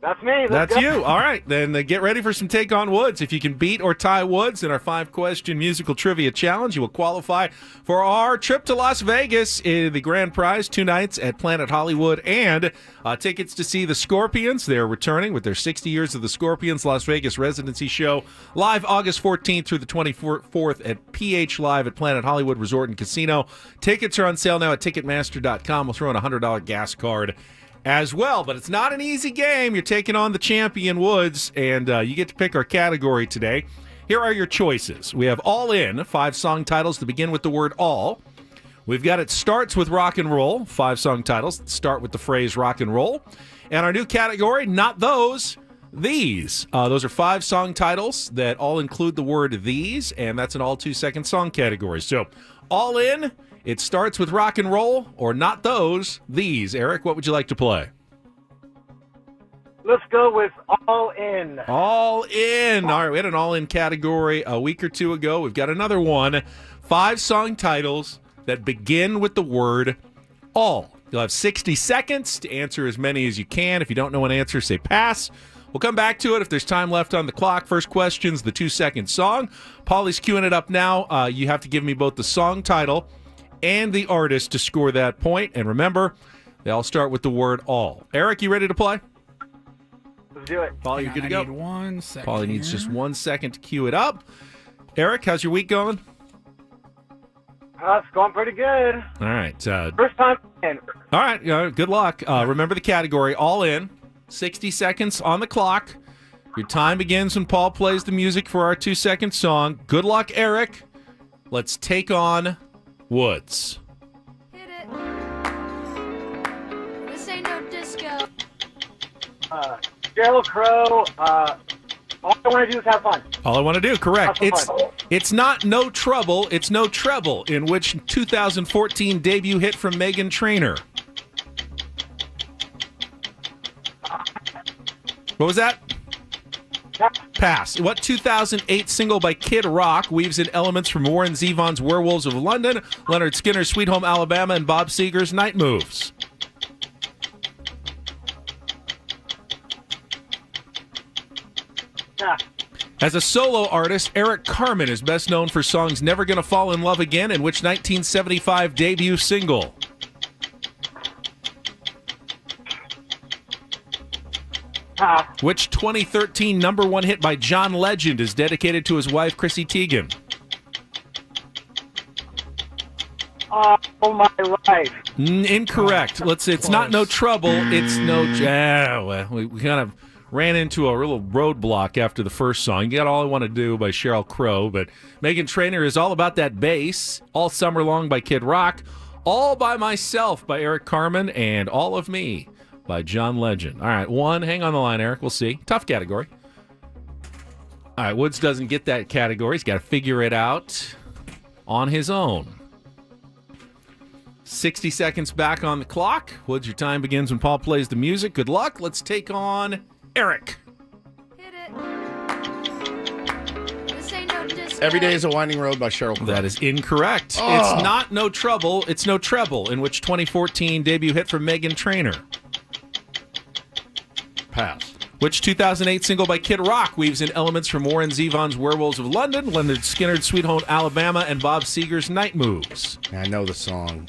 That's me. That's you. All right, then get ready for some Take on Woods. If you can beat or tie Woods in our 5-question musical trivia challenge, you will qualify for our trip to Las Vegas. The grand prize, 2 nights at Planet Hollywood, and tickets to see the Scorpions. They're returning with their 60 Years of the Scorpions Las Vegas residency show, live August 14th through the 24th at PH Live at Planet Hollywood Resort and Casino. Tickets are on sale now at Ticketmaster.com. We'll throw in a $100 gas card as well, but it's not an easy game. You're taking on the champion Woods, and you get to pick our category today. Here are your choices. We have All In, 5 song titles to begin with the word all. We've got It Starts with Rock and Roll, 5 song titles that start with the phrase rock and roll. And our new category, Not Those, These. Those are 5 song titles that all include the word these, and that's an all 2-second song category. So, All In, It Starts with Rock and Roll, or Not Those, These. Eric, what would you like to play? Let's go with All In. All In. All right, we had an All In category a week or 2 ago. We've got another one. 5 song titles that begin with the word all. You'll have 60 seconds to answer as many as you can. If you don't know an answer, say pass. We'll come back to it if there's time left on the clock. First question's the 2-second song. Paulie's queuing it up now. You have to give me both the song title and the artist to score that point. And remember, they all start with the word all. Eric, you ready to play? Let's do it. Paulie, you're good to go? I need 1 second. Paulie needs just 1 second to cue it up. Eric, how's your week going? It's going pretty good. All right. First time in. All right. Good luck. Remember the category, All In. 60 seconds on the clock. Your time begins when Paul plays the music for our 2-second song. Good luck, Eric. Let's take on Woods. Hit it. This ain't no disco. Sheryl Crow. All I want to do is have fun. All I want to do, correct. Have some fun. It's not No Trouble, it's No Treble, in which 2014 debut hit from Meghan Trainor. What was that? Pass. What 2008 single by Kid Rock weaves in elements from Warren Zevon's Werewolves of London, Leonard Skinner's Sweet Home Alabama, and Bob Seger's Night Moves? As a solo artist, Eric Carmen is best known for songs Never Gonna Fall in Love Again, and which 1975 debut single? Which 2013 number 1 hit by John Legend is dedicated to his wife, Chrissy Teigen? Oh, my life. Incorrect. Let's see. It's not No Trouble. It's No... well, we kind of ran into a little roadblock after the first song. You got All I Want to Do by Sheryl Crow, but Meghan Trainor is All About That Bass, All Summer Long by Kid Rock, All By Myself by Eric Carmen, and All of Me by John Legend. All right, 1. Hang on the line, Eric. We'll see. Tough category. All right, Woods doesn't get that category. He's got to figure it out on his own. 60 seconds back on the clock. Woods, your time begins when Paul plays the music. Good luck. Let's take on Eric. Hit it. This ain't no disco. Every Day is a Winding Road by Sheryl Crow. That is incorrect. Oh. It's not No Trouble. It's No Treble, in which 2014 debut hit from Meghan Trainor. Pass. Which 2008 single by Kid Rock weaves in elements from Warren Zevon's Werewolves of London, Leonard Skinner's Sweet Home Alabama, and Bob Seger's Night Moves? I know the song.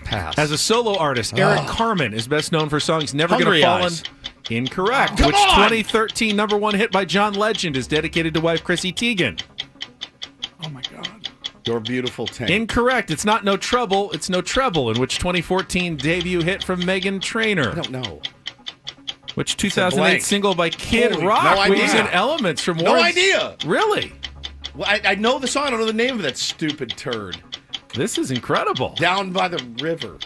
Pass. As a solo artist, Eric Carmen is best known for songs Never Hungry Gonna Fall Eyes. Incorrect. Come Which on! 2013 number one hit by John Legend is dedicated to wife Chrissy Teigen? Oh my God. Your Beautiful Tank. Incorrect. It's not No Trouble. It's No Treble, in which 2014 debut hit from Meghan Trainor. I don't know. Which blank. 2008 single by Kid Holy, Rock no weaves idea. in elements from No Warren's... idea. Really? Well, I know the song. I don't know the name of that stupid turd. This is incredible. Down by the river.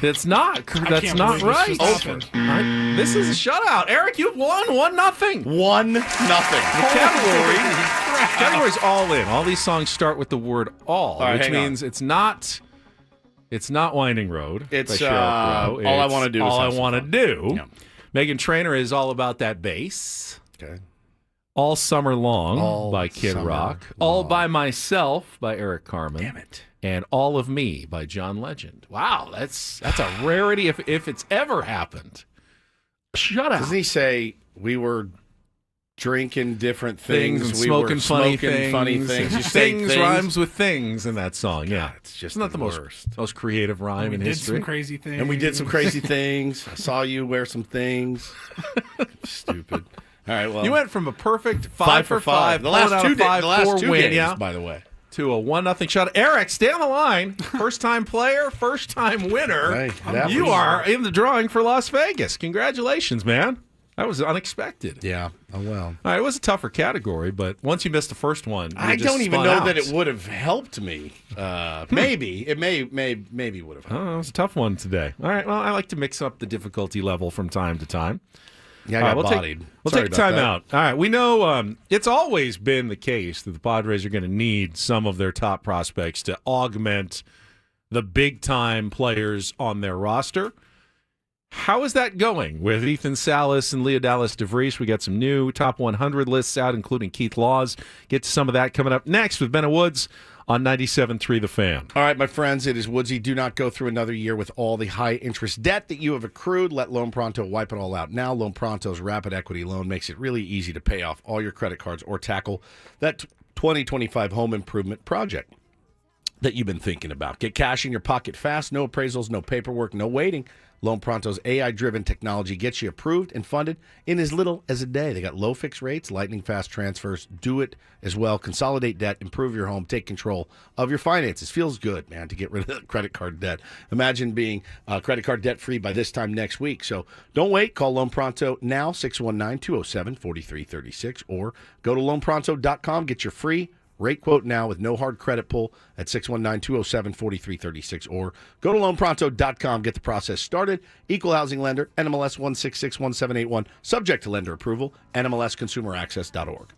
That's not. That's can't not believe right. this just happened. This is a shutout. Eric, you've won 1-0. 1-0. The category's all in. All these songs start with the word all, right, which hang on. means it's not Winding Road. It's, by Sheryl Crow. All I It's Wanna Do Is All I Have Some Want to Fun. Do. Yeah. Meghan Trainor is all about that bass. Okay. All Summer Long All by Kid Summer Rock. Long. All By Myself by Eric Carmen. Damn it. And All of Me by John Legend. Wow, that's a rarity if it's ever happened. Shut up. Doesn't he say we were drinking different things, and we smoking were funny smoking things. funny things? You say Things rhymes with things in that song. Yeah, it's just Isn't that the worst. most creative rhyme We in did history? some crazy things. And we did some crazy things. I saw you wear some things. Stupid. All right, well, You went from a perfect 5 for 5, The last two, five, the last 4 two win, games, yeah, by the way. to a 1-0 shot. Eric, stay on the line. First time player, first time winner. Hey, that you was- are in the drawing for Las Vegas. Congratulations, man. That was unexpected. Yeah. Oh well. All right, it was a tougher category, but once you missed the first one, you I just don't even spun know out. that it would have helped me. Maybe it maybe would have helped. Oh, it was a tough one today. All right, well, I like to mix up the difficulty level from time to time. Yeah, I All got right, bodied. We'll Sorry take a about time that. out. All right, we know it's always been the case that the Padres are going to need some of their top prospects to augment the big-time players on their roster. How is that going with Ethan Salas and Leodalis DeVries? We got some new top 100 lists out, including Keith Laws. Get to some of that coming up next with Ben Woods on 97.3 The Fan. All right, my friends, it is Woodsy. Do not go through another year with all the high-interest debt that you have accrued. Let Loan Pronto wipe it all out now. Loan Pronto's rapid equity loan makes it really easy to pay off all your credit cards or tackle that 2025 home improvement project that you've been thinking about. Get cash in your pocket fast. No appraisals, no paperwork, no waiting. Loan Pronto's AI-driven technology gets you approved and funded in as little as a day. They got low fixed rates, lightning fast transfers. Do it as well. Consolidate debt, improve your home, take control of your finances. Feels good, man, to get rid of that credit card debt. Imagine being credit card debt-free by this time next week. So don't wait. Call Loan Pronto now, 619-207-4336, or go to loanpronto.com. Get your free rate quote now with no hard credit pull at 619-207-4336, or go to loanpronto.com. Get the process started. Equal housing lender, NMLS 1661781, subject to lender approval, NMLSconsumeraccess.org.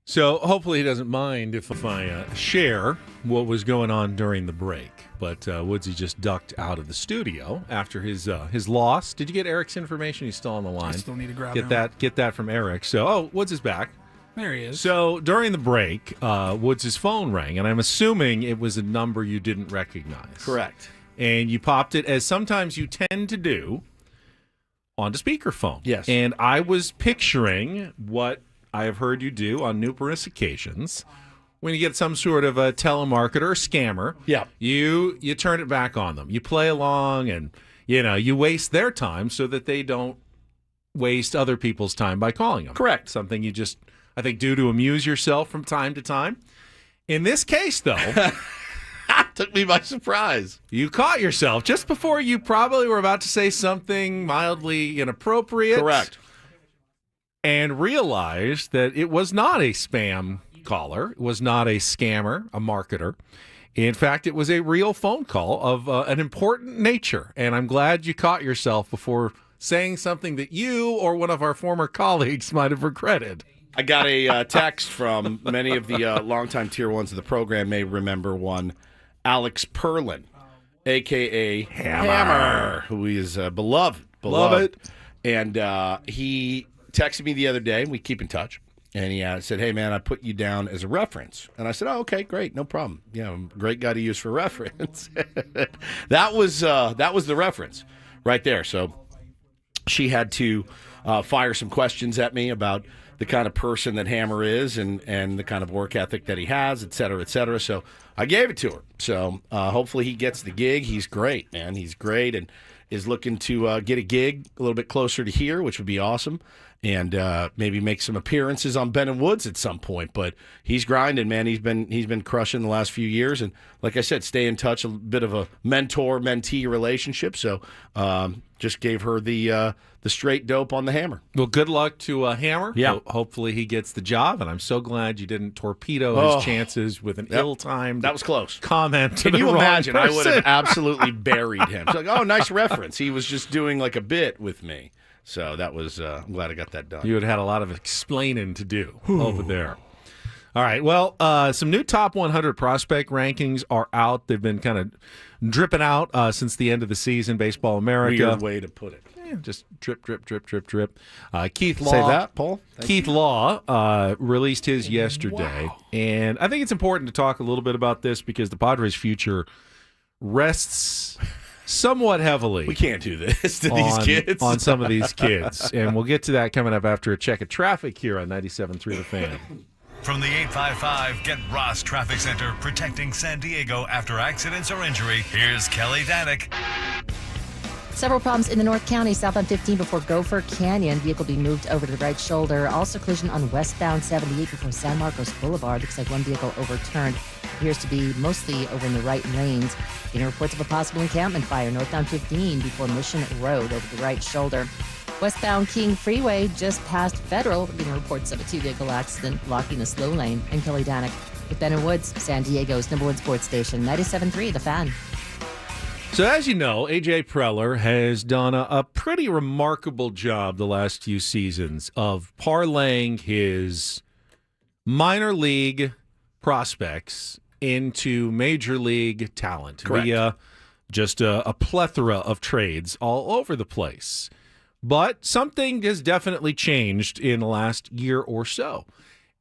So hopefully he doesn't mind if I share what was going on during the break. But Woodsy just ducked out of the studio after his loss. Did you get Eric's information? He's still on the line. I still need to grab get him. Get that from Eric. So, Woods is back. There he is. So during the break, Woods' phone rang, and I'm assuming it was a number you didn't recognize. Correct. And you popped it, as sometimes you tend to do, onto speakerphone. Yes. And I was picturing what I have heard you do on numerous occasions. When you get some sort of a telemarketer or scammer, you turn it back on them. You play along, and you waste their time so that they don't waste other people's time by calling them. Correct. Something you just, I think, do to amuse yourself from time to time. In this case, though, took me by surprise. You caught yourself just before you probably were about to say something mildly inappropriate. Correct. And realized that it was not a spam caller. It was not a scammer, a marketer. In fact, it was a real phone call of an important nature. And I'm glad you caught yourself before saying something that you or one of our former colleagues might have regretted. I got a text from many of the longtime Tier 1s of the program may remember one, Alex Perlin, a.k.a. Hammer, who is beloved. Love it. And he texted me the other day, and we keep in touch. And he said, hey, man, I put you down as a reference. And I said, oh, okay, great, no problem. Yeah, I'm a great guy to use for reference. That was the reference right there. So she had to fire some questions at me about the kind of person that Hammer is and the kind of work ethic that he has, et cetera, et cetera. So I gave it to her. So hopefully he gets the gig. He's great, man. He's great and is looking to get a gig a little bit closer to here, which would be awesome. And maybe make some appearances on Ben and Woods at some point. But he's grinding, man. He's been crushing the last few years. And like I said, stay in touch, a bit of a mentor-mentee relationship. So just gave her the straight dope on the Hammer. Well, good luck to Hammer. Yeah. Hopefully he gets the job. And I'm so glad you didn't torpedo his chances with an ill-timed that was close. comment. Can you imagine? I would have absolutely buried him. It's like, oh, nice reference. He was just doing like a bit with me. So that was, I'm glad I got that done. You would have had a lot of explaining to do over there. All right. Well, some new top 100 prospect rankings are out. They've been kind of dripping out since the end of the season. Baseball America. Weird way to put it. Yeah, just drip, drip, drip, drip, drip. Keith Law. Say that, Paul. Keith Law released his yesterday. Wow. And I think it's important to talk a little bit about this because the Padres' future rests somewhat heavily. We can't do this to these kids. On some of these kids. And we'll get to that coming up after a check of traffic here on 97.3 The Fan. From the 855 Get Ross Traffic Center, protecting San Diego after accidents or injury, here's Kelly Danick. Several problems in the North County, southbound 15 before Gopher Canyon. Vehicle being moved over to the right shoulder. Also collision on westbound 78 before San Marcos Boulevard. Looks like one vehicle overturned. Appears to be mostly over in the right lanes. Getting reports of a possible encampment fire northbound 15 before Mission Road over the right shoulder. Westbound King Freeway just past Federal. Getting reports of a two-vehicle accident blocking the slow lane. And Kelly Danick with Ben and Woods, San Diego's #1 sports station, 97.3 The Fan. So as you know, AJ Preller has done a pretty remarkable job the last few seasons of parlaying his minor league prospects into major league talent via just a plethora of trades all over the place. But something has definitely changed in the last year or so.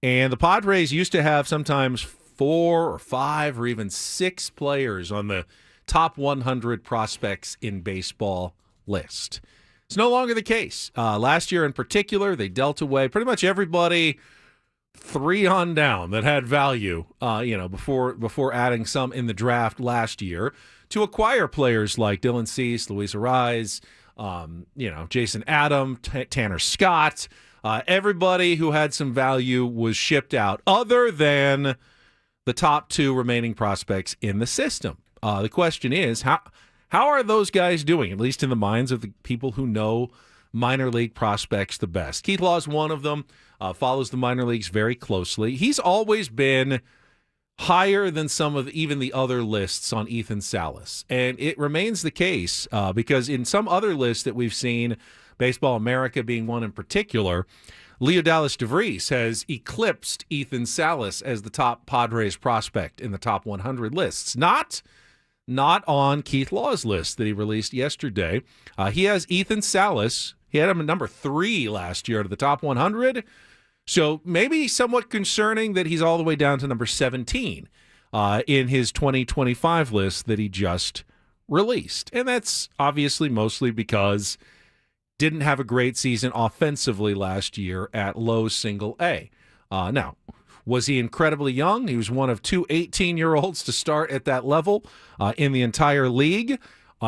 And the Padres used to have sometimes 4 or 5 or even 6 players on the top 100 prospects in baseball list. It's no longer the case. Last year in particular, they dealt away pretty much everybody 3 on down that had value, before adding some in the draft last year to acquire players like Dylan Cease, Luis Arraez, Jason Adam, Tanner Scott. Everybody who had some value was shipped out other than the top 2 remaining prospects in the system. The question is, how are those guys doing, at least in the minds of the people who know minor league prospects the best? Keith Law is one of them, follows the minor leagues very closely. He's always been higher than some of even the other lists on Ethan Salas. And it remains the case because in some other lists that we've seen, Baseball America being one in particular, Leo Dallas DeVries has eclipsed Ethan Salas as the top Padres prospect in the top 100 lists. Not on Keith Law's list that he released yesterday. He has Ethan Salas. He had him at number 3 last year out of the top 100. So maybe somewhat concerning that he's all the way down to number 17 in his 2025 list that he just released. And that's obviously mostly because didn't have a great season offensively last year at low single A. Now, was he incredibly young? He was one of 2 18-year-olds to start at that level in the entire league.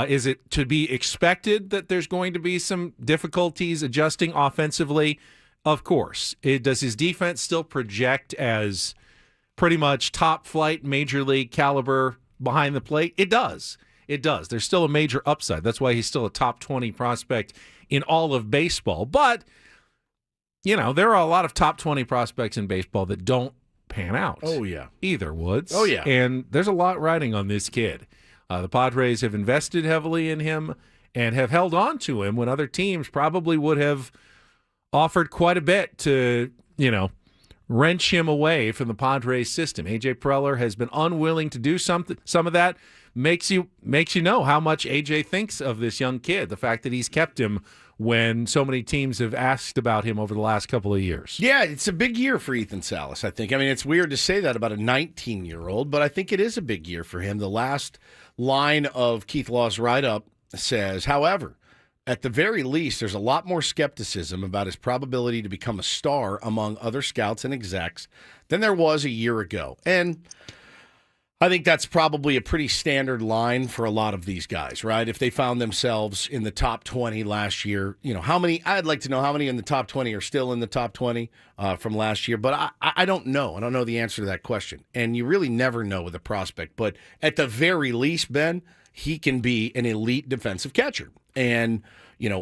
Is it to be expected that there's going to be some difficulties adjusting offensively? Of course. Does his defense still project as pretty much top flight, major league caliber behind the plate? It does. It does. There's still a major upside. That's why he's still a top 20 prospect in all of baseball. But, there are a lot of top 20 prospects in baseball that don't pan out. Oh, yeah. Either, Woods. Oh, yeah. And there's a lot riding on this kid. The Padres have invested heavily in him and have held on to him when other teams probably would have offered quite a bit to, wrench him away from the Padres system. AJ Preller has been unwilling to do some of that. Makes you know how much AJ thinks of this young kid, the fact that he's kept him when so many teams have asked about him over the last couple of years. Yeah, it's a big year for Ethan Salas, I think. I mean, it's weird to say that about a 19-year-old, but I think it is a big year for him. The last line of Keith Law's write-up says, however, at the very least, there's a lot more skepticism about his probability to become a star among other scouts and execs than there was a year ago. And I think that's probably a pretty standard line for a lot of these guys, right? If they found themselves in the top 20 last year, I'd like to know how many in the top 20 are still in the top 20 from last year, but I don't know. I don't know the answer to that question. And you really never know with a prospect, but at the very least, Ben, he can be an elite defensive catcher. And,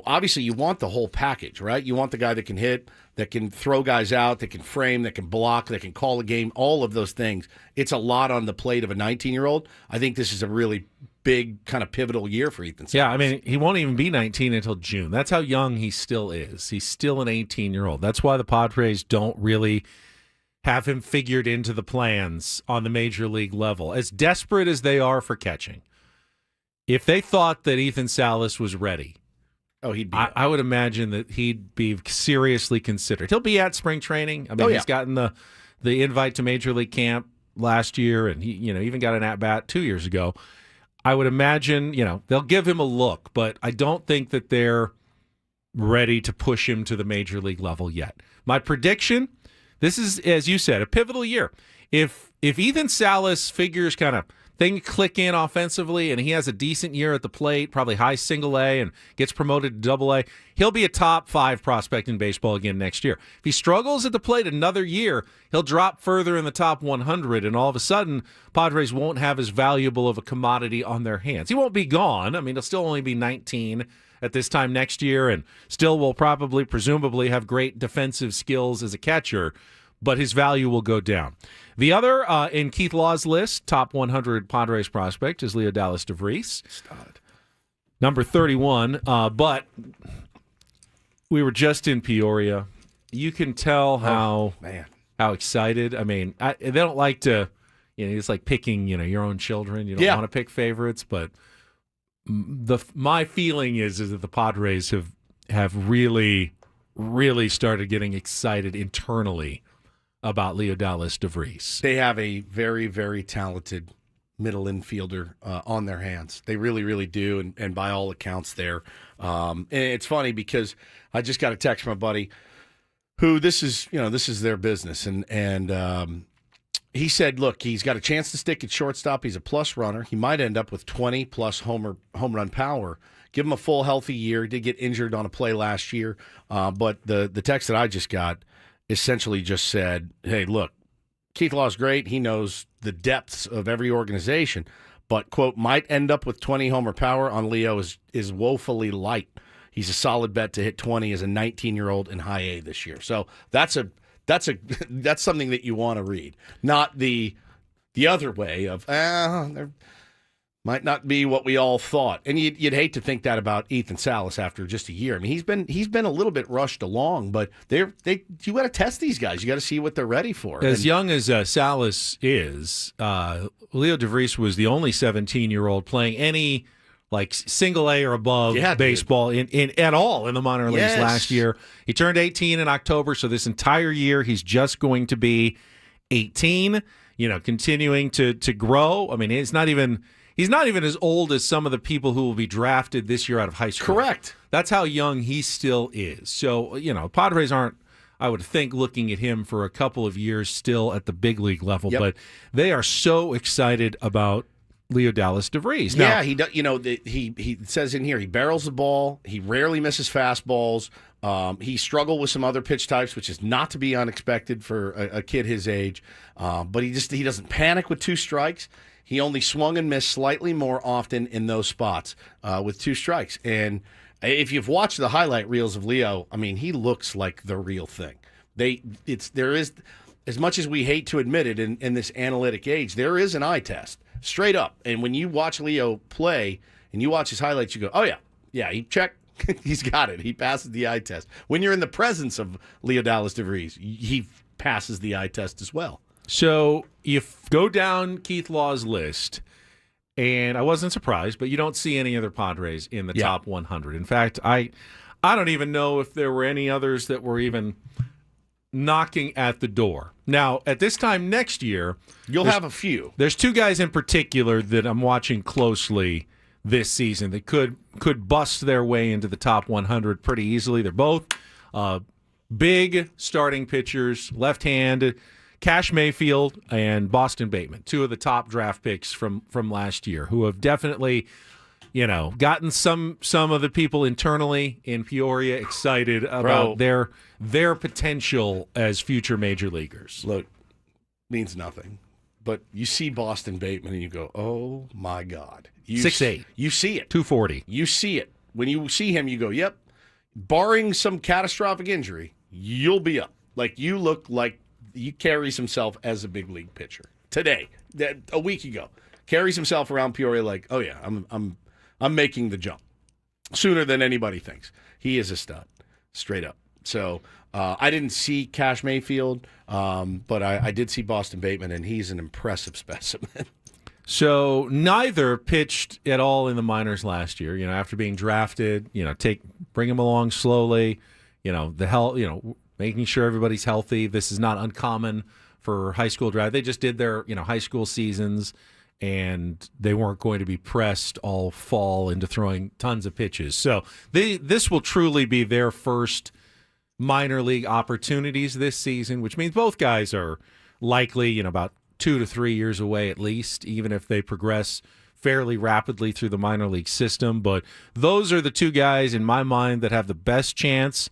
obviously you want the whole package, right? You want the guy that can hit, that can throw guys out, that can frame, that can block, that can call a game, all of those things. It's a lot on the plate of a 19-year-old. I think this is a really big kind of pivotal year for Ethan Salas. Yeah, I mean, he won't even be 19 until June. That's how young he still is. He's still an 18-year-old. That's why the Padres don't really have him figured into the plans on the major league level. As desperate as they are for catching, if they thought that Ethan Salas was ready, he'd be. I would imagine that he'd be seriously considered. He'll be at spring training. I mean, he's gotten the invite to Major League Camp last year, and he even got an at-bat 2 years ago. I would imagine, they'll give him a look, but I don't think that they're ready to push him to the Major League level yet. My prediction, this is, as you said, a pivotal year. If Ethan Salas figures kind of things click in offensively and he has a decent year at the plate, probably high single A, and gets promoted to double A, he'll be a top 5 prospect in baseball again next year. If he struggles at the plate another year, he'll drop further in the top 100, and all of a sudden, Padres won't have as valuable of a commodity on their hands. He won't be gone. I mean, he'll still only be 19 at this time next year, and still will presumably have great defensive skills as a catcher, but his value will go down. The other in Keith Law's list, top 100 Padres prospect, is Leo Dallas DeVries. Stud. Number 31. But we were just in Peoria. You can tell how excited. I mean, they don't like to, it's like picking, your own children. You don't want to pick favorites, but my feeling is that the Padres have really, really started getting excited internally about Leo Dallas DeVries. They have a very, very talented middle infielder on their hands. They really, really do, and by all accounts there. And it's funny because I just got a text from a buddy who this is their business, and he said, look, he's got a chance to stick at shortstop. He's a plus runner. He might end up with 20-plus home run power. Give him a full, healthy year. He did get injured on a play last year, but the text that I just got essentially just said, hey, look, Keith Law's great. He knows the depths of every organization, but, quote, might end up with 20 homer power on Leo is woefully light. He's a solid bet to hit 20 as a 19-year-old in high A this year. So that's something that you want to read, not the other way of Might not be what we all thought, and you'd hate to think that about Ethan Salas after just a year. I mean, he's been a little bit rushed along, but you got to test these guys. You got to see what they're ready for. As young as Salas is, Leo DeVries was the only 17-year-old playing any like single A or above baseball in at all in the minor leagues last year. He turned 18 in October, so this entire year he's just going to be 18. Continuing to grow. I mean, he's not even as old as some of the people who will be drafted this year out of high school. Correct. That's how young he still is. So, Padres aren't, I would think, looking at him for a couple of years still at the big league level, but they are so excited about Leo Dallas DeVries. Now, he says in here he barrels the ball. He rarely misses fastballs. He struggled with some other pitch types, which is not to be unexpected for a kid his age. But he doesn't panic with 2 strikes. He only swung and missed slightly more often in those spots with 2 strikes. And if you've watched the highlight reels of Leo, I mean, he looks like the real thing. There is, as much as we hate to admit it in this analytic age, there is an eye test, straight up. And when you watch Leo play and you watch his highlights, you go, oh, yeah, he checked. He's got it. He passes the eye test. When you're in the presence of Leo Dallas DeVries, he passes the eye test as well. So you go down Keith Law's list, and I wasn't surprised, but you don't see any other Padres in the top 100. In fact, I don't even know if there were any others that were even knocking at the door. Now, at this time next year, you'll have a few. There's 2 guys in particular that I'm watching closely this season that could bust their way into the top 100 pretty easily. They're both big starting pitchers, left-handed. Cash Mayfield and Boston Bateman, 2 of the top draft picks from last year, who have definitely, gotten some of the people internally in Peoria excited about their potential as future major leaguers. Look, means nothing, but you see Boston Bateman and you go, oh my God. 6'8". You see it. 240. You see it. When you see him, you go, yep, barring some catastrophic injury, you'll be up. Like, you look like he carries himself as a big league pitcher today. A week ago, carries himself around Peoria like, oh yeah, I'm making the jump sooner than anybody thinks. He is a stud, straight up. So I didn't see Cash Mayfield, but I did see Boston Bateman, and he's an impressive specimen. So neither pitched at all in the minors last year. After being drafted, bring him along slowly. The health, making sure everybody's healthy. This is not uncommon for high school draft. They just did their, high school seasons, and they weren't going to be pressed all fall into throwing tons of pitches. So this will truly be their first minor league opportunities this season, which means both guys are likely, about 2 to 3 years away at least, even if they progress fairly rapidly through the minor league system. But those are the 2 guys in my mind that have the best chance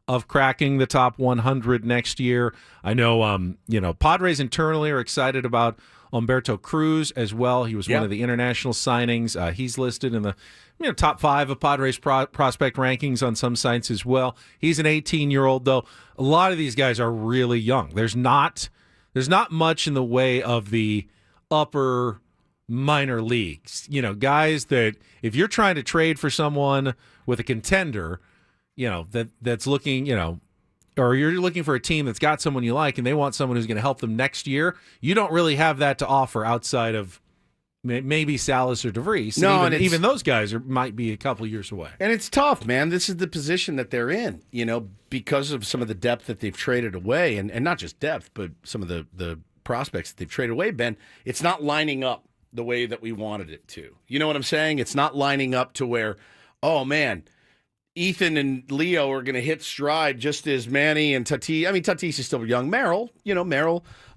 of cracking the top 100 next year. I know, Padres internally are excited about Humberto Cruz as well. He was one of the international signings. He's listed in the top 5 of Padres prospect rankings on some sites as well. He's an 18-year-old, though. A lot of these guys are really young. There's not much in the way of the upper minor leagues. Guys that if you're trying to trade for someone with a contender, that's looking, or you're looking for a team that's got someone you like and they want someone who's going to help them next year, you don't really have that to offer outside of maybe Salas or DeVries. No, and even those guys might be a couple years away. And it's tough, man. This is the position that they're in, because of some of the depth that they've traded away, and not just depth, but some of the prospects that they've traded away, Ben. It's not lining up the way that we wanted it to. You know what I'm saying? It's not lining up to where, oh, man, Ethan and Leo are going to hit stride just as Manny and Tatis. I mean, Tatis is still young. Merrill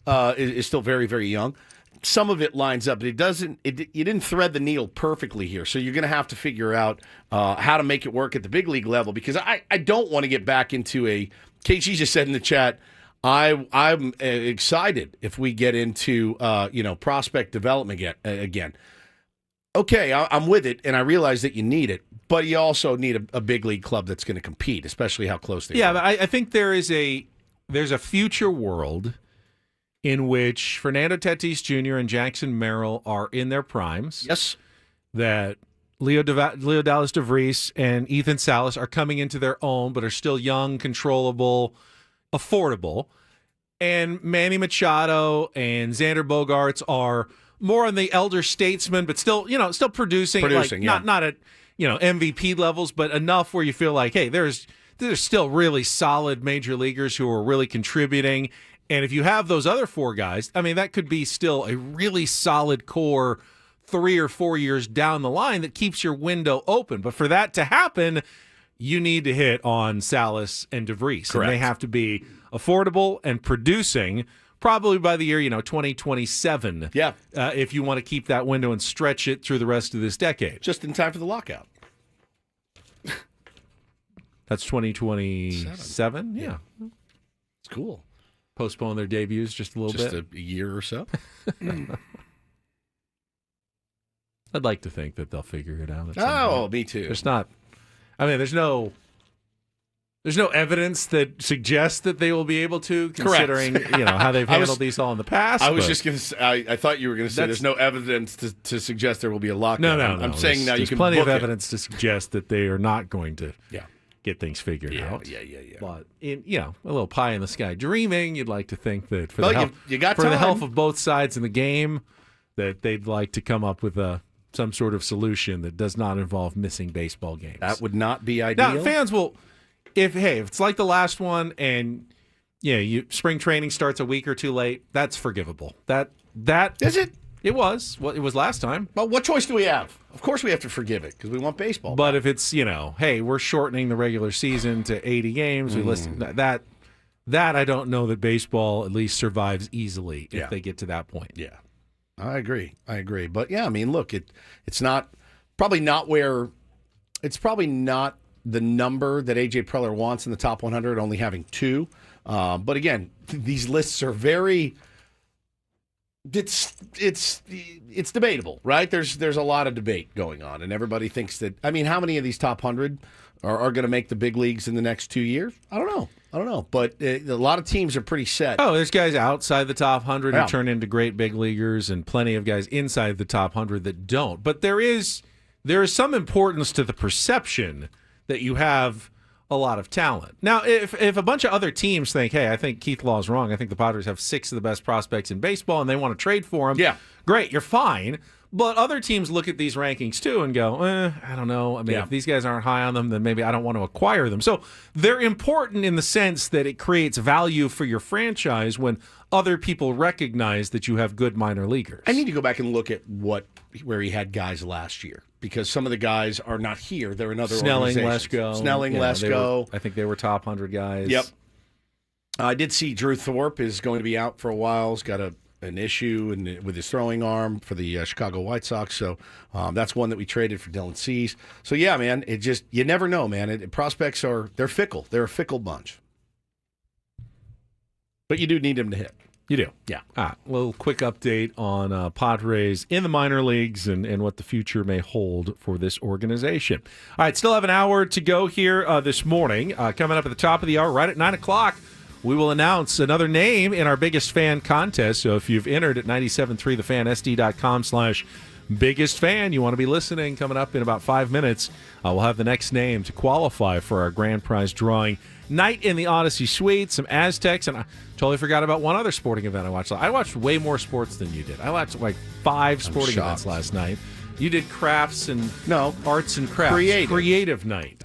is still very, very young. Some of it lines up, but it doesn't. You didn't thread the needle perfectly here, so you're going to have to figure out how to make it work at the big league level. Because I don't want to get back into a. KG just said in the chat, I'm excited if we get into prospect development again. Okay, I'm with it, and I realize that you need it, but you also need a big league club that's going to compete, especially how close they are. Yeah, but I think there's a future world in which Fernando Tatis Jr. and Jackson Merrill are in their primes. Yes. that Leo Dallas DeVries and Ethan Salas are coming into their own, but are still young, controllable, affordable. And Manny Machado and Xander Bogaerts are more on the elder statesman, but still, still producing not at, MVP levels, but enough where you feel like, hey, there's still really solid major leaguers who are really contributing. And if you have those other four guys, I mean, that could be still a really solid core 3 or 4 years down the line that keeps your window open. But for that to happen, you need to hit on Salas and DeVries. Correct. And they have to be affordable and producing probably by the year, 2027. Yeah. If you want to keep that window and stretch it through the rest of this decade. Just in time for the lockout. That's 2027? Yeah. It's cool. Postpone their debuts just a little bit. Just a year or so. I'd like to think that they'll figure it out. Me too. There's no evidence that suggests that they will be able to, considering how they've handled these all in the past. I was just going to say, I thought you were going to say there's no evidence to suggest there will be a lockout. No. I'm saying now you can plenty of book evidence to suggest that they are not going to get things figured out. Yeah. But a little pie in the sky dreaming, you'd like to think that for you got the health of both sides in the game, that they'd like to come up with some sort of solution that does not involve missing baseball games. That would not be ideal. Now, fans will, if it's like the last one and spring training starts a week or too late, that's forgivable. That is it? It was. Well, it was last time. But what choice do we have? Of course we have to forgive it because we want baseball. But if it's, hey, we're shortening the regular season to 80 games, we listen that I don't know that baseball at least survives easily if they get to that point. Yeah. I agree. But yeah, I mean, look, it's probably not the number that AJ Preller wants in the top 100, only having 2. But again, these lists are very. It's debatable, right? There's a lot of debate going on, and everybody thinks that. I mean, how many of these top 100 are going to make the big leagues in the next 2 years? I don't know. But a lot of teams are pretty set. Oh, there's guys outside the top 100 who turn into great big leaguers, and plenty of guys inside the top 100 that don't. But there is some importance to the perception that you have a lot of talent. Now, if a bunch of other teams think, hey, I think Keith Law is wrong, I think the Padres have 6 of the best prospects in baseball, and they want to trade for them, great, you're fine. But other teams look at these rankings too and go, I don't know. I mean, if these guys aren't high on them, then maybe I don't want to acquire them. So they're important in the sense that it creates value for your franchise when other people recognize that you have good minor leaguers. I need to go back and look at where he had guys last year because some of the guys are not here. They're in other organizations. Lesko. I think they were top 100 guys. Yep. I did see Drew Thorpe is going to be out for a while. He's got an issue with his throwing arm for the Chicago White Sox. So that's one that we traded for Dylan Cease. So, yeah, man, you never know, man. Prospects they're fickle. They're a fickle bunch. But you do need them to hit. You do? Yeah. A little quick update on Padres in the minor leagues and what the future may hold for this organization. All right, still have an hour to go here this morning. Coming up at the top of the hour, right at 9 o'clock, we will announce another name in our biggest fan contest. So if you've entered at 973thefan.sd.com/biggest fan, you want to be listening coming up in about 5 minutes. We'll have the next name to qualify for our grand prize drawing. Night in the Odyssey Suite, some Aztecs, and I totally forgot about one other sporting event I watched. I watched way more sports than you did. I watched like 5 sporting events last night. You did crafts and arts and crafts. Creative night.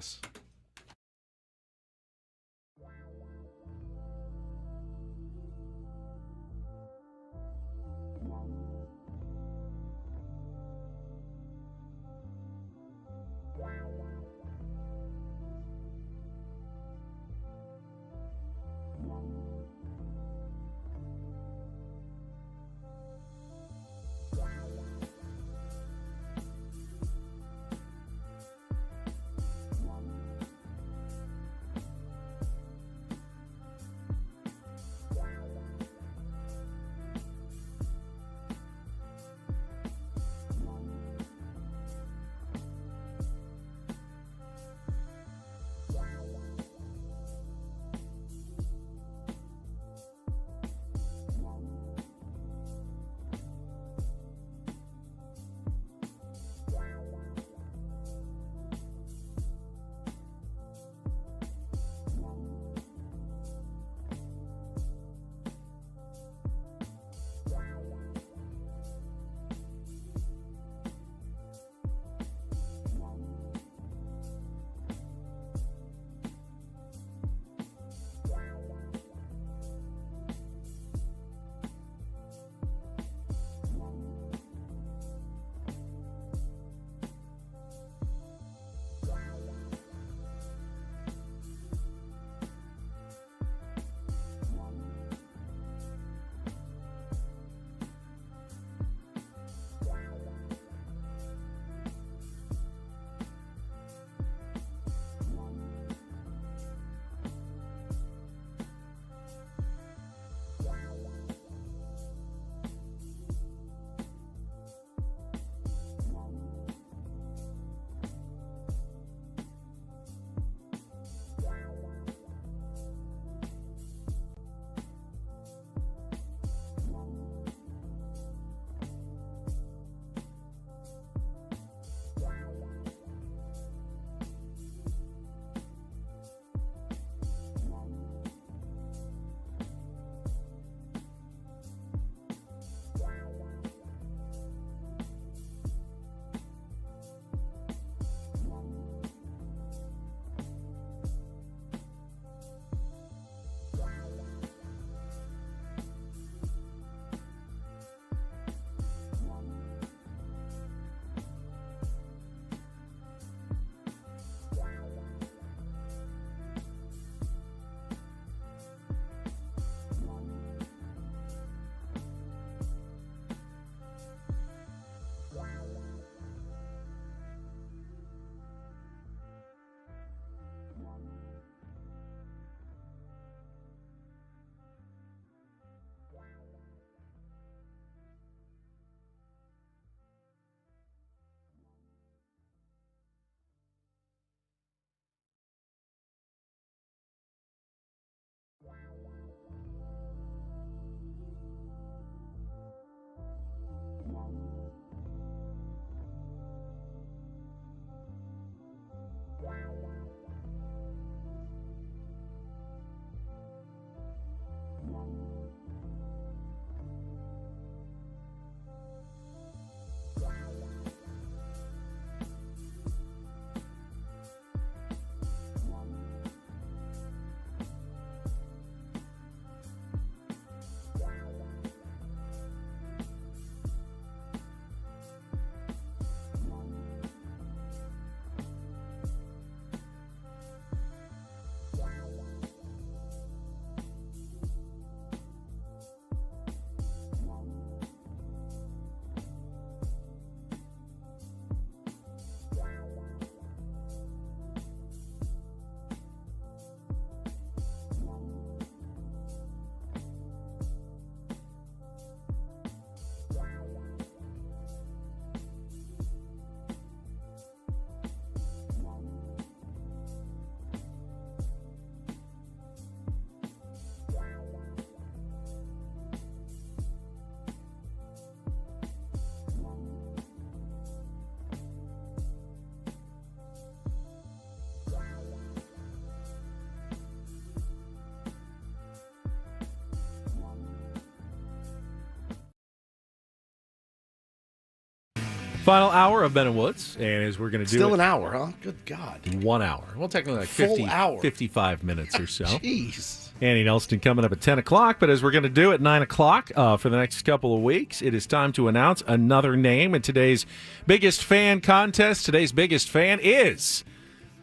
Final hour of Ben and Woods, and as we're going to do Still it, an hour, huh? Good God. 1 hour. Well, technically like Full 50, hour. 55 minutes or so. Jeez. Annie Nelson coming up at 10 o'clock, but as we're going to do at 9 o'clock for the next couple of weeks, it is time to announce another name in today's biggest fan contest. Today's biggest fan is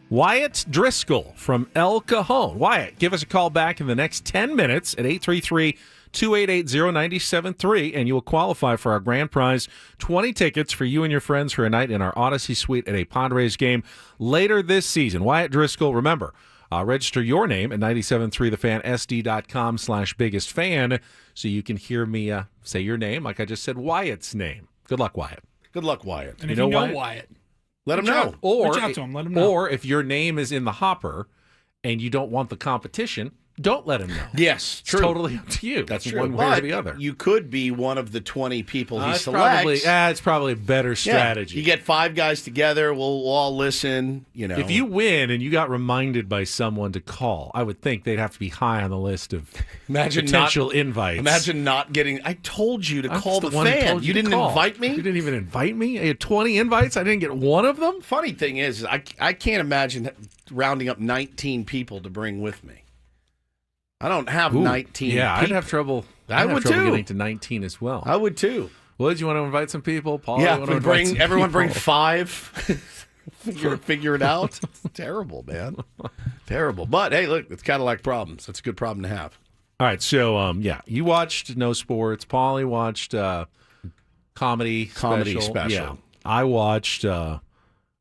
Wyatt Driscoll from El Cajon. Wyatt, give us a call back in the next 10 minutes at 833-288-0973, and you will qualify for our grand prize, 20 tickets for you and your friends for a night in our Odyssey Suite at a Padres game later this season. Wyatt Driscoll, remember, register your name at 973thefansd.com/biggest fan so you can hear me say your name like I just said Wyatt's name. Good luck, Wyatt. Good luck, Wyatt. And if you know Wyatt, let him know. Reach out to him. Let him know. Or if your name is in the hopper and you don't want the competition, don't let him know. Yes, It's true. totally up to you. That's It's true. one way or But the other. you could be one of the 20 people he It's selects. probably a better strategy. You get 5 guys together. We'll all listen. You know, If you win and you got reminded by someone to call, I would think they'd have to be high on the list of potential invites. Imagine not getting. I told you to I'm call just the one who fan. told You to didn't call. invite me. You didn't even invite me. I had 20 invites. I didn't get one of them. Funny thing is, I can't imagine rounding up 19 people to bring with me. I don't have 19. Yeah, I'd people. have trouble. I I'd have would trouble too. getting to 19 as well. I would too. Would you want to invite some people? Paul, Yeah, you want to invite some everyone bring people? 5. figure it out. It's terrible, man. Terrible. But hey, look, it's Cadillac problems. That's a good problem to have. All right, so you watched No Sports. Paulie watched comedy special. Yeah, I watched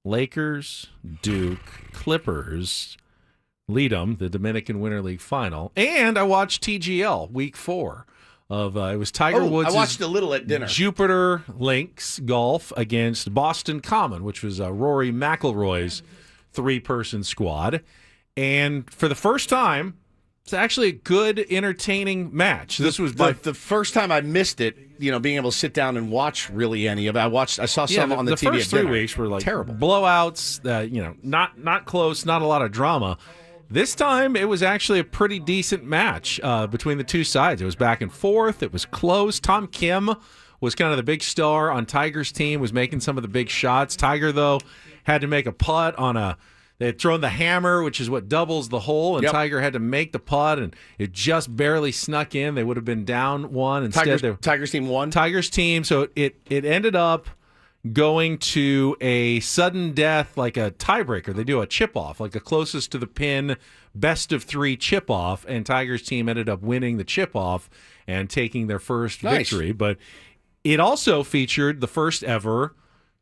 Lakers, Duke, Clippers, lead 'em, the Dominican Winter League final, and I watched TGL Week 4 of it was Tiger Woods. I watched a little at dinner. Jupiter Links golf against Boston Common, which was Rory McIlroy's 3-person squad, and for the first time, it's actually a good, entertaining match. This was the first time I missed it. You know, being able to sit down and watch really any of it. I saw some on the TV. The first at 3 dinner. weeks were like terrible blowouts. Not close, not a lot of drama. This time, it was actually a pretty decent match between the two sides. It was back and forth. It was close. Tom Kim was kind of the big star on Tiger's team, was making some of the big shots. Tiger, though, had to make a putt on they had thrown the hammer, which is what doubles the hole, and Yep. Tiger had to make the putt, and it just barely snuck in. They would have been down 1. Instead, Tiger's team won. Tiger's team. So it ended up going to a sudden death, like a tiebreaker. They do a chip off, like a closest to the pin, best of 3 chip off, and Tiger's team ended up winning the chip off and taking their first victory. But it also featured the first ever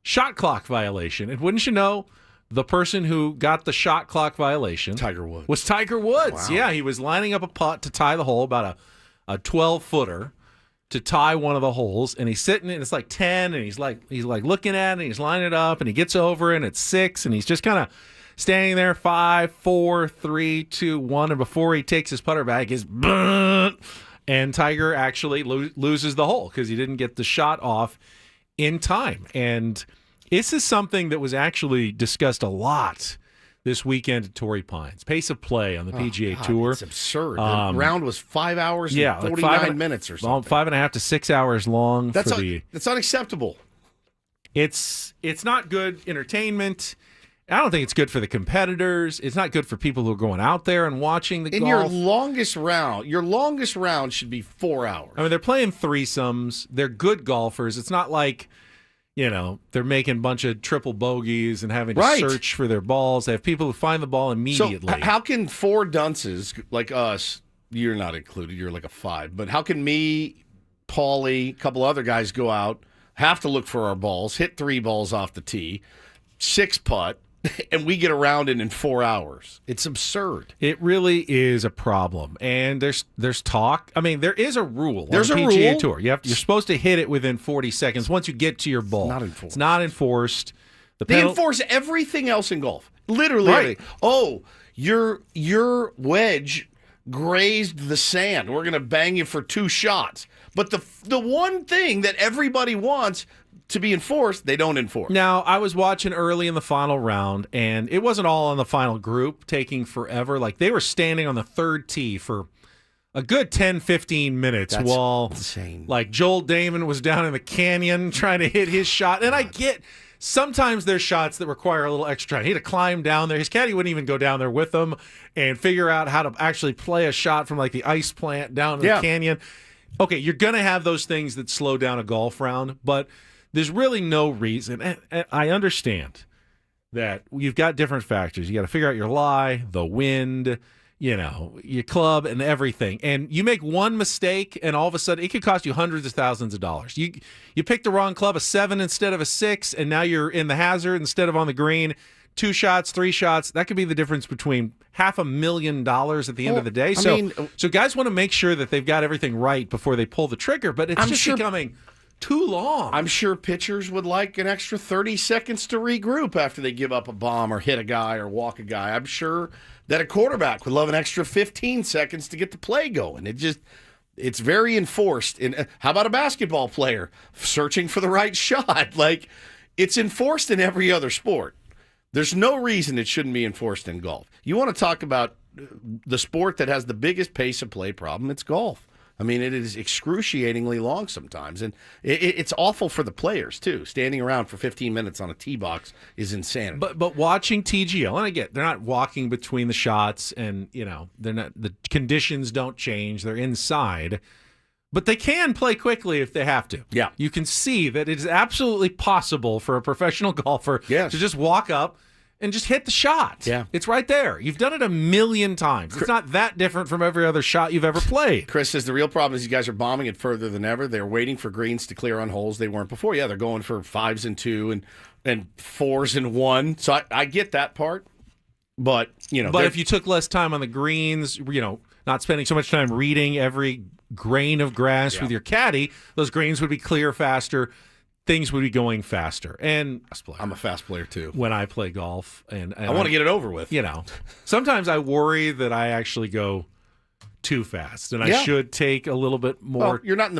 shot clock violation. And wouldn't you know, the person who got the shot clock violation, Tiger Woods, was Tiger Woods. Wow. Yeah, he was lining up a putt to tie the hole, about a 12-footer. To tie one of the holes, and he's sitting, and it's like 10, and he's like looking at it, and he's lining it up, and he gets over, and it's 6, and he's just kind of standing there, 5, 4, 3, 2, 1, and before he takes his putter back, his and Tiger actually loses the hole because he didn't get the shot off in time. And this is something that was actually discussed a lot this weekend at Torrey Pines. Pace of play on the PGA Tour. It's absurd. The round was 5 hours and 49 like minutes or something. 5.5 to 6 hours long. That's for that's unacceptable. It's not good entertainment. I don't think it's good for the competitors. It's not good for people who are going out there and watching the golf. Your longest round should be 4 hours. I mean, they're playing threesomes. They're good golfers. It's not like, they're making a bunch of triple bogeys and having to search for their balls. They have people who find the ball immediately. So how can 4 dunces like us, you're not included, you're like a 5, but how can me, Paulie, a couple other guys go out, have to look for our balls, hit 3 balls off the tee, 6 putt, and we get around it in 4 hours? It's absurd. It really is a problem. And there's talk. I mean, there is a rule There's on the a PGA rule? Tour. You're supposed to hit it within 40 seconds once you get to your ball. It's not enforced. They enforce everything else in golf. Literally. Right. Everything. Oh, your wedge grazed the sand. We're going to bang you for 2 shots. But the one thing that everybody wants to be enforced, they don't enforce. Now, I was watching early in the final round, and it wasn't all on the final group taking forever. Like, they were standing on the third tee for a good 10, 15 minutes That's while insane. like Joel Damon was down in the canyon trying to hit his shot. And I get sometimes there's shots that require a little extra time. He had to climb down there. His caddy wouldn't even go down there with him and figure out how to actually play a shot from like the ice plant down in the canyon. Okay, you're going to have those things that slow down a golf round, but there's really no reason. And I understand that you've got different factors. You got to figure out your lie, the wind, your club and everything. And you make one mistake and all of a sudden it could cost you hundreds of thousands of dollars. You picked the wrong club, a 7 instead of a 6, and now you're in the hazard instead of on the green. 2 shots, 3 shots. That could be the difference between $500,000 at the end of the day. So guys want to make sure that they've got everything right before they pull the trigger, but it's becoming too long. I'm sure pitchers would like an extra 30 seconds to regroup after they give up a bomb or hit a guy or walk a guy. I'm sure that a quarterback would love an extra 15 seconds to get the play going. It's very enforced. How about a basketball player searching for the right shot? Like, it's enforced in every other sport. There's no reason it shouldn't be enforced in golf. You want to talk about the sport that has the biggest pace of play problem, it's golf. I mean, it is excruciatingly long sometimes, and it's awful for the players, too. Standing around for 15 minutes on a tee box is insanity. But watching TGL, and I get they're not walking between the shots, and they're not, the conditions don't change. They're inside, but they can play quickly if they have to. Yeah, you can see that it is absolutely possible for a professional golfer to just walk up and just hit the shot. Yeah. It's right there. You've done it a million times. It's not that different from every other shot you've ever played. Chris says the real problem is you guys are bombing it further than ever. They're waiting for greens to clear on holes they weren't before. Yeah, they're going for 5s and 2 and 4s and 1. So I get that part. But, But if you took less time on the greens, not spending so much time reading every grain of grass with your caddy, those greens would be clear faster. Things would be going faster. And I'm a fast player, too. When I play golf. And I want to get it over with. Sometimes I worry that I actually go too fast, and I should take a little bit more. Well, you're not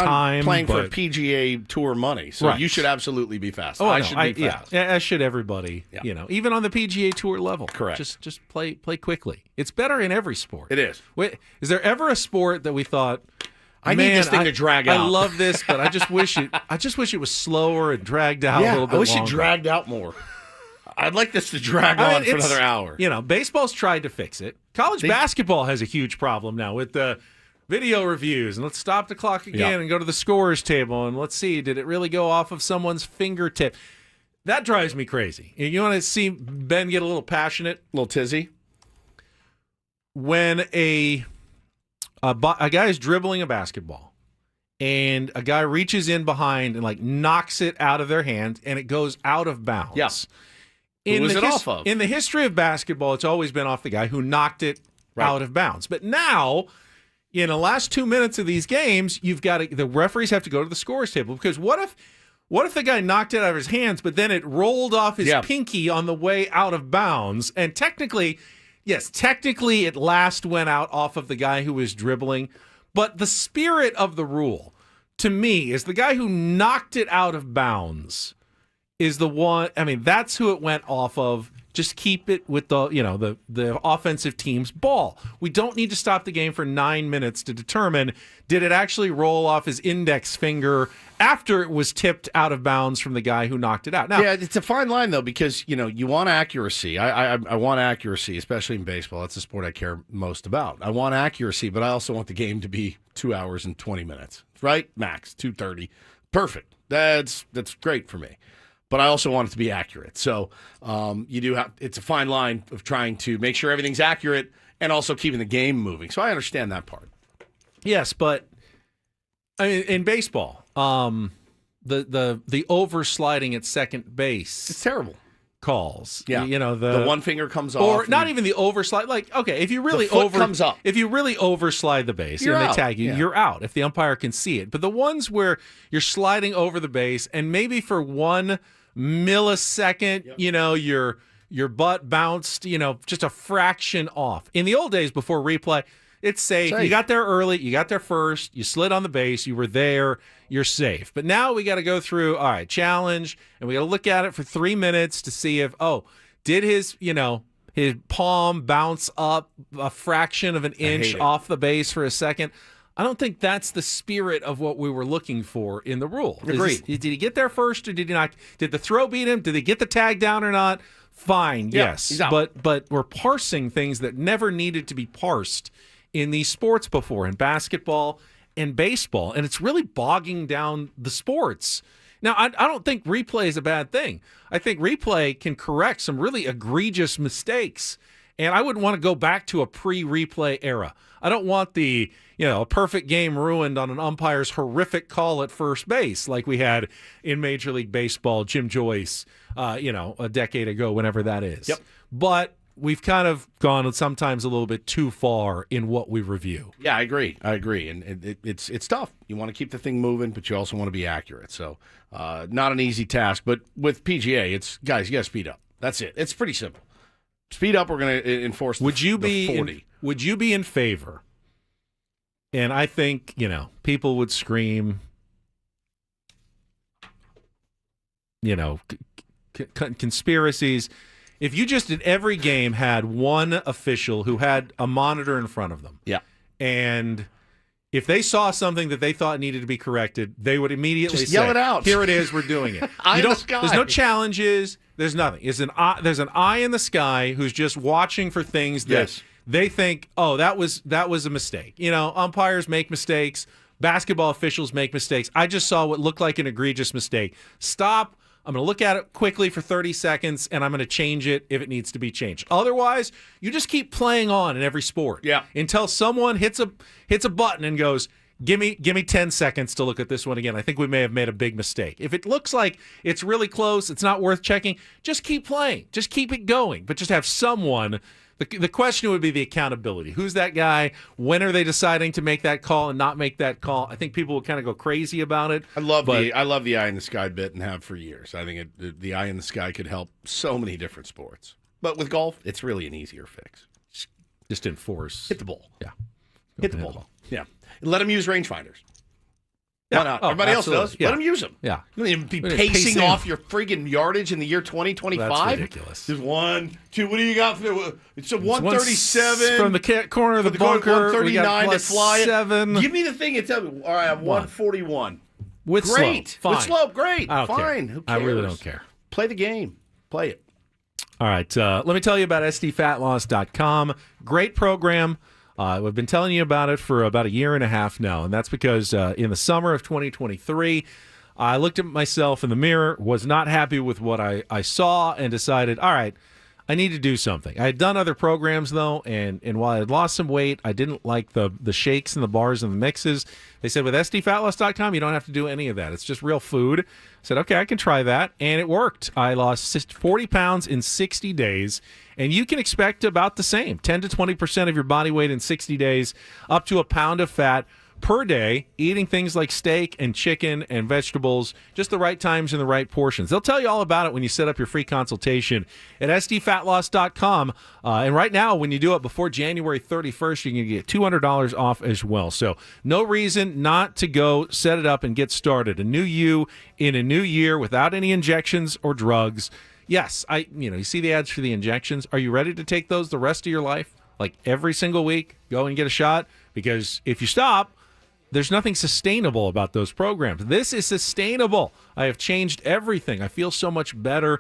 time, playing for PGA Tour money, so you should absolutely be fast. I should be fast. Yeah, as should everybody. Yeah. Even on the PGA Tour level. Correct. Just play quickly. It's better in every sport. It is. Wait, is there ever a sport that we thought, I need this thing to drag out. I love this, but I just wish it was slower and dragged out a little bit I wish longer. it dragged out more. I'd like this to drag on for another hour. Baseball's tried to fix it. College basketball has a huge problem now with the video reviews. And let's stop the clock again and go to the scorer's table. And let's see, did it really go off of someone's fingertip? That drives me crazy. You want to see Ben get a little passionate? A little tizzy? When a guy is dribbling a basketball and a guy reaches in behind and knocks it out of their hand and it goes out of bounds. Yes. Who was it off of? In the history of basketball, it's always been off the guy who knocked it out of bounds. But now, in the last 2 minutes of these games, the referees have to go to the scorer's table, because what if the guy knocked it out of his hands, but then it rolled off his pinky on the way out of bounds, and technically it last went out off of the guy who was dribbling, but the spirit of the rule, to me, is the guy who knocked it out of bounds is the one. I mean, that's who it went off of. Just keep it with the offensive team's ball. We don't need to stop the game for 9 minutes to determine, did it actually roll off his index finger after it was tipped out of bounds from the guy who knocked it out. Now, it's a fine line, though, because, you want accuracy. I want accuracy, especially in baseball. That's the sport I care most about. I want accuracy, but I also want the game to be 2 hours and 20 minutes, right? Max, 2:30. Perfect. That's great for me. But I also want it to be accurate. So it's a fine line of trying to make sure everything's accurate and also keeping the game moving. So I understand that part. Yes, but in baseball, the oversliding at second base, it's terrible. Calls. Yeah, the one finger comes off, or not even the overslide. If you really comes up, if you really overslide the base you're and out. They tag you, you're out. If the umpire can see it, but the ones where you're sliding over the base and maybe for 1 millisecond, your butt bounced, just a fraction off. In the old days before replay, it's safe. You got there early, you got there first, you slid on the base, you were there, you're safe. But now we got to go through, all right, challenge, and we got to look at it for 3 minutes to see if, did his, his palm bounce up a fraction of an inch off the base for a second. I don't think that's the spirit of what we were looking for in the rule. Agreed. Did he get there first or did he not? Did the throw beat him? Did they get the tag down or not? Fine, yes. he's out. But we're parsing things that never needed to be parsed in these sports before, in basketball and baseball, and it's really bogging down the sports. Now, I don't think replay is a bad thing. I think replay can correct some really egregious mistakes, and I wouldn't want to go back to a pre-replay era. I don't want the, a perfect game ruined on an umpire's horrific call at first base like we had in Major League Baseball, Jim Joyce, a decade ago, whenever that is. Yep. But we've kind of gone sometimes a little bit too far in what we review. Yeah, I agree. And it's tough. You want to keep the thing moving, but you also want to be accurate. So not an easy task. But with PGA, it's, guys, you got to speed up. That's it. It's pretty simple. Speed up, we're going to enforce the 40. Would you be in favor? And I think, people would scream, conspiracies. If you just in every game had one official who had a monitor in front of them. Yeah. And if they saw something that they thought needed to be corrected, they would immediately just say, yell it out. Here it is, we're doing it. Eye in the sky. There's no challenges. There's nothing. There's an eye in the sky who's just watching for things that they think, oh, that was a mistake. Umpires make mistakes. Basketball officials make mistakes. I just saw what looked like an egregious mistake. Stop. I'm going to look at it quickly for 30 seconds, and I'm going to change it if it needs to be changed. Otherwise, you just keep playing on in every sport. Yeah. Until someone hits a button and goes, Give me 10 seconds to look at this one again. I think we may have made a big mistake. If it looks like it's really close, it's not worth checking, just keep playing. Just keep it going. But just have someone. The question would be the accountability. Who's that guy? When are they deciding to make that call and not make that call? I think people will kind of go crazy about it. I love the eye in the sky bit and have for years. I think the eye in the sky could help so many different sports. But with golf, it's really an easier fix. Just enforce. Hit the ball. Yeah. Hit the ball. Yeah. Let them use rangefinders. Yeah. Why not? Oh, Everybody absolutely. else does. Yeah. Let them use them. Yeah. You don't even be pacing off your friggin' yardage in the year 2025. That's ridiculous. There's 1, 2. What do you got? It's a 137 from the corner of the bunker. 139 to fly 7. Give me the thing and tell me. All right, I'm 141. With great. slope. Fine. With slope, great. I don't Fine. care. Who cares? I really don't care. Play the game. Play it. All right. Let me tell you about SDFatLoss.com. Great program. We've been telling you about it for about a year and a half now, and that's because in the summer of 2023, I looked at myself in the mirror, was not happy with what I saw, and decided, all right, I need to do something. I had done other programs, though, and while I had lost some weight, I didn't like the shakes and the bars and the mixes. They said, with SDFatLoss.com, you don't have to do any of that. It's just real food. I said, okay, I can try that, and it worked. I lost 40 pounds in 60 days, and you can expect about the same, 10 to 20% of your body weight in 60 days, up to a pound of fat per day, eating things like steak and chicken and vegetables, just the right times and the right portions. They'll tell you all about it when you set up your free consultation at SDFatLoss.com. And right now, when you do it before January 31st, you can get $200 off as well. So no reason not to go set it up and get started. A new you in a new year without any injections or drugs. Yes, you see the ads for the injections. Are you ready to take those the rest of your life? Like every single week, go and get a shot? Because if you stop, there's nothing sustainable about those programs. This is sustainable. I have changed everything. I feel so much better.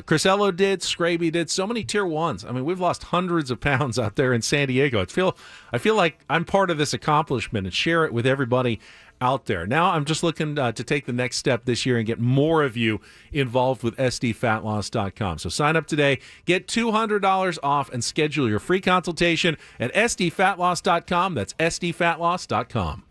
Chris Ello did. Scraby did. So many tier ones. I mean, we've lost hundreds of pounds out there in San Diego. I feel like I'm part of this accomplishment and share it with everybody out there. Now I'm just looking to take the next step this year and get more of you involved with SDFatLoss.com. So sign up today, get $200 off, and schedule your free consultation at SDFatLoss.com. That's SDFatLoss.com.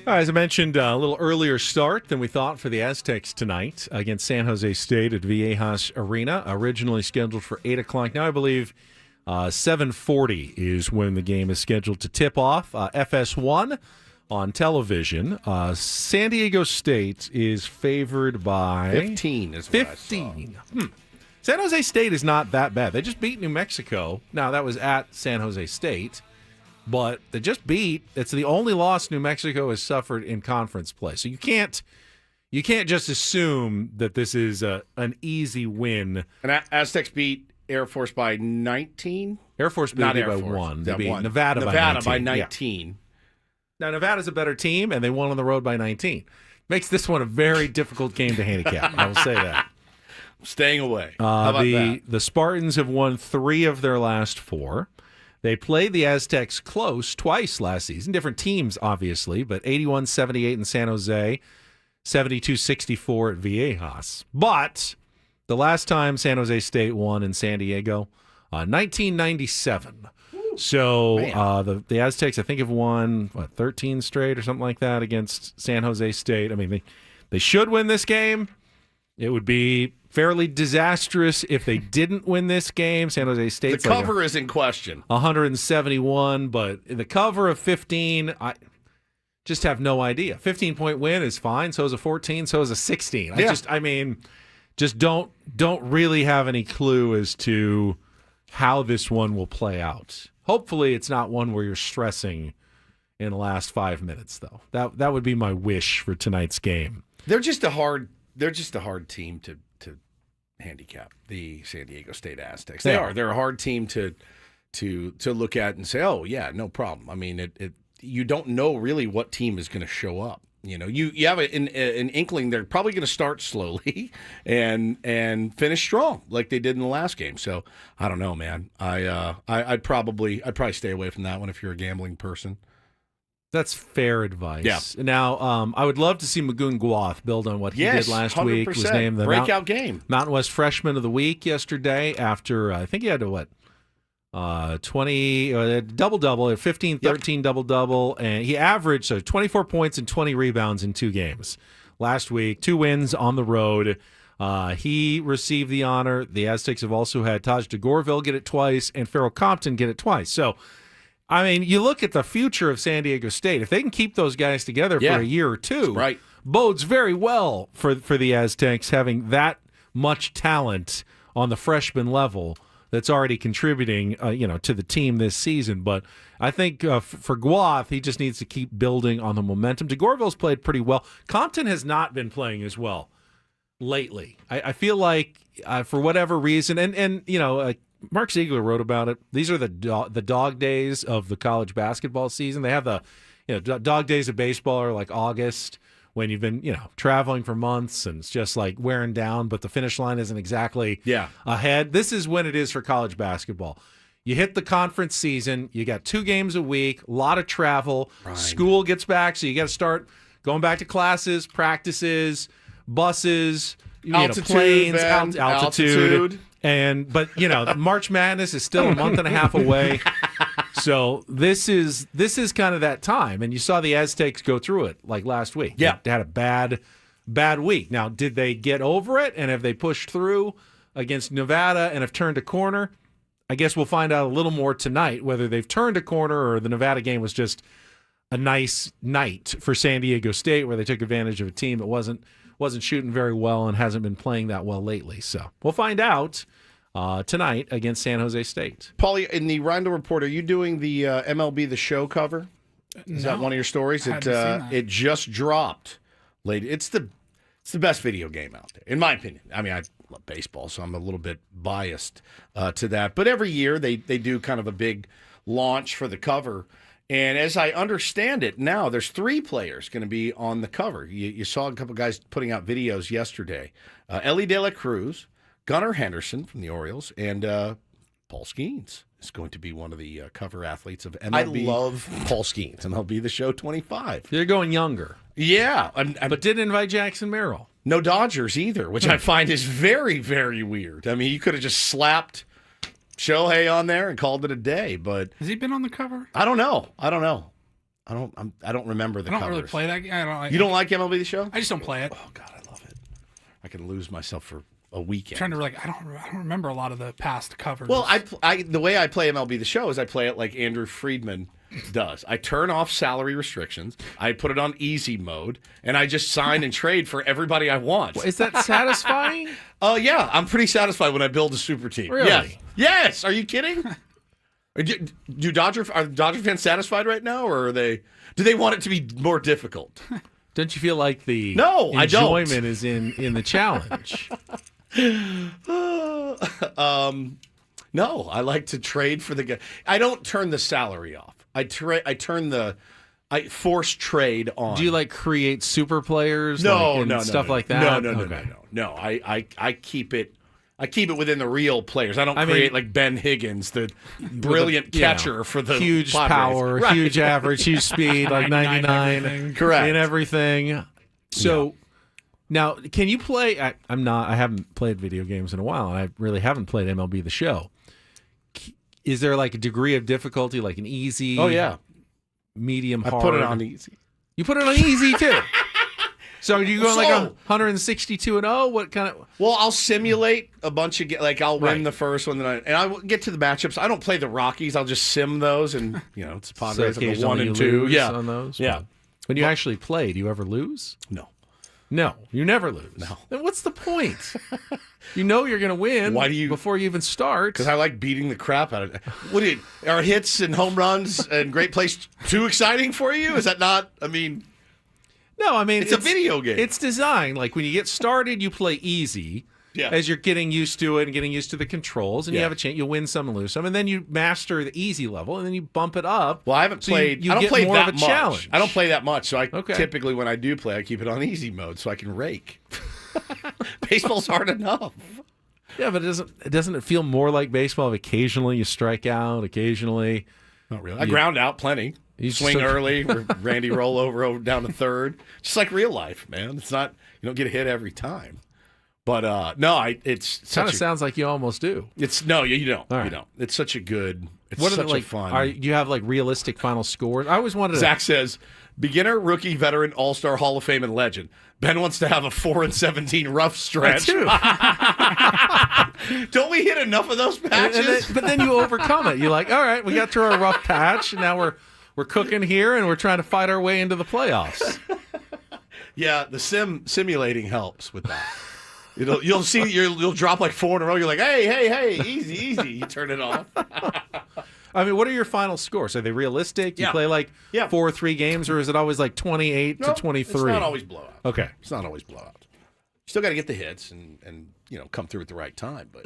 As I mentioned, a little earlier start than we thought for the Aztecs tonight against San Jose State at Viejas Arena. Originally scheduled for 8 o'clock. Now I believe 7:40 is when the game is scheduled to tip off. FS1 on television. San Diego State is favored by 15 is what 15. San Jose State is not that bad. They just beat New Mexico. Now, that was at San Jose State, but they just beat. It's the only loss New Mexico has suffered in conference play. So you can't just assume that this is an easy win. And Aztecs beat Air Force by 19? Air Force beat by 1. They beat Nevada by 19. Yeah. Now, Nevada's a better team, and they won on the road by 19. Makes this one a very difficult game to handicap. I will say that. Staying away. How about that? The Spartans have won 3 of their last 4. They played the Aztecs close twice last season. Different teams, obviously, but 81-78 in San Jose, 72-64 at Viejas. But the last time San Jose State won in San Diego, 1997. So the Aztecs, I think, have won 13 straight or something like that against San Jose State. I mean, they should win this game. It would be fairly disastrous if they didn't win this game. San Jose State's the cover is in question. 171, but the cover of 15, I just have no idea. 15-point win is fine. So is a 14. So is a 16. Just don't really have any clue as to how this one will play out. Hopefully, it's not one where you're stressing in the last 5 minutes, though. That would be my wish for tonight's game. They're just a hard team to handicap, the San Diego State Aztecs. They are. They're a hard team to look at and say, oh yeah, no problem. I mean, you don't know really what team is going to show up. You know, you have an inkling they're probably going to start slowly and finish strong like they did in the last game. So I don't know, man. I'd probably stay away from that one if you're a gambling person. That's fair advice. Yeah. Now, I would love to see Magoon Guath build on what he did last 100%. Week. Was named the breakout game Mountain West Freshman of the Week yesterday. After I think he had 20 double-double, 15-13 double-double, and he averaged 24 points and 20 rebounds in 2 games last week. 2 wins on the road. He received the honor. The Aztecs have also had Taj DeGorville get it twice and Farrell Compton get it twice. So, I mean, you look at the future of San Diego State. If they can keep those guys together for a year or two, right, bodes very well for the Aztecs having that much talent on the freshman level that's already contributing, to the team this season. But I think for Guath, he just needs to keep building on the momentum. DeGorville's played pretty well. Compton has not been playing as well lately. I feel like for whatever reason, and Mark Ziegler wrote about it. These are the dog days of the college basketball season. They have the dog days of baseball are like August, when you've been, traveling for months and it's just like wearing down, but the finish line isn't exactly ahead. This is when it is for college basketball. You hit the conference season, you got 2 games a week, a lot of travel, school gets back, so you got to start going back to classes, practices, buses, planes, altitude. But March Madness is still a month and a half away. So this is kind of that time, and you saw the Aztecs go through it like last week. Yeah, they had a bad week. Now, did they get over it, and have they pushed through against Nevada and have turned a corner? I guess we'll find out a little more tonight whether they've turned a corner or the Nevada game was just a nice night for San Diego State where they took advantage of a team that wasn't shooting very well and hasn't been playing that well lately. So we'll find out tonight against San Jose State. Paulie, in the Rondo Report, are you doing the MLB The Show cover? Is that one of your stories? It just dropped late. It's the best video game out there, in my opinion. I mean, I love baseball, so I'm a little bit biased to that. But every year they do kind of a big launch for the cover. And as I understand it now, there's 3 players going to be on the cover. You saw a couple guys putting out videos yesterday. Ellie De La Cruz, Gunnar Henderson from the Orioles, and Paul Skeens is going to be one of the cover athletes of MLB. I love Paul Skeens. MLB The Show 25. They're going younger. Yeah. But didn't invite Jackson Merrill. No Dodgers either, which I find is very, very weird. I mean, you could have just slapped Shohei on there and called it a day, but... Has he been on the cover? I don't know. I don't remember the I don't covers. really play that. You don't like MLB The Show? I just don't play it. Oh God, I love it. I can lose myself for a weekend. I'm trying to I don't remember a lot of the past covers. Well, the way I play MLB The Show is I play it like Andrew Friedman does. I turn off salary restrictions. I put it on easy mode, and I just sign and trade for everybody I want. Well, is that satisfying? Yeah, I'm pretty satisfied when I build a super team. Really? Yes. Are you kidding? Are Dodger fans satisfied right now, or do they want it to be more difficult? Don't you feel like the I don't. enjoyment is in the challenge? No, I like to trade for the guy. I don't turn the salary off. I force trade on. Do you like create super players? No, like, no, stuff no, like that. No. I keep it. I keep it within the real players. I don't create like Ben Higgins, the brilliant catcher for the huge Padres. power, Right. huge average, huge speed, like 99, correct in everything. So now, can you play? I haven't played video games in a while, and I really haven't played MLB The Show. Is there like a degree of difficulty, like an easy? Oh yeah, medium. I hard? put it on easy. You put it on easy too. So are you going like 162-0? What kind of? Well, I'll simulate a bunch of I'll win the first one, and I will get to the matchups. I don't play the Rockies. I'll just sim those, and it's Padres So on the 1 occasionally and you 2. lose Yeah, on those. Yeah. When you actually play, do you ever lose? No, you never lose. No. Then what's the point? You know you're going to win. Why do you before you even start? Because I like beating the crap out of it. Are hits and home runs and great plays too exciting for you? Is that not? No, I mean it's a video game. It's designed like when you get started, you play easy. Yeah. As you're getting used to it and getting used to the controls, and you have a chance, you'll win some and lose some, and then you master the easy level, and then you bump it up. Well, I haven't played. You I don't get play more that of a much. challenge. I don't play that much, so Okay. typically when I do play, I keep it on easy mode so I can rake. Baseball's hard enough. Yeah, but doesn't it feel more like baseball if occasionally you strike out, occasionally? Not really. I ground out plenty. You Swing still- early, Randy roll over down to third. Just like real life, man. It's not, you don't get a hit every time. But it's Kind of sounds like you almost do. No, you don't. All right. You don't. It's such a good. It's What are such the, like? a fun. Do you have like realistic final scores? I always wanted. Zach says, beginner, rookie, veteran, all-star, Hall of Fame, and legend. Ben wants to have a 4-17 rough stretch. Too. Don't we hit enough of those patches? But then you overcome it. You're like, all right, we got through our rough patch, and now we're cooking here, and we're trying to fight our way into the playoffs. Yeah, the simulating helps with that. You'll see you'll drop like 4 in a row. You're like, hey, easy. You turn it off. I mean, what are your final scores? Are they realistic? Do you Yeah. play like Yeah. 4 or 3 games, or is it always like 28 to 23? It's not always blowout. Okay. It's not always blowout. You still got to get the hits and come through at the right time. But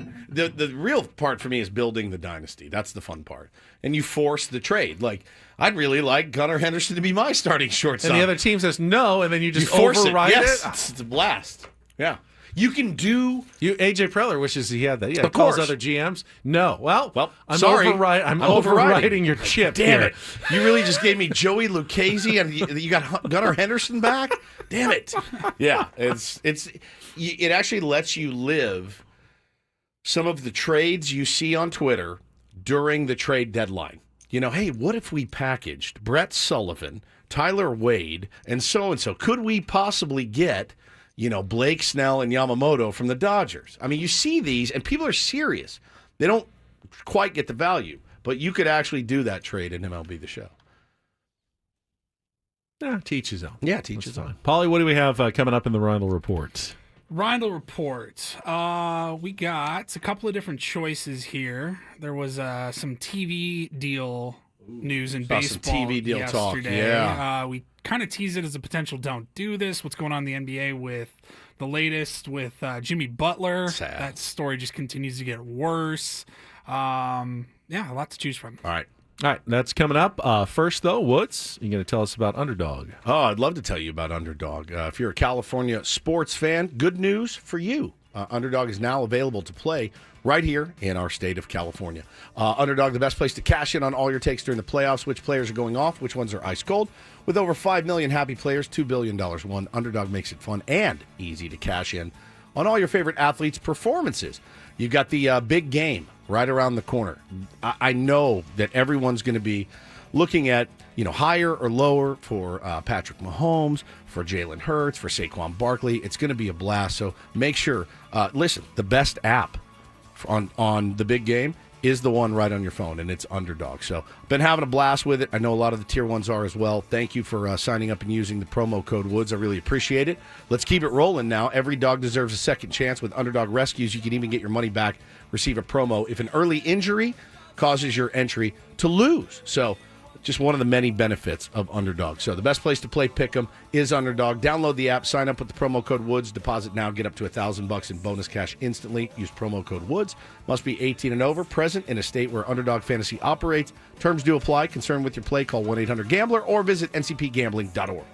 the real part for me is building the dynasty. That's the fun part. And you force the trade. Like, I'd really like Gunnar Henderson to be my starting shortstop. And the other team says no, and then you just force override Yes, it. it's a blast. Yeah. You can do. AJ Preller wishes he had that. Yeah, Of calls course. other GMs. No. Well, I'm sorry. I'm overriding your chip. Damn here. it. You really just gave me Joey Lucchese and you got Gunnar Henderson back? Damn it. Yeah, it actually lets you live some of the trades you see on Twitter during the trade deadline. Hey, what if we packaged Brett Sullivan, Tyler Wade, and so? Could we possibly get Blake Snell and Yamamoto from the Dodgers? I mean, you see these, and people are serious. They don't quite get the value, but you could actually do that trade in MLB The Show. Yeah, teach his own. Yeah, teach his own. Paulie, what do we have coming up in the Rindle Report? Rindle Report. We got a couple of different choices here. There was some TV deal news in Saw baseball some TV deal talk, yesterday. yeah. We kind of teased it as a potential don't do this. What's going on in the NBA with the latest with Jimmy Butler. Sad. That story just continues to get worse. A lot to choose from. All right, that's coming up. First, though, Woods, you're going to tell us about Underdog. Oh, I'd love to tell you about Underdog. If you're a California sports fan, good news for you. Underdog is now available to play right here in our state of California. Underdog, the best place to cash in on all your takes during the playoffs. Which players are going off, which ones are ice cold. With over 5 million happy players, $2 billion won, Underdog makes it fun and easy to cash in on all your favorite athletes' performances. You've got the big game right around the corner. I know that everyone's going to be looking at, higher or lower for Patrick Mahomes, for Jalen Hurts, for Saquon Barkley. It's going to be a blast. So make sure, listen, the best app on the big game is the one right on your phone, and it's Underdog. So been having a blast with it. I know a lot of the tier ones are as well. Thank you for signing up and using the promo code Woods. I really appreciate it. Let's keep it rolling now. Every dog deserves a second chance with Underdog Rescues. You can even get your money back, receive a promo if an early injury causes your entry to lose. So just one of the many benefits of Underdog. So the best place to play Pick'em is Underdog. Download the app, sign up with the promo code Woods, deposit now, get up to $1,000 in bonus cash instantly. Use promo code Woods. Must be 18 and over, present in a state where Underdog Fantasy operates. Terms do apply. Concerned with your play, call 1-800-GAMBLER or visit ncpgambling.org.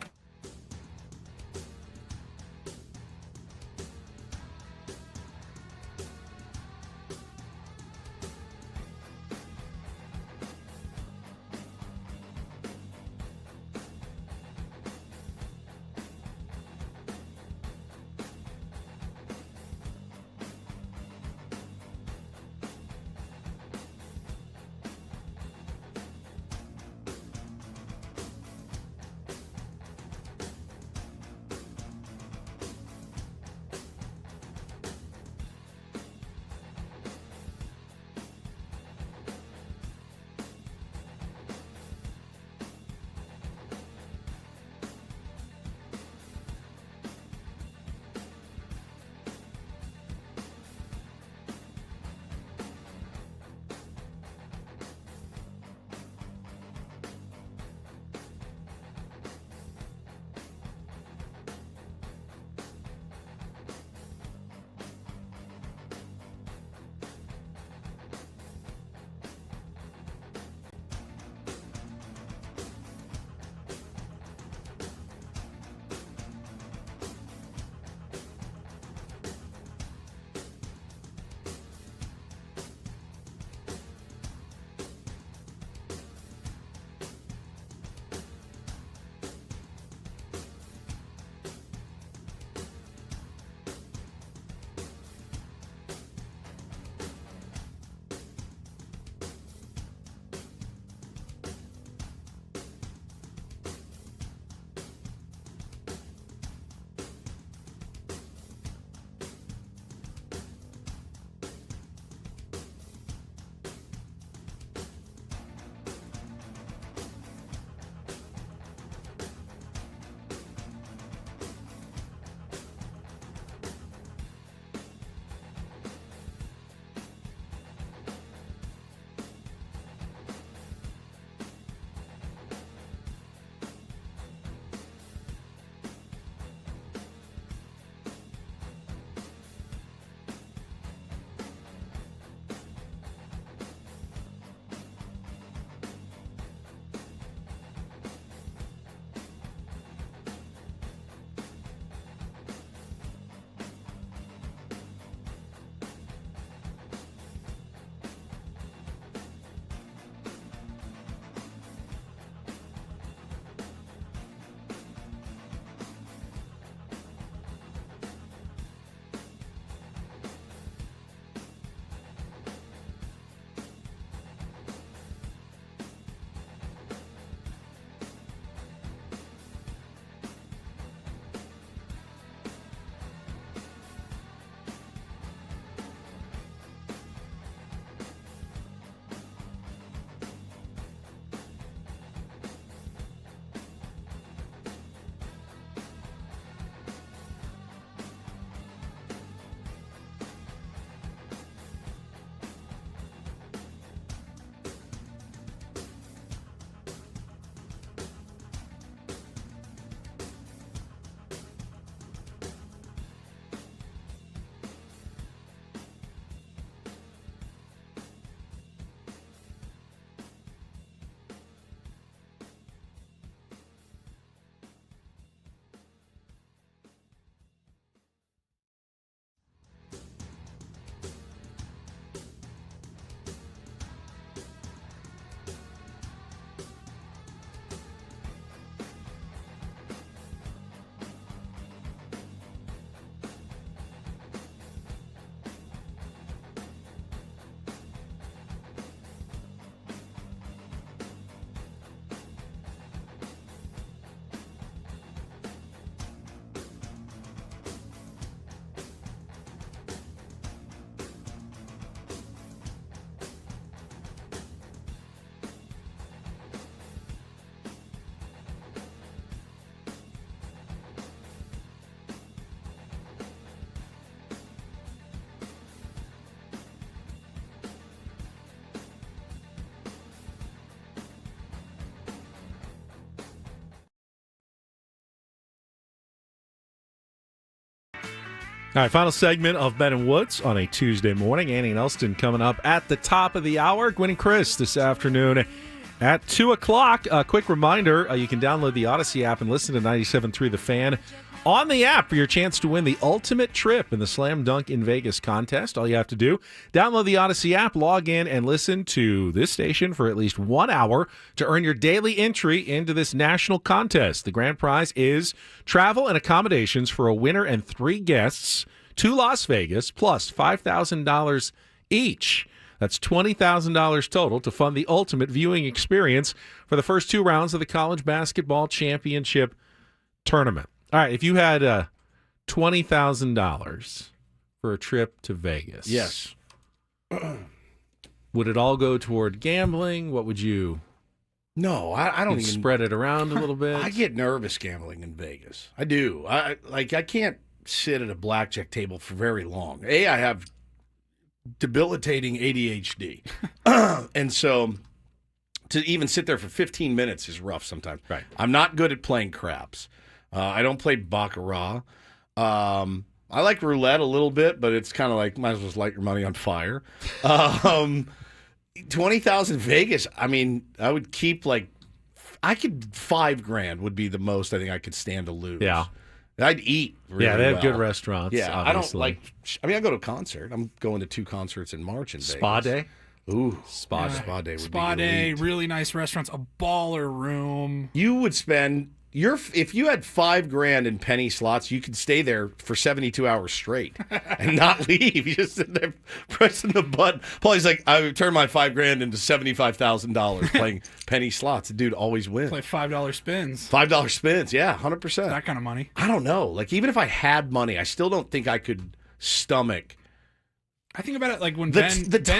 All right, final segment of Ben and Woods on a Tuesday morning. Annie and Elston coming up at the top of the hour. Gwen and Chris this afternoon at 2 o'clock. A quick reminder, you can download the Odyssey app and listen to 97.3 The Fan on the app for your chance to win the ultimate trip in the Slam Dunk in Vegas contest. All you have to do, download the Odyssey app, log in, and listen to this station for at least 1 hour to earn your daily entry into this national contest. The grand prize is travel and accommodations for a winner and 3 guests to Las Vegas, plus $5,000 each. That's $20,000 total to fund the ultimate viewing experience for the first 2 rounds of the College Basketball Championship Tournament. All right, if you had $20,000 for a trip to Vegas, Yes. would it all go toward gambling? What would you? No, I don't You'd even spread it around a little bit. I get nervous gambling in Vegas. I do. I can't sit at a blackjack table for very long. I have debilitating ADHD, and so to even sit there for 15 minutes is rough sometimes. Right. I'm not good at playing craps. I don't play baccarat. I like roulette a little bit, but it's kind of like might as well just light your money on fire. 20,000 Vegas. I mean, I would keep $5,000 would be the most I think I could stand to lose. Yeah. I'd eat really yeah, they have well. good restaurants. Yeah, obviously. I go to a concert. I'm going to 2 concerts in March in Spa Vegas. Day. Ooh, Spa Day. Spa Day would Spa be Day, elite. really nice restaurants, a baller room. You would spend if you had $5,000 in penny slots, you could stay there for 72 hours straight and not leave. You just sit there pressing the button. Paulie's like, I would turn my $5,000 into $75,000 playing penny slots. The dude always wins. Play $5 spins. $5 spins, yeah, 100%. That kind of money. I don't know. Like, even if I had money, I still don't think I could stomach. I think about it like when The Ben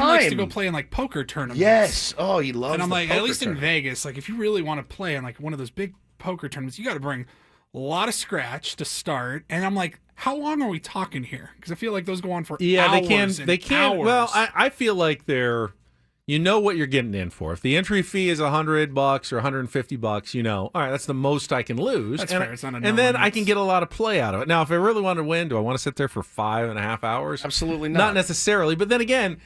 likes to time. go play in like poker tournaments. Yes. Oh, he loves And I'm the like, at poker least in tournament. Vegas, like if you really want to play in like one of those big poker tournaments, you got to bring a lot of scratch to start. And I'm like, how long are we talking here? Because I feel like those go on for hours. They can. Hours. Well, I feel like you know what you're getting in for. If the entry fee is $100 or $150, you know, all right, that's the most I can lose. That's and fair. It's not a and then I no-limits. can get a lot of play out of it. Now, if I really want to win, do I want to sit there for 5.5 hours? Absolutely not. Not necessarily. But then again,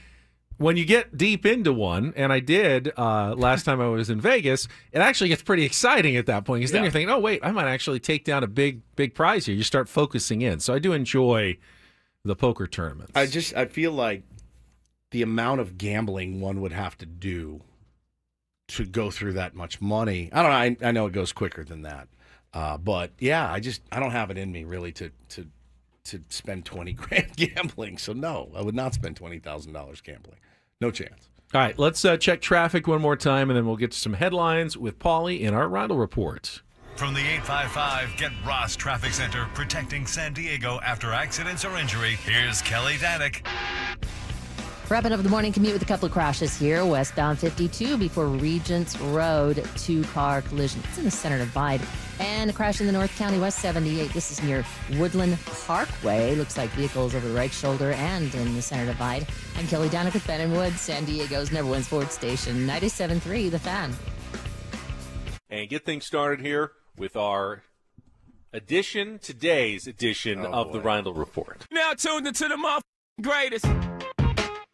when you get deep into one, and I did last time I was in Vegas, it actually gets pretty exciting at that point because then Yeah. you're thinking, oh, wait, I might actually take down a big prize here. You start focusing in. So I do enjoy the poker tournaments. I feel like the amount of gambling one would have to do to go through that much money. I don't know. I know it goes quicker than that. But yeah, I don't have it in me really to spend $20,000 gambling. So no, I would not spend $20,000 gambling. No chance. All right, let's check traffic one more time, and then we'll get to some headlines with Paulie in our Rindle Report. From the 855 Get Ross Traffic Center, protecting San Diego after accidents or injury, here's Kelly Danick. Wrapping up the morning commute with a couple of crashes here. Westbound 52 before Regents Road, 2-car collision. It's in the center divide. And a crash in the North County West 78. This is near Woodland Parkway. Looks like vehicles over the right shoulder and in the center divide. I'm Kelly Danick with Ben and Woods, San Diego's #1 sports station, 97.3 The Fan. And get things started here with our today's edition of the Rindle Report. Now tuned into the greatest.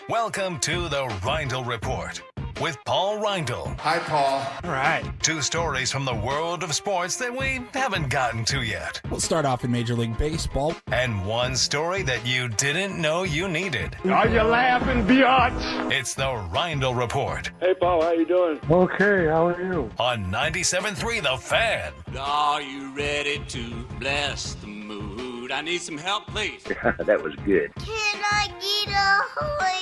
Welcome to the Rindle Report with Paul Rindle. Hi, Paul. All right. 2 stories from the world of sports that we haven't gotten to yet. We'll start off in Major League Baseball. And 1 story that you didn't know you needed. Are you laughing, biatch? It's the Rindle Report Hey, Paul, how you doing? Okay, how are you? on 97.3 The Fan. Are you ready to bless the mood? I need some help, please. That was good. Can I get a oh yeah?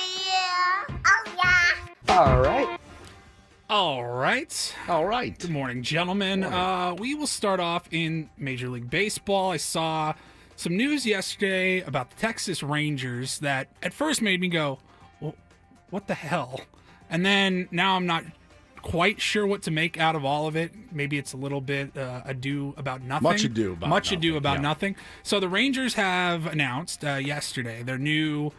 Oh yeah. All right. All right. Good morning, gentlemen. We will start off in Major League Baseball. I saw some news yesterday about the Texas Rangers that at first made me go, well, what the hell? And then now I'm not quite sure what to make out of all of it. Maybe it's a little bit ado about nothing. Much ado about nothing. So the Rangers have announced yesterday their new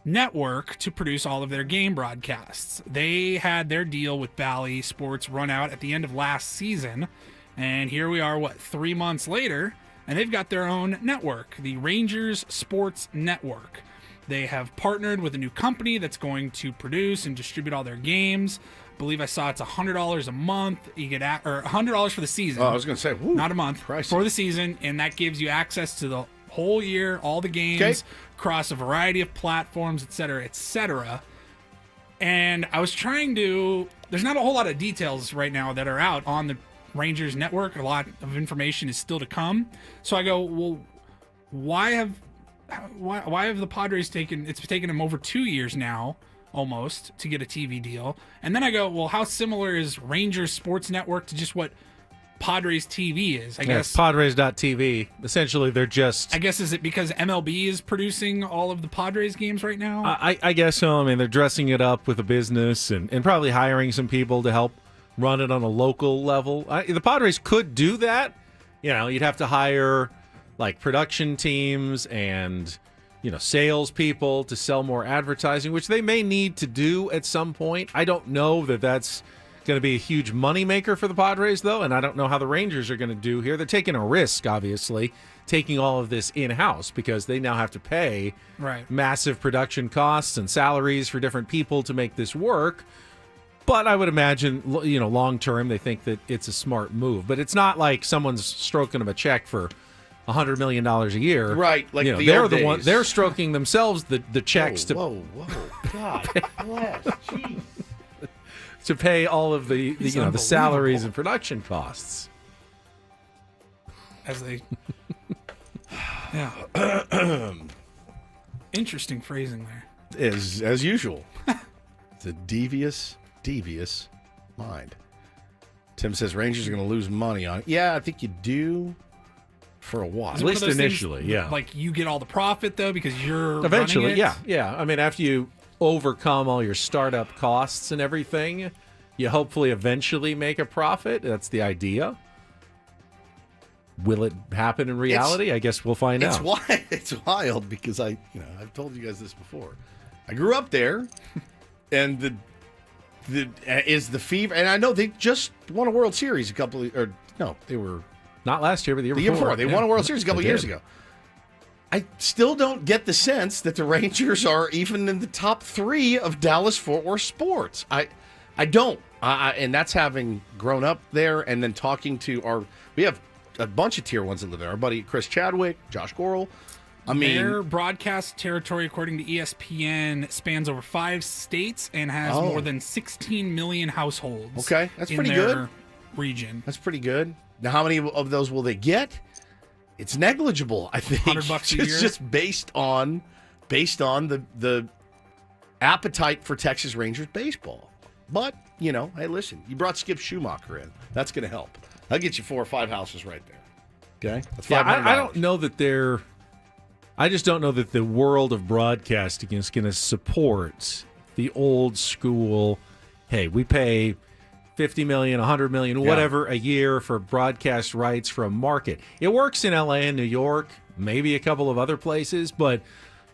network to produce all of their game broadcasts. They had their deal with Bally Sports run out at the end of last season, and here we are, 3 months later, and they've got their own network, the Rangers Sports Network. They have partnered with a new company that's going to produce and distribute all their games. I believe I saw it's $100 a month. You get or $100 for the season. Oh, I was going to say, not a month, pricey. for the season, and that gives you access to the whole year, all the games, across a variety of platforms, et cetera, et cetera. And I was trying to. There's not a whole lot of details right now that are out on the Rangers network. A lot of information is still to come. So I go, well, why have the Padres taken? It's taken them over 2 years now, almost, to get a TV deal. And then I go, well, how similar is Rangers Sports Network to just what Padres TV is? I guess Padres.tv. Essentially, they're just. I guess, is it because MLB is producing all of the Padres games right now? I guess so. I mean, they're dressing it up with a business and probably hiring some people to help run it on a local level. The Padres could do that. You know, you'd have to hire like production teams and, you know, salespeople to sell more advertising, which they may need to do at some point. I don't know that that's going to be a huge moneymaker for the Padres, though, and I don't know how the Rangers are going to do here. They're taking a risk, obviously, taking all of this in-house because they now have to pay massive production costs and salaries for different people to make this work. But I would imagine, you know, long-term, they think that it's a smart move. But it's not like someone's stroking them a check for $100 million a year. Right, like, you know, the they're old the one. days. They're stroking themselves the checks Whoa, God bless. Jeez. to pay all of the you know, the salaries and production costs. As they, yeah, interesting phrasing there. As usual, it's a devious mind. Tim says Rangers are going to lose money on it. Yeah, I think you do for a while. Is it At one least of those initially, things, yeah. Like you get all the profit though because you're Eventually, running it? yeah. I mean, after you overcome all your startup costs and everything, you hopefully eventually make a profit. That's the idea. Will it happen in reality? I guess we'll find out. It's wild because I've told you guys this before. I grew up there, and the fever, and I know they just won a World Series they were not last year, but the year before. They won a World Series a couple years ago. I still don't get the sense that the Rangers are even in the top 3 of Dallas-Fort Worth sports. I don't. And that's having grown up there and then talking to we have a bunch of tier ones that live there. Our buddy Chris Chadwick, Josh Gorel. I mean, their broadcast territory, according to ESPN, spans over 5 states and has more than 16 million households. Okay, that's pretty in good. their region. That's pretty good. Now, how many of those will they get? It's negligible, I think. $100 a year. It's just based on the appetite for Texas Rangers baseball. But, you know, hey, listen, you brought Skip Schumacher in. That's going to help. That'll get you 4 or 5 houses right there. Okay? That's $500. I don't know that I just don't know that the world of broadcasting is going to support the old school, hey, we pay $50 million, $100 million, whatever a year for broadcast rights for a market. It works in LA and New York, maybe a couple of other places, but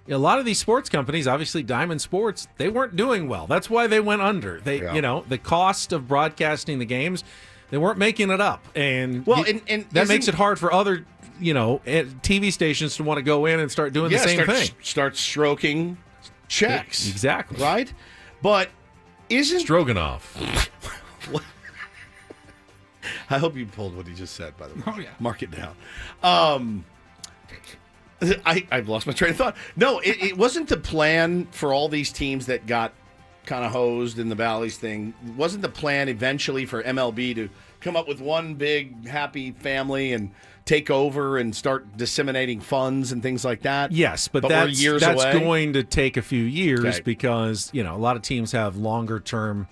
a lot of these sports companies, obviously Diamond Sports, they weren't doing well. That's why they went under. You know, the cost of broadcasting the games, they weren't making it up. And that makes it hard for other, TV stations to want to go in and start doing the same thing. Start stroking checks. Exactly. Right? But isn't Stroganoff. I hope you pulled what he just said, by the way. Oh, yeah. Mark it down. I've lost my train of thought. No, it wasn't the plan for all these teams that got kind of hosed in the Valleys thing. It wasn't the plan eventually for MLB to come up with one big happy family and take over and start disseminating funds and things like that? Yes, but we're that's years away. going to take a few years Okay. because, a lot of teams have longer term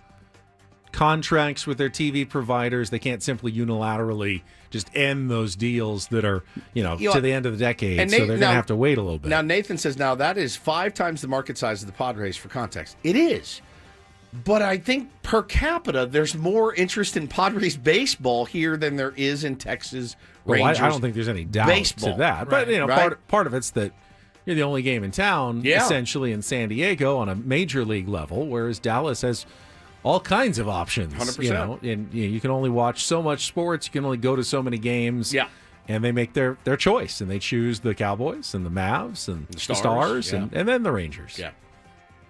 contracts with their TV providers. They can't simply unilaterally just end those deals that are, to the end of the decade. And So they're going to have to wait a little bit. Now, Nathan says, that is 5 times the market size of the Padres for context. It is. But I think per capita, there's more interest in Padres baseball here than there is in Texas Rangers I don't think there's any doubt baseball. to that. But, part of it's that you're the only game in town, essentially, in San Diego on a major league level, whereas Dallas has all kinds of options. 100%. And you can only watch so much sports. You can only go to so many games. Yeah. and they make their choice, and they choose the Cowboys and the Mavs and the Stars yeah. and then the Rangers. Yeah.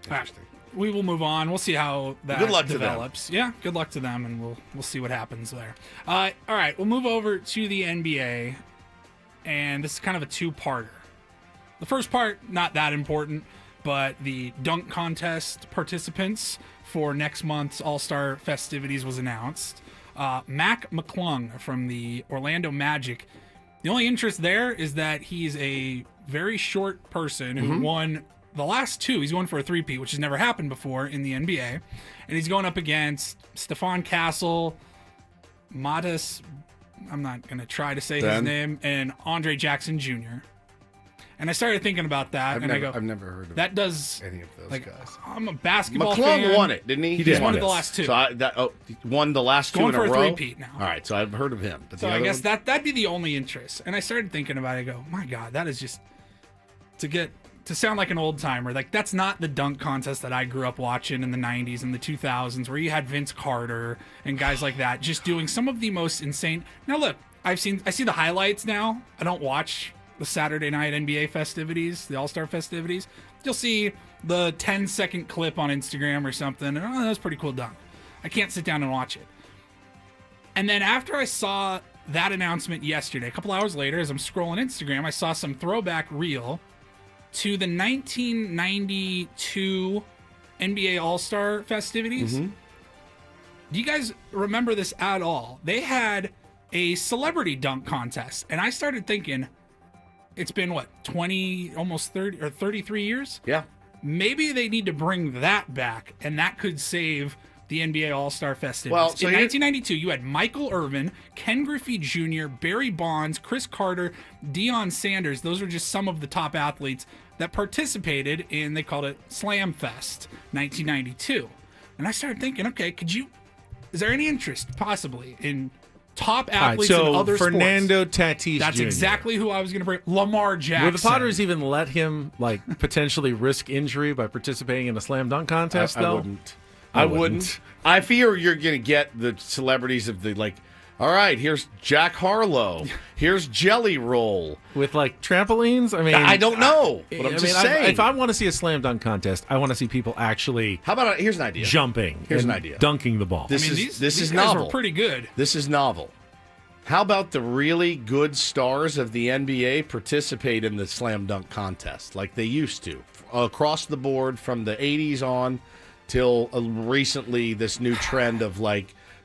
Interesting. We will move on. We'll see how that Good luck develops. Yeah, good luck to them, and we'll see what happens there. All right, we'll move over to the NBA, and this is kind of a two-parter. The first part, not that important, but the dunk contest participants for next month's All-Star festivities was announced. Mac McClung from the Orlando Magic. The only interest there is that he's a very short person who won the last two. He's going for a three-peat, which has never happened before in the NBA. And he's going up against Stephon Castle, Matas, I'm not going to try to say his name, and Andre Jackson Jr. And I started thinking about that, I've never heard of that does any of those guys. I'm a basketball McClung fan. won it, didn't he? He did. He's won it the last two. So he won the last two Going in a for a row. three-peat now. All right, so I've heard of him. But So the I other guess one? that'd be the only interest. And I started thinking about it. I go, my God, that is just to sound like an old timer. Like, that's not the dunk contest that I grew up watching in the 90s and the 2000s, where you had Vince Carter and guys like that just doing some of the most insane. Now look, I see the highlights now. I don't watch the Saturday night NBA festivities, the All-Star festivities. You'll see the 10-second clip on Instagram or something. And, that was a pretty cool dunk. I can't sit down and watch it. And then after I saw that announcement yesterday, a couple hours later, as I'm scrolling Instagram, I saw some throwback reel to the 1992 NBA All-Star festivities. Do you guys remember this at all? They had a celebrity dunk contest, and I started thinking, it's been, 20, almost 30, or 33 years? Yeah. Maybe they need to bring that back, and that could save the NBA All-Star festivities. Well, so in 1992, you had Michael Irvin, Ken Griffey Jr., Barry Bonds, Chris Carter, Deion Sanders. Those were just some of the top athletes that participated in, they called it Slam Fest 1992. And I started thinking, okay, is there any interest possibly in top athletes in other Fernando sports? Tatis That's Jr. exactly who I was going to bring. Lamar Jackson. Would the Padres even let him potentially risk injury by participating in a slam dunk contest? I though wouldn't. I wouldn't. I fear you're going to get the celebrities of the all right, here's Jack Harlow. Here's Jelly Roll. With trampolines? I mean, I don't know. But I'm just saying. If I want to see a slam dunk contest, I want to see people actually How about here's an idea. jumping. Here's an and idea. Dunking the ball. This these is guys novel. were pretty good. This is novel. How about the really good stars of the NBA participate in the slam dunk contest like they used to across the board from the 80s on till recently? This new trend of no one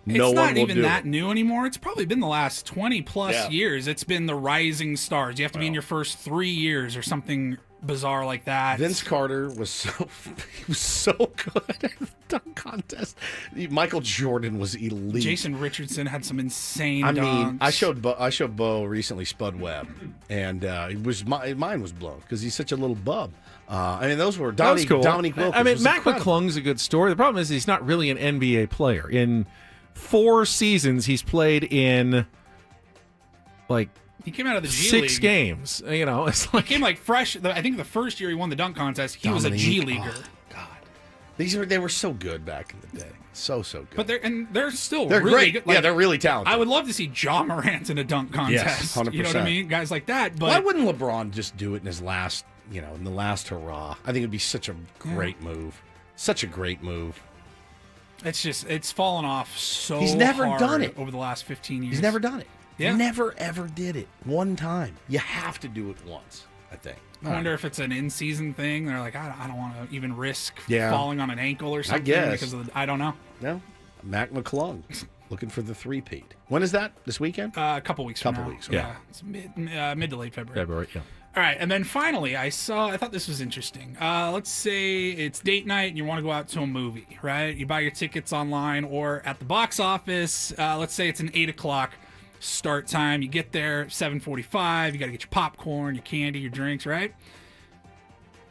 will do It's not even that it. new anymore. It's probably been the last 20 plus Yeah. years. It's been the rising stars. You have to be in your first 3 years or something bizarre like that. Vince Carter was so good at the dunk contest. Michael Jordan was elite. Jason Richardson had some insane I dunks. mean, I showed Bo recently Spud Webb, and mine was blown because he's such a little bub. I mean, those were That was cool. Dominique Wilkins. I mean, was Mac incredible. McClung's a good story. The problem is he's not really an NBA player. In 4 seasons, he's played in he came out of the G 6 League. games. It's He came fresh. I think the first year he won the dunk contest, he was a G Leaguer. Oh, God, they were so good back in the day. So good. But they're still They're really great. good. Yeah, they're really talented. I would love to see John Morant in a dunk contest. Yes, 100%. You know what I mean? Guys like that. But Why wouldn't LeBron just do it in his last, in the last hurrah? I think it'd be such a great move. Such a great move. it's fallen off so He's never hard done it over the last 15 years. He's never done it. Yeah. Never, ever did it. One time. You have to do it once, I think. I wonder if it's an in-season thing. They're like, I don't want to even risk Yeah. falling on an ankle or something. guess. Because I don't know. No. Mac McClung looking for the three-peat. When is that? This weekend? A couple weeks from Couple now. weeks, Yeah. It's mid to late February. February, yeah. All right, and then finally, I thought this was interesting. Let's say it's date night and you want to go out to a movie, right? You buy your tickets online or at the box office. Let's say it's an 8 o'clock start time. You get there 7:45. You got to get your popcorn, your candy, your drinks, right?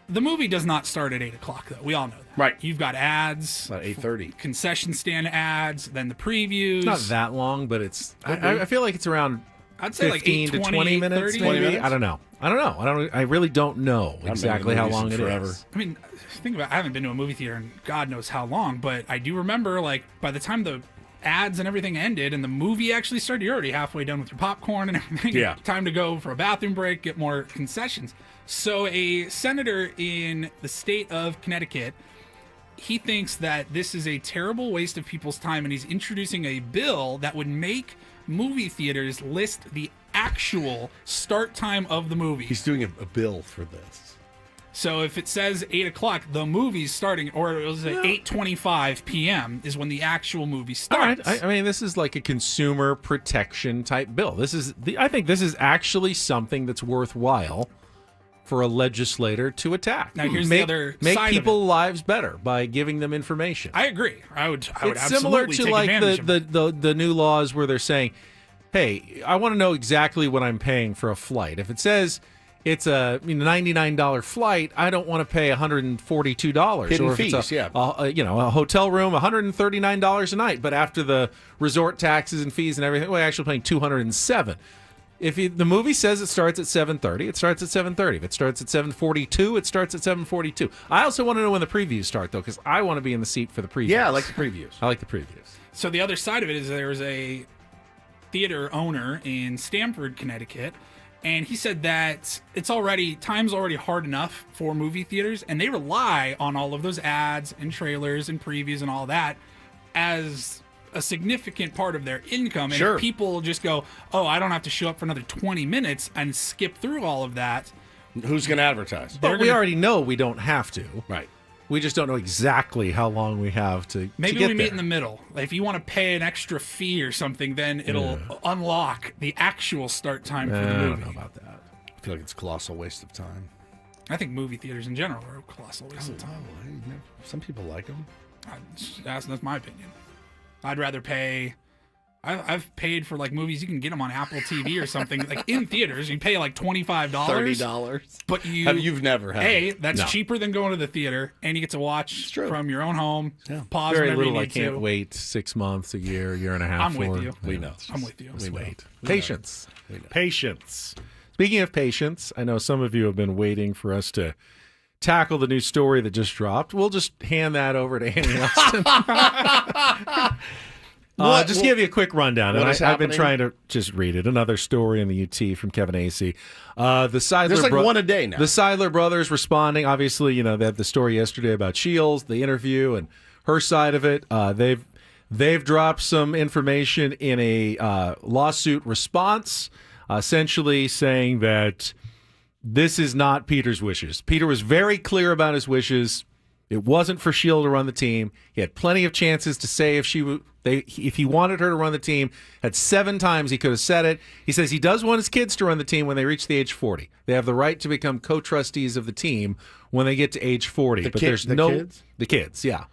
The movie does not start at 8 o'clock, though. We all know that. Right. You've got ads. About 8:30. Concession stand ads, then the previews. It's not that long, but it's. I feel like it's around. I'd say 15 like 8:20, to 20 minutes, 30. maybe. 20 minutes? I don't know. I really don't know exactly how long it forever. is. I mean, think about it. I haven't been to a movie theater in God knows how long, but I do remember, by the time the ads and everything ended and the movie actually started, you're already halfway done with your popcorn and everything. Yeah. Time to go for a bathroom break, get more concessions. So a senator in the state of Connecticut, he thinks that this is a terrible waste of people's time, and he's introducing a bill that would make movie theaters list the actual start time of the movie. He's doing a bill for this. So if it says 8 o'clock, the movie's starting, or it was at 8:25 p.m. is when the actual movie starts. All right. I mean, this is like a consumer protection type bill. I think this is actually something that's worthwhile for a legislator to attack. Now here's the other make side people's of it. lives better by giving them information. I agree. I would It's similar absolutely to take like advantage of it. the new laws where they're saying, "Hey, I want to know exactly what I'm paying for a flight. If it says it's a $99 flight, I don't want to pay $142." Hidden or if fees, it's yeah. a hotel room, $139 a night, but after the resort taxes and fees and everything, we're actually paying $207. If the movie says it starts at 7:30, it starts at 7:30. If it starts at 7:42, it starts at 7:42. I also want to know when the previews start, though, because I want to be in the seat for the previews. Yeah, I like the previews. I like the previews. So the other side of it is there's a theater owner in Stamford, Connecticut, and he said that time's already hard enough for movie theaters, and they rely on all of those ads and trailers and previews and all that as a significant part of their income. And Sure. if people just go, oh, I don't have to show up for another 20 minutes and skip through all of that. Who's going to advertise? But we already know we don't have to. Right. We just don't know exactly how long we have to Maybe get we meet there. in the middle. If you want to pay an extra fee or something, then it'll unlock the actual start time for the I movie. don't know about that. I feel like it's a colossal waste of time. I think movie theaters in general are a colossal waste of time. Some people like them. That's my opinion. I'd rather pay. I've paid for like movies. You can get them on Apple TV or something. Like in theaters, you pay like $25, $30. But You've never had. That's No. cheaper than going to the theater, and you get to watch from your own home. Yeah. Pause Very whenever little. you I need can't to. wait 6 months, a year and a half. I'm with for. you. We know. I'm with you. Just wait. We Patience. We know. Patience. Speaking of patience, I know some of you have been waiting for us to tackle the new story that just dropped. We'll just hand that over to Annie Austin. Just give you a quick rundown. What And is I've been happening? trying to just read it. Another story in the UT from Kevin Acey. The Seidler There's like one a day now. The Seidler brothers responding. Obviously, they had the story yesterday about Shields, the interview, and her side of it. They've dropped some information in a lawsuit response, essentially saying that this is not Peter's wishes. Peter was very clear about his wishes. It wasn't for Shield to run the team. He had plenty of chances to say if he wanted her to run the team. Had 7 times he could have said it. He says he does want his kids to run the team when they reach the age 40. They have the right to become co-trustees of the team when they get to age 40. The but kids? The kids, yeah.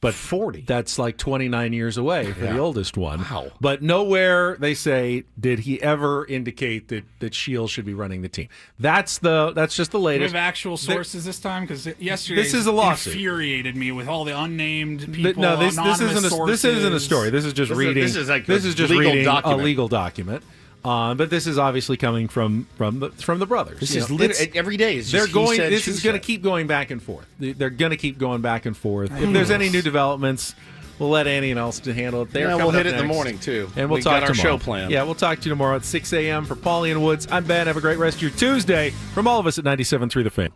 But 40. That's like 29 years away for Yeah. the oldest one. Wow. But nowhere, they say, did he ever indicate that Shields should be running the team. That's just the Do we latest. have actual sources this time? Because yesterday This is a lawsuit. infuriated me with all the unnamed people. No, this isn't a sources. story. This is just reading. This is like this a is just legal reading document. a legal document. But this is obviously coming from the brothers. This You is know, every day. Is they're just going. he said, This she is going to said. keep going back and forth. They're going to keep going back and forth. If there's any new developments, we'll let Annie and Elston handle it. They're Yeah, we'll coming hit up it in the next. morning, too. And we'll We talk got our tomorrow. show planned. Yeah, we'll talk to you tomorrow at 6 a.m. for Paulie and Woods. I'm Ben. Have a great rest of your Tuesday. From all of us at 97.3 The Fan.